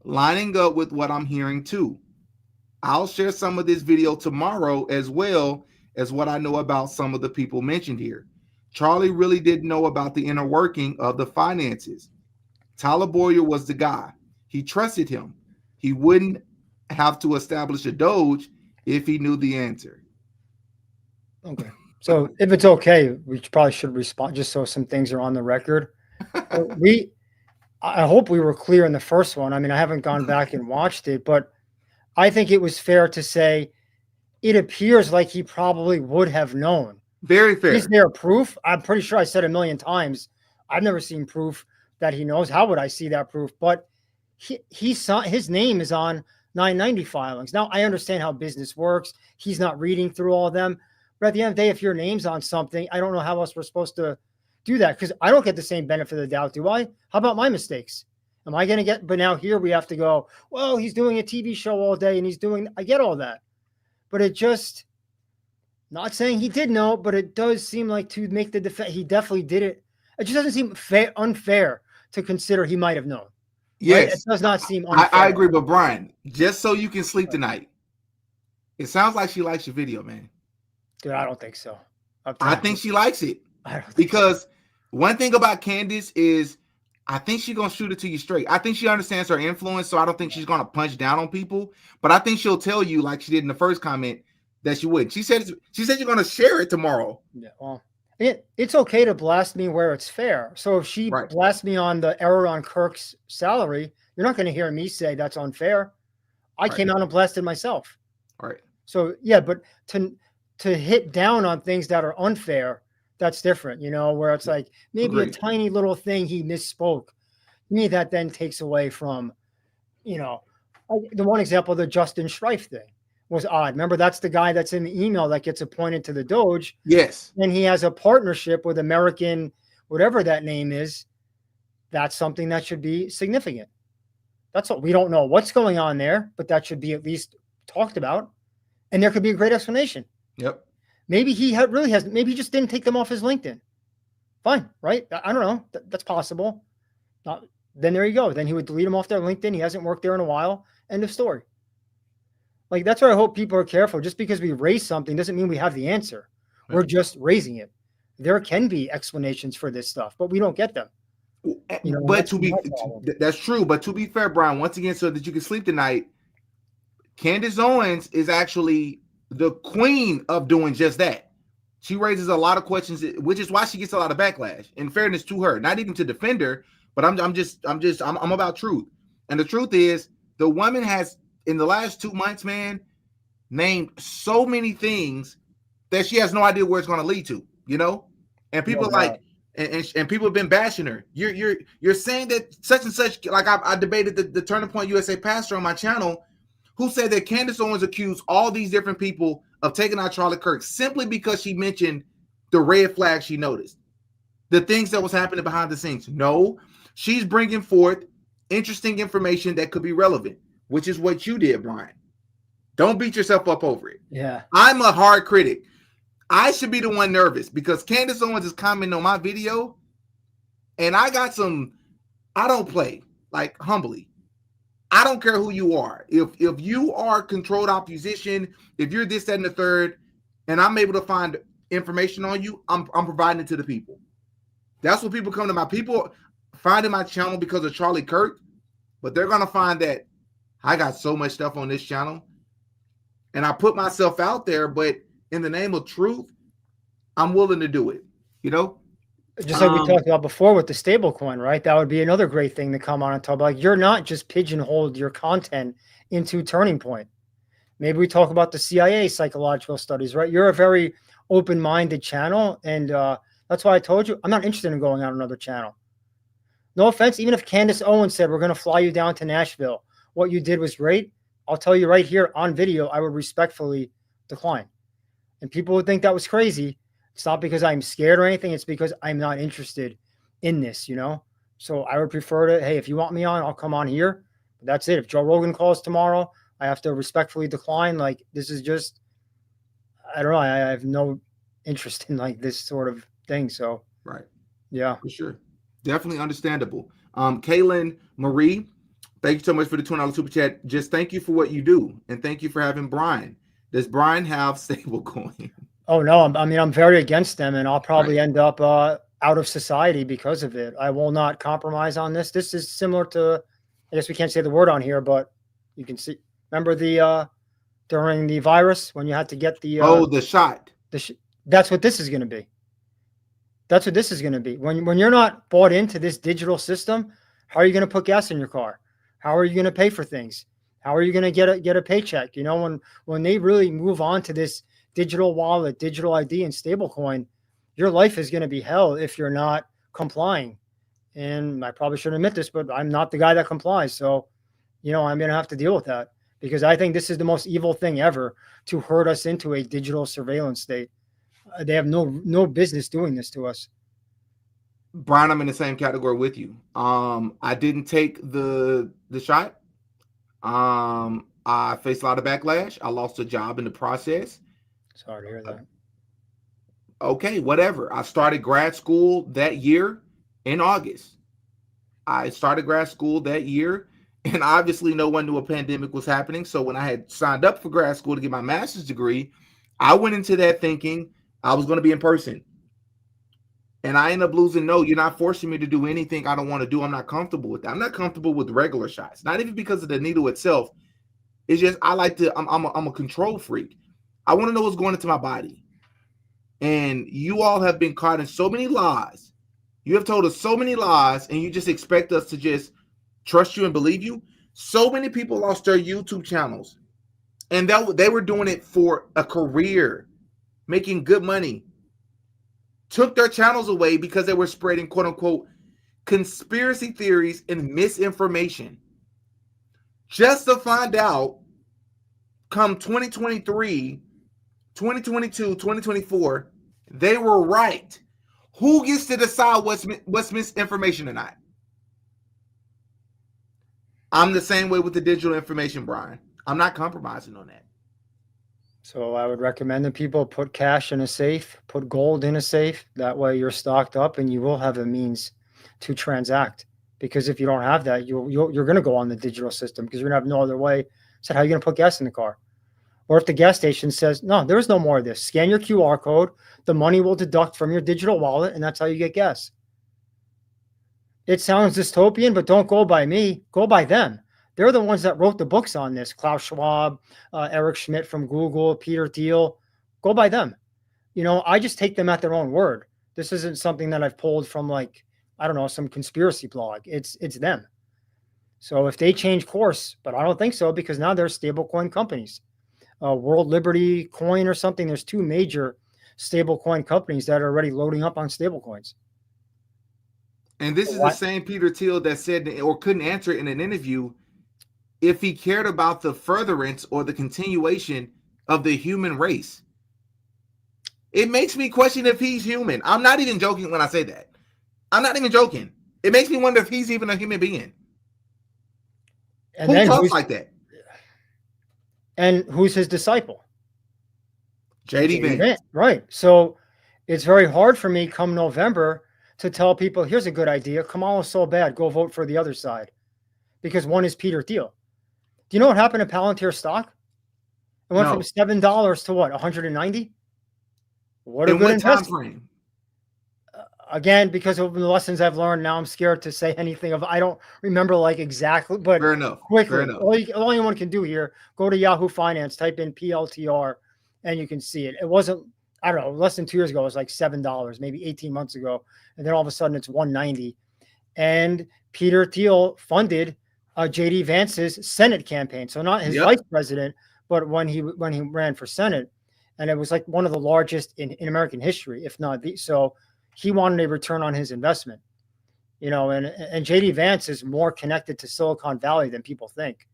Lining up with what I'm hearing too. I'll share some of this video tomorrow as well as what I know about some of the people mentioned here. Charlie really didn't know about the inner working of the finances. Tyler Boyer was the guy. He trusted him. He wouldn't have to establish a Doge if he knew the answer. Okay. So if it's okay, we probably should respond just so some things are on the record. I hope we were clear in the first one. I mean, I haven't gone back and watched it, but I think it was fair to say it appears like he probably would have known. Very fair. Is there proof? I'm pretty sure I said a million times. I've never seen proof that he knows. How would I see that proof? But he saw his name is on 990 filings. Now I understand how business works. He's not reading through all of them, But at the end of the day, if your name's on something, I don't know how else we're supposed to do that, because I don't get the same benefit of the doubt, do I? How about my mistakes? Am I going to get, but now here we have to go, well, he's doing a TV show all day and I get all that. But it just, not saying he did know, but it does seem like to make the defense, he definitely did it. It just doesn't seem unfair to consider he might have known. Yes. Right? It does not seem unfair. I agree, but Brian, just so you can sleep tonight, it sounds like she likes your video, man. Dude, I don't think so. I think she likes it. Because one thing about Candace is I think she's going to shoot it to you straight. I think she understands her influence, so I don't think she's going to punch down on people. But I think she'll tell you, like she did in the first comment, that she would. She said you're going to share it tomorrow. Yeah, well, it's okay to blast me where it's fair. So if she blasts me on the error on Kirk's salary, you're not going to hear me say that's unfair. I came out and blasted myself. All right. So yeah, but to hit down on things that are unfair, that's different, where it's like maybe a tiny little thing he misspoke. To me, that then takes away from, the one example, the Justin Strife thing was odd. Remember, that's the guy that's in the email that gets appointed to the Doge. Yes. And he has a partnership with American, whatever that name is. That's something that should be significant. That's what we don't know what's going on there, but that should be at least talked about. And there could be a great explanation. Yep. Maybe he really has. Maybe he just didn't take them off his LinkedIn. Fine, right? I don't know. That's possible. Then there you go. Then he would delete them off their LinkedIn. He hasn't worked there in a while. End of story. Like, that's why I hope people are careful. Just because we raise something doesn't mean we have the answer. Right. We're just raising it. There can be explanations for this stuff, but we don't get them. But that's true. But to be fair, Brian, once again, so that you can sleep tonight, Candace Owens is actually the queen of doing just that. She raises a lot of questions, which is why she gets a lot of backlash. In fairness to her, not even to defend her, but I'm about truth. And the truth is, the woman has in the last 2 months, man, named so many things that she has no idea where it's going to lead to. And people and people have been bashing her. You're saying that such and such. Like I debated the Turning Point USA pastor on my channel, who said that Candace Owens accused all these different people of taking out Charlie Kirk simply because she mentioned the red flag she noticed, the things that was happening behind the scenes. No, she's bringing forth interesting information that could be relevant, which is what you did, Brian. Don't beat yourself up over it. Yeah. I'm a hard critic. I should be the one nervous because Candace Owens is commenting on my video, and I don't play, like, humbly. I don't care who you are. If you are a controlled opposition, if you're this, that, and the third, and I'm able to find information on you, I'm providing it to the people. That's what people come to my people finding my channel because of Charlie Kirk, but they're gonna find that I got so much stuff on this channel, and I put myself out there, but in the name of truth, I'm willing to do it. Just like we talked about before with the stable coin, right? That would be another great thing to come on and talk about. Like, you're not just pigeonholed your content into Turning Point. Maybe we talk about the CIA psychological studies, right? You're a very open-minded channel, and that's why I told you I'm not interested in going on another channel. No offense, even if Candace Owens said we're going to fly you down to Nashville, what you did was great. I'll tell you right here on video, I would respectfully decline. And people would think that was crazy. It's not because I'm scared or anything. It's because I'm not interested in this, So I would prefer to, hey, if you want me on, I'll come on here. But that's it. If Joe Rogan calls tomorrow, I have to respectfully decline. Like, this is just, I don't know. I have no interest in like this sort of thing. So, right. Yeah. For sure. Definitely understandable. Kaylin Marie, thank you so much for the $20 super chat. Just thank you for what you do. And thank you for having Brian. Does Brian have stablecoin? Oh, no. I'm very against them, and I'll probably end up out of society because of it. I will not compromise on this. This is similar to, I guess we can't say the word on here, but you can see. Remember during the virus when you had to get the the shot. That's what this is going to be. That's what this is going to be. When you're not bought into this digital system, how are you going to put gas in your car? How are you going to pay for things? How are you going to get a paycheck? When they really move on to this digital wallet, digital ID, and stablecoin, your life is going to be hell if you're not complying. And I probably shouldn't admit this, but I'm not the guy that complies. So, I'm going to have to deal with that because I think this is the most evil thing ever to herd us into a digital surveillance state. They have no business doing this to us. Brian, I'm in the same category with you. I didn't take the shot. I faced a lot of backlash. I lost a job in the process. Sorry to hear that. Okay, whatever. I started grad school that year in August. I started grad school that year, and obviously no one knew a pandemic was happening. So when I had signed up for grad school to get my master's degree, I went into that thinking I was going to be in person. And I ended up losing. No, you're not forcing me to do anything I don't want to do. I'm not comfortable with that. I'm not comfortable with regular shots. Not even because of the needle itself. It's just I like to. I'm a control freak. I want to know what's going into my body. And you all have been caught in so many lies. You have told us so many lies, and you just expect us to just trust you and believe you. So many people lost their YouTube channels, and they were doing it for a career, making good money. Took their channels away because they were spreading quote unquote conspiracy theories and misinformation. Just to find out come 2023, 2022, 2024, they were right. Who gets to decide what's misinformation or not? I'm the same way with the digital information, Brian. I'm not compromising on that. So I would recommend that people put cash in a safe, put gold in a safe. That way you're stocked up and you will have a means to transact. Because if you don't have that, you're going to go on the digital system because you're going to have no other way. So how are you going to put gas in the car? Or if the gas station says, no, there's no more of this. Scan your QR code. The money will deduct from your digital wallet, and that's how you get gas. It sounds dystopian, but don't go by me. Go by them. They're the ones that wrote the books on this. Klaus Schwab, Eric Schmidt from Google, Peter Thiel. Go by them. You know, I just take them at their own word. This isn't something that I've pulled from, like, I don't know, some conspiracy blog. It's them. So if they change course, but I don't think so because now they're stablecoin companies. World Liberty Coin or something. There's two major stablecoin companies that are already loading up on stablecoins. And this is the same Peter Thiel that said or couldn't answer it in an interview if he cared about the furtherance or the continuation of the human race. It makes me question if he's human. I'm not even joking when I say that. I'm not even joking. It makes me wonder if he's even a human being. And who talks like that? And who's his disciple? JD Vance. Right. So it's very hard for me come November to tell people, here's a good idea. Kamala's so bad. Go vote for the other side. Because one is Peter Thiel. Do you know what happened to Palantir stock? It went from $7 to what? 190? What a good investment. Again, because of the lessons I've learned, now I'm scared to say anything of, I don't remember like exactly, but fair enough. Quickly, fair enough. All anyone can do here, go to Yahoo Finance, type in PLTR, and you can see it. It wasn't, I don't know, less than 2 years ago, it was like $7, maybe 18 months ago. And then all of a sudden it's 190. And Peter Thiel funded JD Vance's Senate campaign. So not his vice president, but when he ran for Senate. And it was like one of the largest in American history, if not the, so he wanted a return on his investment, you know, and JD Vance is more connected to Silicon Valley than people think.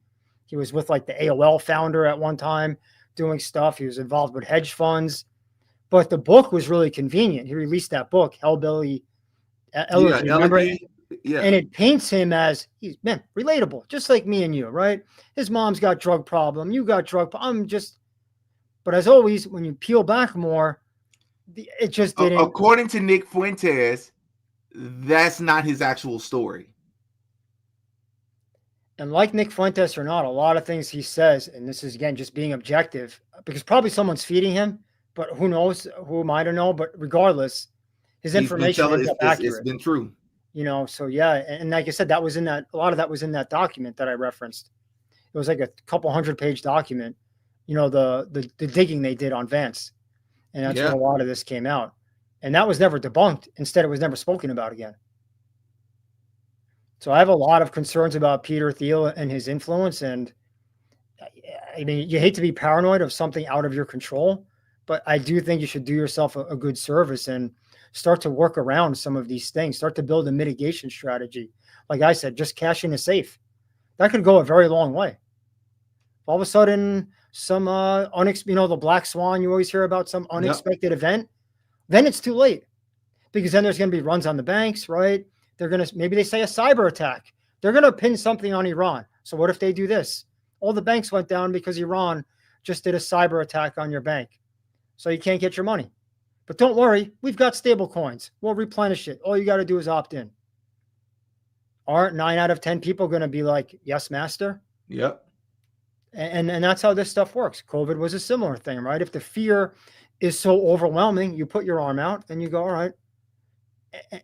He was with like the AOL founder at one time doing stuff. He was involved with hedge funds, but the book was really convenient. He released that book, Hellbilly Elegy, remember? Yeah. And it paints him as he's relatable, just like me and you, right? His mom's got drug problem. You got drug problem. But as always, when you peel back more, it just didn't. According to Nick Fuentes, that's not his actual story. And like Nick Fuentes or not, a lot of things he says, and this is again just being objective, because probably someone's feeding him, but who knows? Who am I to know? But regardless, his information is accurate. It's been true. You know, so yeah, and like I said, that was in that. A lot of that was in that document that I referenced. It was like a couple 100-page document. You know, the digging they did on Vance. And that's when a lot of this came out. And that was never debunked. Instead, it was never spoken about again. So I have a lot of concerns about Peter Thiel and his influence. And I mean, you hate to be paranoid of something out of your control, but I do think you should do yourself a good service and start to work around some of these things. Start to build a mitigation strategy. Like I said, just cash in a safe. That could go a very long way. All of a sudden, some the black swan, you always hear about some unexpected event. then it's too late, because then there's going to be runs on the banks, right? They're going to, maybe they say a cyber attack. They're going to pin something on Iran. So what if they do this? All the banks went down because Iran just did a cyber attack on your bank. So you can't get your money. But don't worry, we've got stable coins. We'll replenish it. All you got to do is opt in. Aren't 9 out of 10 people going to be like, yes, master? Yep. And that's how this stuff works. COVID was a similar thing, right? If the fear is so overwhelming, you put your arm out and you go, all right.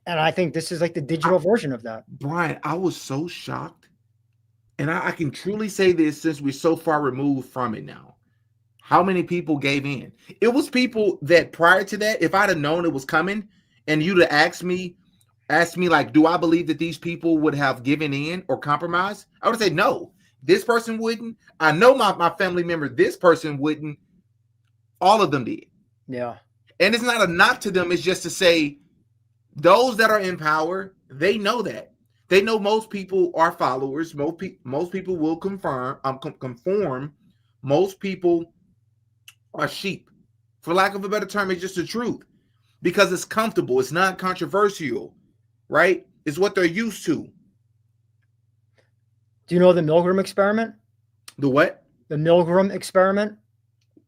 And I think this is like the digital version of that. Brian, I was so shocked. And I can truly say this since we're so far removed from it now. How many people gave in? It was people that prior to that, if I'd have known it was coming and you'd have asked me like, do I believe that these people would have given in or compromised? I would have said, no, this person wouldn't. I know my family member, this person wouldn't. All of them did. Yeah. And it's not a knock to them. It's just to say those that are in power, they know that. They know most people are followers. Most people will conform. Most people are sheep. For lack of a better term, it's just the truth. Because it's comfortable. It's not controversial. Right? It's what they're used to. Do you know the Milgram experiment? The what? The Milgram experiment.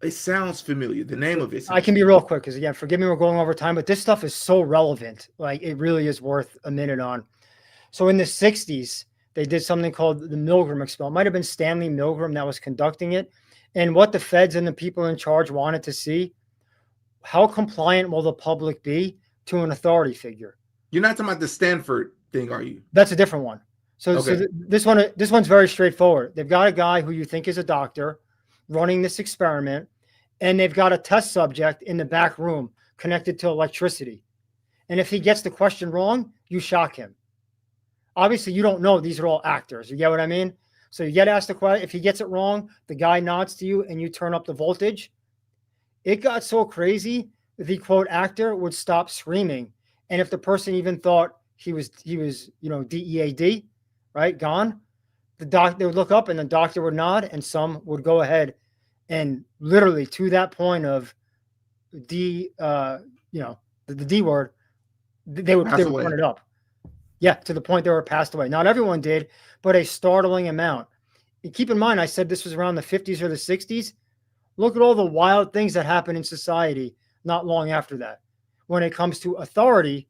It sounds familiar. The name of it. I can be real quick because, again, forgive me, we're going over time, but this stuff is so relevant. Like, it really is worth a minute on. So in the 60s, they did something called the Milgram experiment. It might have been Stanley Milgram that was conducting it. And what the feds and the people in charge wanted to see, how compliant will the public be to an authority figure? You're not talking about the Stanford thing, are you? That's a different one. So, okay. This one's very straightforward. They've got a guy who you think is a doctor running this experiment, and they've got a test subject in the back room connected to electricity. And if he gets the question wrong, you shock him. Obviously, you don't know. These are all actors. You get what I mean? So you get asked the question. If he gets it wrong, the guy nods to you and you turn up the voltage. It got so crazy that the quote actor would stop screaming. And if the person even thought he was, DEAD, right, gone, the doctor would look up and the doctor would nod, and some would go ahead and literally to that point of the D word, they would turn it up. Yeah, to the point they were passed away. Not everyone did, but a startling amount. And keep in mind, I said this was around the 50s or the 60s. Look at all the wild things that happened in society not long after that. When it comes to authority,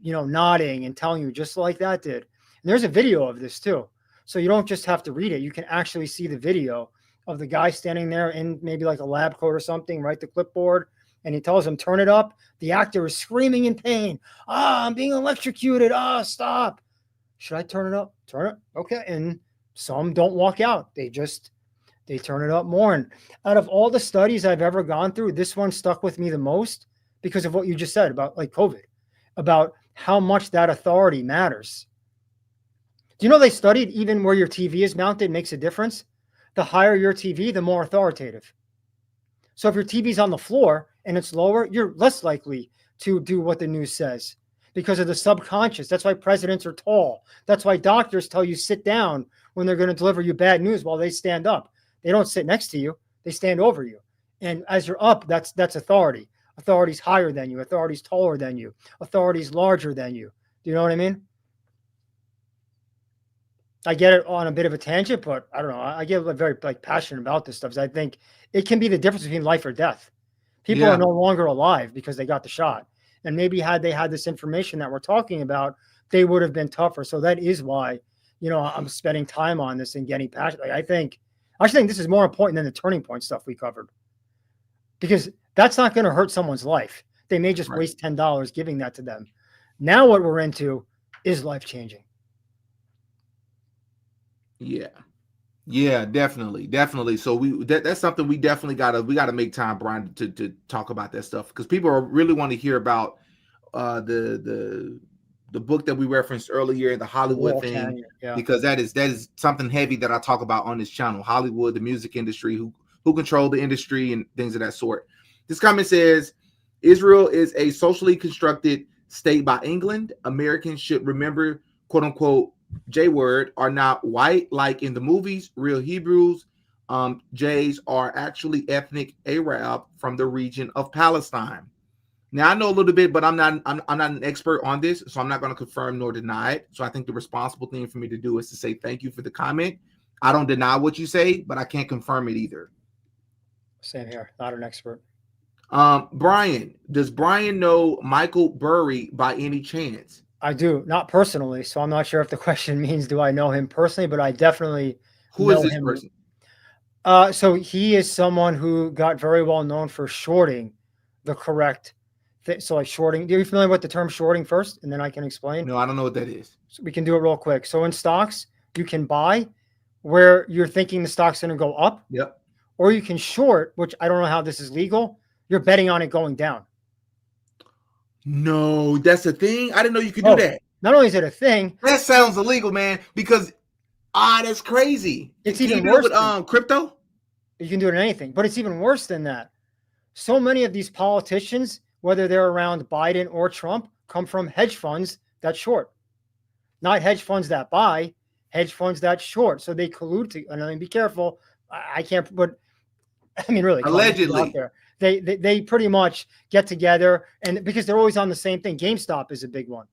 nodding and telling you just like that did. And there's a video of this too. So you don't just have to read it. You can actually see the video of the guy standing there in maybe like a lab coat or something, right? The clipboard. And he tells him, turn it up. The actor is screaming in pain. I'm being electrocuted. Stop. Should I turn it up? Turn it. Okay. And some don't walk out. They turn it up more. And out of all the studies I've ever gone through, this one stuck with me the most because of what you just said about like COVID, about how much that authority matters. Do you know they studied even where your TV is mounted makes a difference? The higher your TV, the more authoritative. So if your TV's on the floor and it's lower, you're less likely to do what the news says because of the subconscious. That's why presidents are tall. That's why doctors tell you sit down when they're going to deliver you bad news while they stand up. They don't sit next to you. They stand over you. And as you're up, that's authority. Authority's higher than you. Authority's taller than you. Authority's larger than you. Do you know what I mean? I get it on a bit of a tangent, but I don't know. I get very passionate about this stuff because I think it can be the difference between life or death. People are no longer alive because they got the shot. And maybe had they had this information that we're talking about, they would have been tougher. So that is why, I'm spending time on this and getting passionate. I think this is more important than the turning point stuff we covered because that's not going to hurt someone's life. They may just waste $10 giving that to them. Now what we're into is life-changing. Yeah, definitely. So that's something we definitely gotta make time, Brian, to talk about that stuff because people really want to hear about the book that we referenced earlier, the Hollywood thing, because that is something heavy that I talk about on this channel. Hollywood, the music industry, who control the industry and things of that sort. This comment says, Israel is a socially constructed state by England. Americans should remember, quote unquote, J-word are not white like in the movies. Real Hebrews, Jays are actually ethnic Arab from the region of Palestine. Now I know a little bit, but I'm not an expert on this, so I'm not going to confirm nor deny it. So I think the responsible thing for me to do is to say thank you for the comment. I don't deny what you say, but I can't confirm it either. Same here. Not an expert. Brian, does Brian know Michael Burry by any chance? I do, not personally. So I'm not sure if the question means do I know him personally, but I definitely Who is know this him. person? So he is someone who got very well known for shorting the correct thing. So like shorting, are you familiar with the term shorting first? And then I can explain. No, I don't know what that is. So we can do it real quick. So in stocks, you can buy where you're thinking the stock's going to go up. Yep. Or you can short, which I don't know how this is legal. You're betting on it going down. No, that's a thing. I didn't know you could do that. Not only is it a thing, that sounds illegal, man. Because that's crazy. It's Can even you do worse it with crypto. You can do it in anything, but it's even worse than that. So many of these politicians, whether they're around Biden or Trump, come from hedge funds that short, not hedge funds that buy, hedge funds that short. So they collude to. And I mean, be careful. I can't. But I mean, really, allegedly, out there, they pretty much get together, and because they're always on the same thing. GameStop is a big one.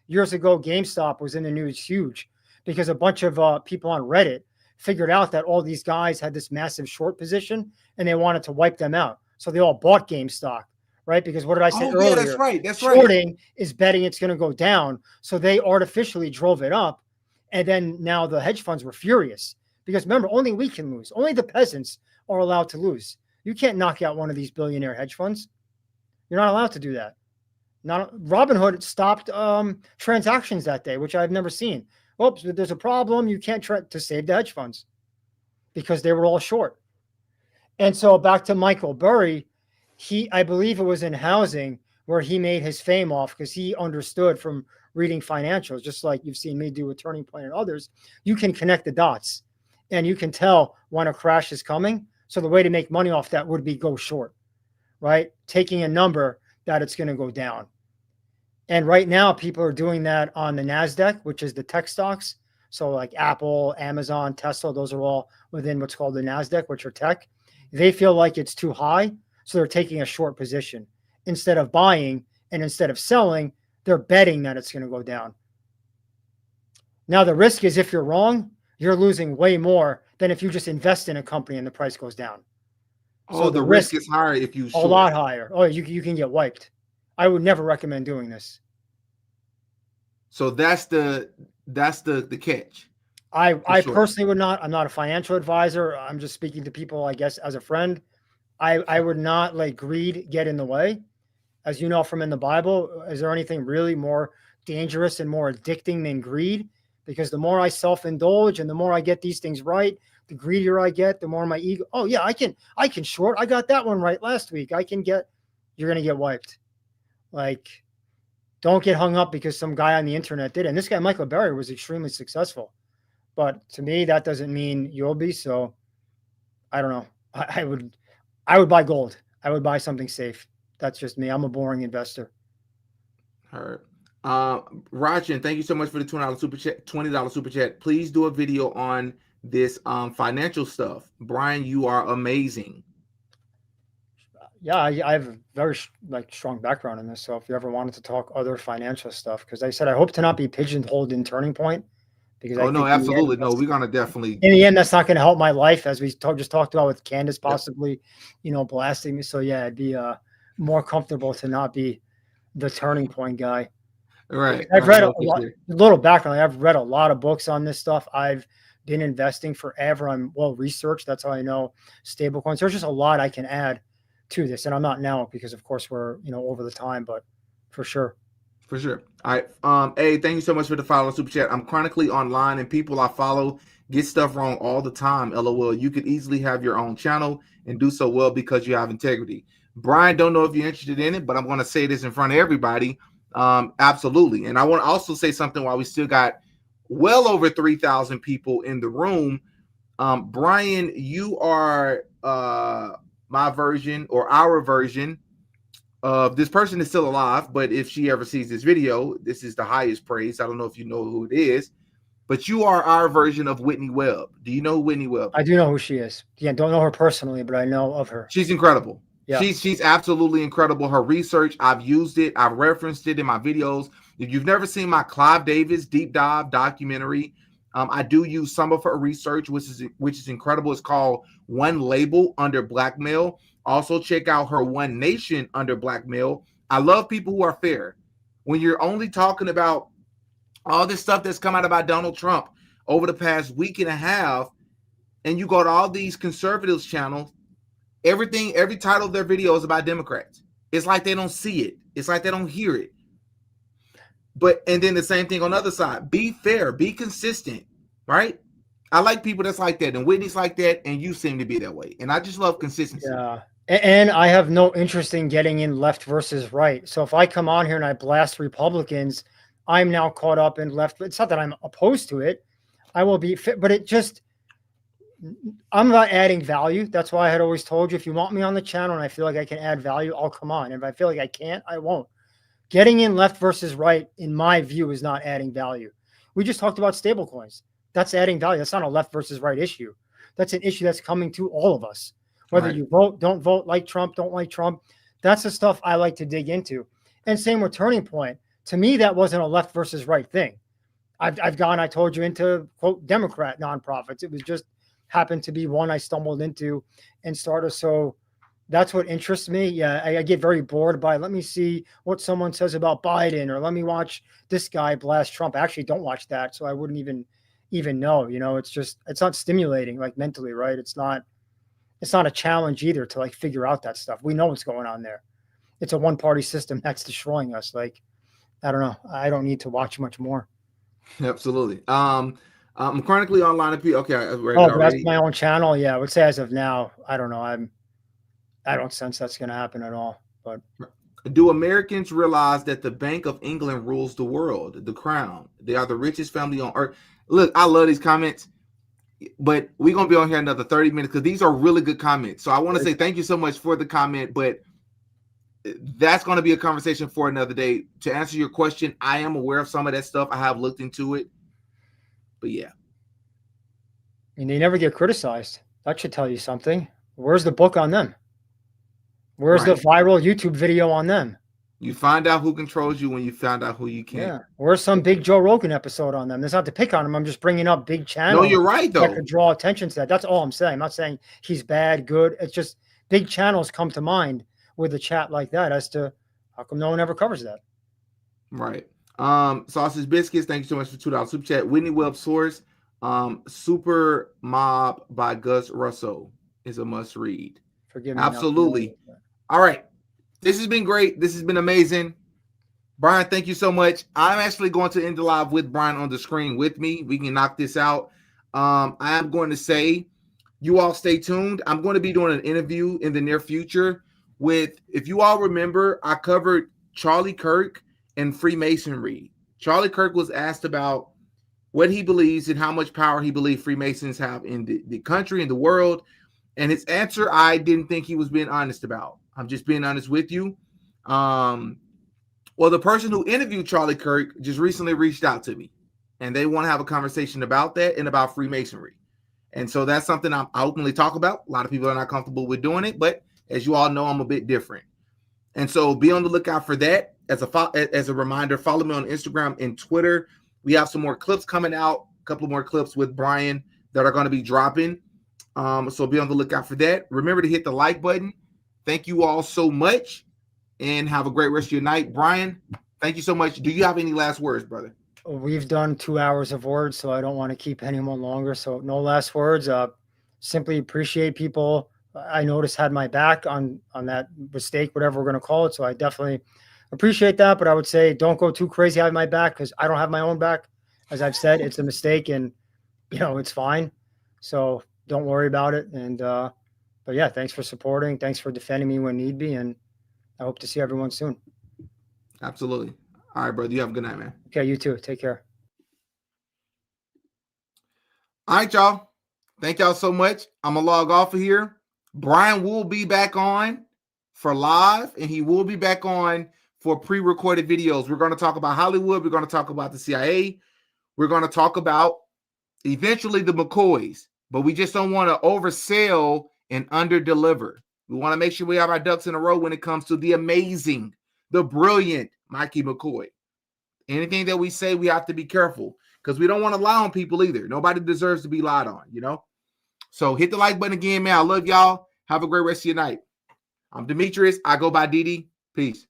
Years ago, GameStop was in the news huge because a bunch of people on Reddit figured out that all these guys had this massive short position and they wanted to wipe them out. So they all bought GameStop, right? Because what did I say earlier? Yeah, that's right. That's Shorting is betting it's going to go down. So they artificially drove it up. And then now the hedge funds were furious because remember, only we can lose. Only the peasants are allowed to lose. You can't knock out one of these billionaire hedge funds. You're not allowed to do that. Robinhood stopped transactions that day, which I've never seen. Oops, there's a problem. You can't try to save the hedge funds because they were all short. And so back to Michael Burry, I believe it was in housing where he made his fame off because he understood from reading financials, just like you've seen me do with Turning Point and others. You can connect the dots and you can tell when a crash is coming. So the way to make money off that would be go short, right? Taking a number that it's going to go down. And right now, people are doing that on the NASDAQ, which is the tech stocks. So like Apple, Amazon, Tesla, those are all within what's called the NASDAQ, which are tech. They feel like it's too high, so they're taking a short position. Instead of buying and instead of selling, they're betting that it's going to go down. Now, the risk is if you're wrong, you're losing way more than if you just invest in a company and the price goes down. Oh, so the risk is higher if you short. A lot higher. Oh, you can get wiped. I would never recommend doing this. So that's the catch. I personally would not. I'm not a financial advisor. I'm just speaking to people, I guess, as a friend. I would not let greed get in the way. As you know from in the Bible, is there anything really more dangerous and more addicting than greed? Because the more I self-indulge and the more I get these things right, the greedier I get, the more my ego. Oh yeah, I can short. I got that one right last week. You're going to get wiped. Like, don't get hung up because some guy on the internet did it. And this guy, Michael Burry, was extremely successful. But to me, that doesn't mean you'll be. So I don't know. I would buy gold. I would buy something safe. That's just me. I'm a boring investor. All right. Rajan, thank you so much for the $20 super chat. Please do a video on this financial stuff. Brian, you are amazing. Yeah, I have a very strong background in this. So if you ever wanted to talk other financial stuff, because I said I hope to not be pigeonholed in Turning Point. Because no, absolutely. No, we're going to definitely. In the end, that's not going to help my life, as we just talked about with Candace possibly, blasting me. So yeah, I'd be more comfortable to not be the Turning Point guy. Right. I've read a little background. I've read a lot of books on this stuff. I've been investing forever. I'm well researched. That's how I know stablecoins. There's just a lot I can add to this, and I'm not now because, of course, we're over the time, but for sure. For sure. All right. Hey, thank you so much for the follow super chat. I'm chronically online, and people I follow get stuff wrong all the time. LOL. You could easily have your own channel and do so well because you have integrity. Brian, don't know if you're interested in it, but I'm going to say this in front of everybody. Absolutely. And I want to also say something while we still got well over 3,000 people in the room. Brian, you are my version or our version of this person is still alive, but if she ever sees this video, this is the highest praise. I don't know if you know who it is, but you are our version of Whitney Webb. Do you know who Whitney Webb is? I do know who she is. Yeah, don't know her personally, but I know of her. She's incredible. Yeah. She's absolutely incredible. Her research, I've used it. I've referenced it in my videos. If you've never seen my Clive Davis deep dive documentary, I do use some of her research, which is incredible. It's called One Label Under Blackmail. Also check out her One Nation Under Blackmail. I love people who are fair. When you're only talking about all this stuff that's come out about Donald Trump over the past week and a half, and you go to all these conservatives channels, every title of their video is about Democrats. It's like they don't see it. It's like they don't hear it. And then the same thing on the other side. Be fair, be consistent, right? I like people that's like that, and Whitney's like that, and you seem to be that way. And I just love consistency. Yeah. And I have no interest in getting in left versus right. So if I come on here and I blast Republicans, I'm now caught up in left. It's not that I'm opposed to it. I will be fit, but I'm not adding value. That's why I had always told you, if you want me on the channel and I feel like I can add value, I'll come on. And if I feel like I can't, I won't. Getting in left versus right, in my view, is not adding value. We just talked about stablecoins. That's adding value. That's not a left versus right issue. That's an issue that's coming to all of us. Whether you vote, don't vote, like Trump, don't like Trump. That's the stuff I like to dig into. And same with Turning Point. To me, that wasn't a left versus right thing. I've gone, I told you, into, quote, Democrat nonprofits. It was just happened to be one I stumbled into and started. So that's what interests me. Yeah, I get very bored by, let me see what someone says about Biden, or let me watch this guy blast Trump. I actually don't watch that, so I wouldn't even know. It's not stimulating, like, mentally, right? It's not a challenge either to, like, figure out that stuff. We know what's going on there. It's a one-party system that's destroying us. Like, I don't know. I don't need to watch much more. Absolutely. I'm chronically online. Okay. That's my own channel. Yeah, I would say as of now, I don't know. I don't sense that's going to happen at all. But do Americans realize that the Bank of England rules the world? The Crown. They are the richest family on earth. Look, I love these comments, but we're going to be on here another 30 minutes because these are really good comments. So I want to say thank you so much for the comment, but that's going to be a conversation for another day. To answer your question, I am aware of some of that stuff. I have looked into it. But yeah. And they never get criticized. That should tell you something. Where's the book on them? Where's the viral YouTube video on them? You find out who controls you when you find out who you can't. Yeah. Where's some big Joe Rogan episode on them? That's not to pick on him. I'm just bringing up big channels. No, you're right, though. That could draw attention to that. That's all I'm saying. I'm not saying he's bad, good. It's just big channels come to mind with a chat like that as to how come no one ever covers that. Right. Sausage Biscuits, thank you so much for $2 super chat. Whitney Webb Source, Super Mob by Gus Russell is a must read. Forgive me. Absolutely. All right. This has been great. This has been amazing. Brian, thank you so much. I'm actually going to end the live with Brian on the screen with me. We can knock this out. I am going to say, you all stay tuned. I'm going to be doing an interview in the near future with, if you all remember, I covered Charlie Kirk and Freemasonry. Charlie Kirk was asked about what he believes and how much power he believes Freemasons have in the country and the world. And his answer, I didn't think he was being honest about. I'm just being honest with you. Well, the person who interviewed Charlie Kirk just recently reached out to me, and they want to have a conversation about that and about Freemasonry. And so that's something I openly talk about. A lot of people are not comfortable with doing it, but as you all know, I'm a bit different. And so be on the lookout for that. As a reminder, follow me on Instagram and Twitter. We have some more clips coming out, a couple more clips with Brian that are going to be dropping. So be on the lookout for that. Remember to hit the like button. Thank you all so much, and have a great rest of your night. Brian, thank you so much. Do you have any last words, brother? We've done 2 hours of words, so I don't want to keep anyone longer. So no last words. Simply appreciate people. I noticed had my back on that mistake, whatever we're going to call it. So I definitely appreciate that. But I would say don't go too crazy having my back, because I don't have my own back. As I've said, it's a mistake, and it's fine. So don't worry about it. And but yeah, thanks for supporting. Thanks for defending me when need be. And I hope to see everyone soon. Absolutely. All right, brother. You have a good night, man. Okay, you too. Take care. All right, y'all. Thank y'all so much. I'm going to log off of here. Brian will be back on for live, and he will be back on for pre-recorded videos. We're going to talk about Hollywood. We're going to talk about the CIA. We're going to talk about eventually the McCoys, but we just don't want to oversell and under-deliver. We want to make sure we have our ducks in a row when it comes to the amazing, the brilliant Mikey McCoy. Anything that we say, we have to be careful because we don't want to lie on people either. Nobody deserves to be lied on, you know? So hit the like button again, man. I love y'all. Have a great rest of your night. I'm Demetrius. I go by Didi. Peace.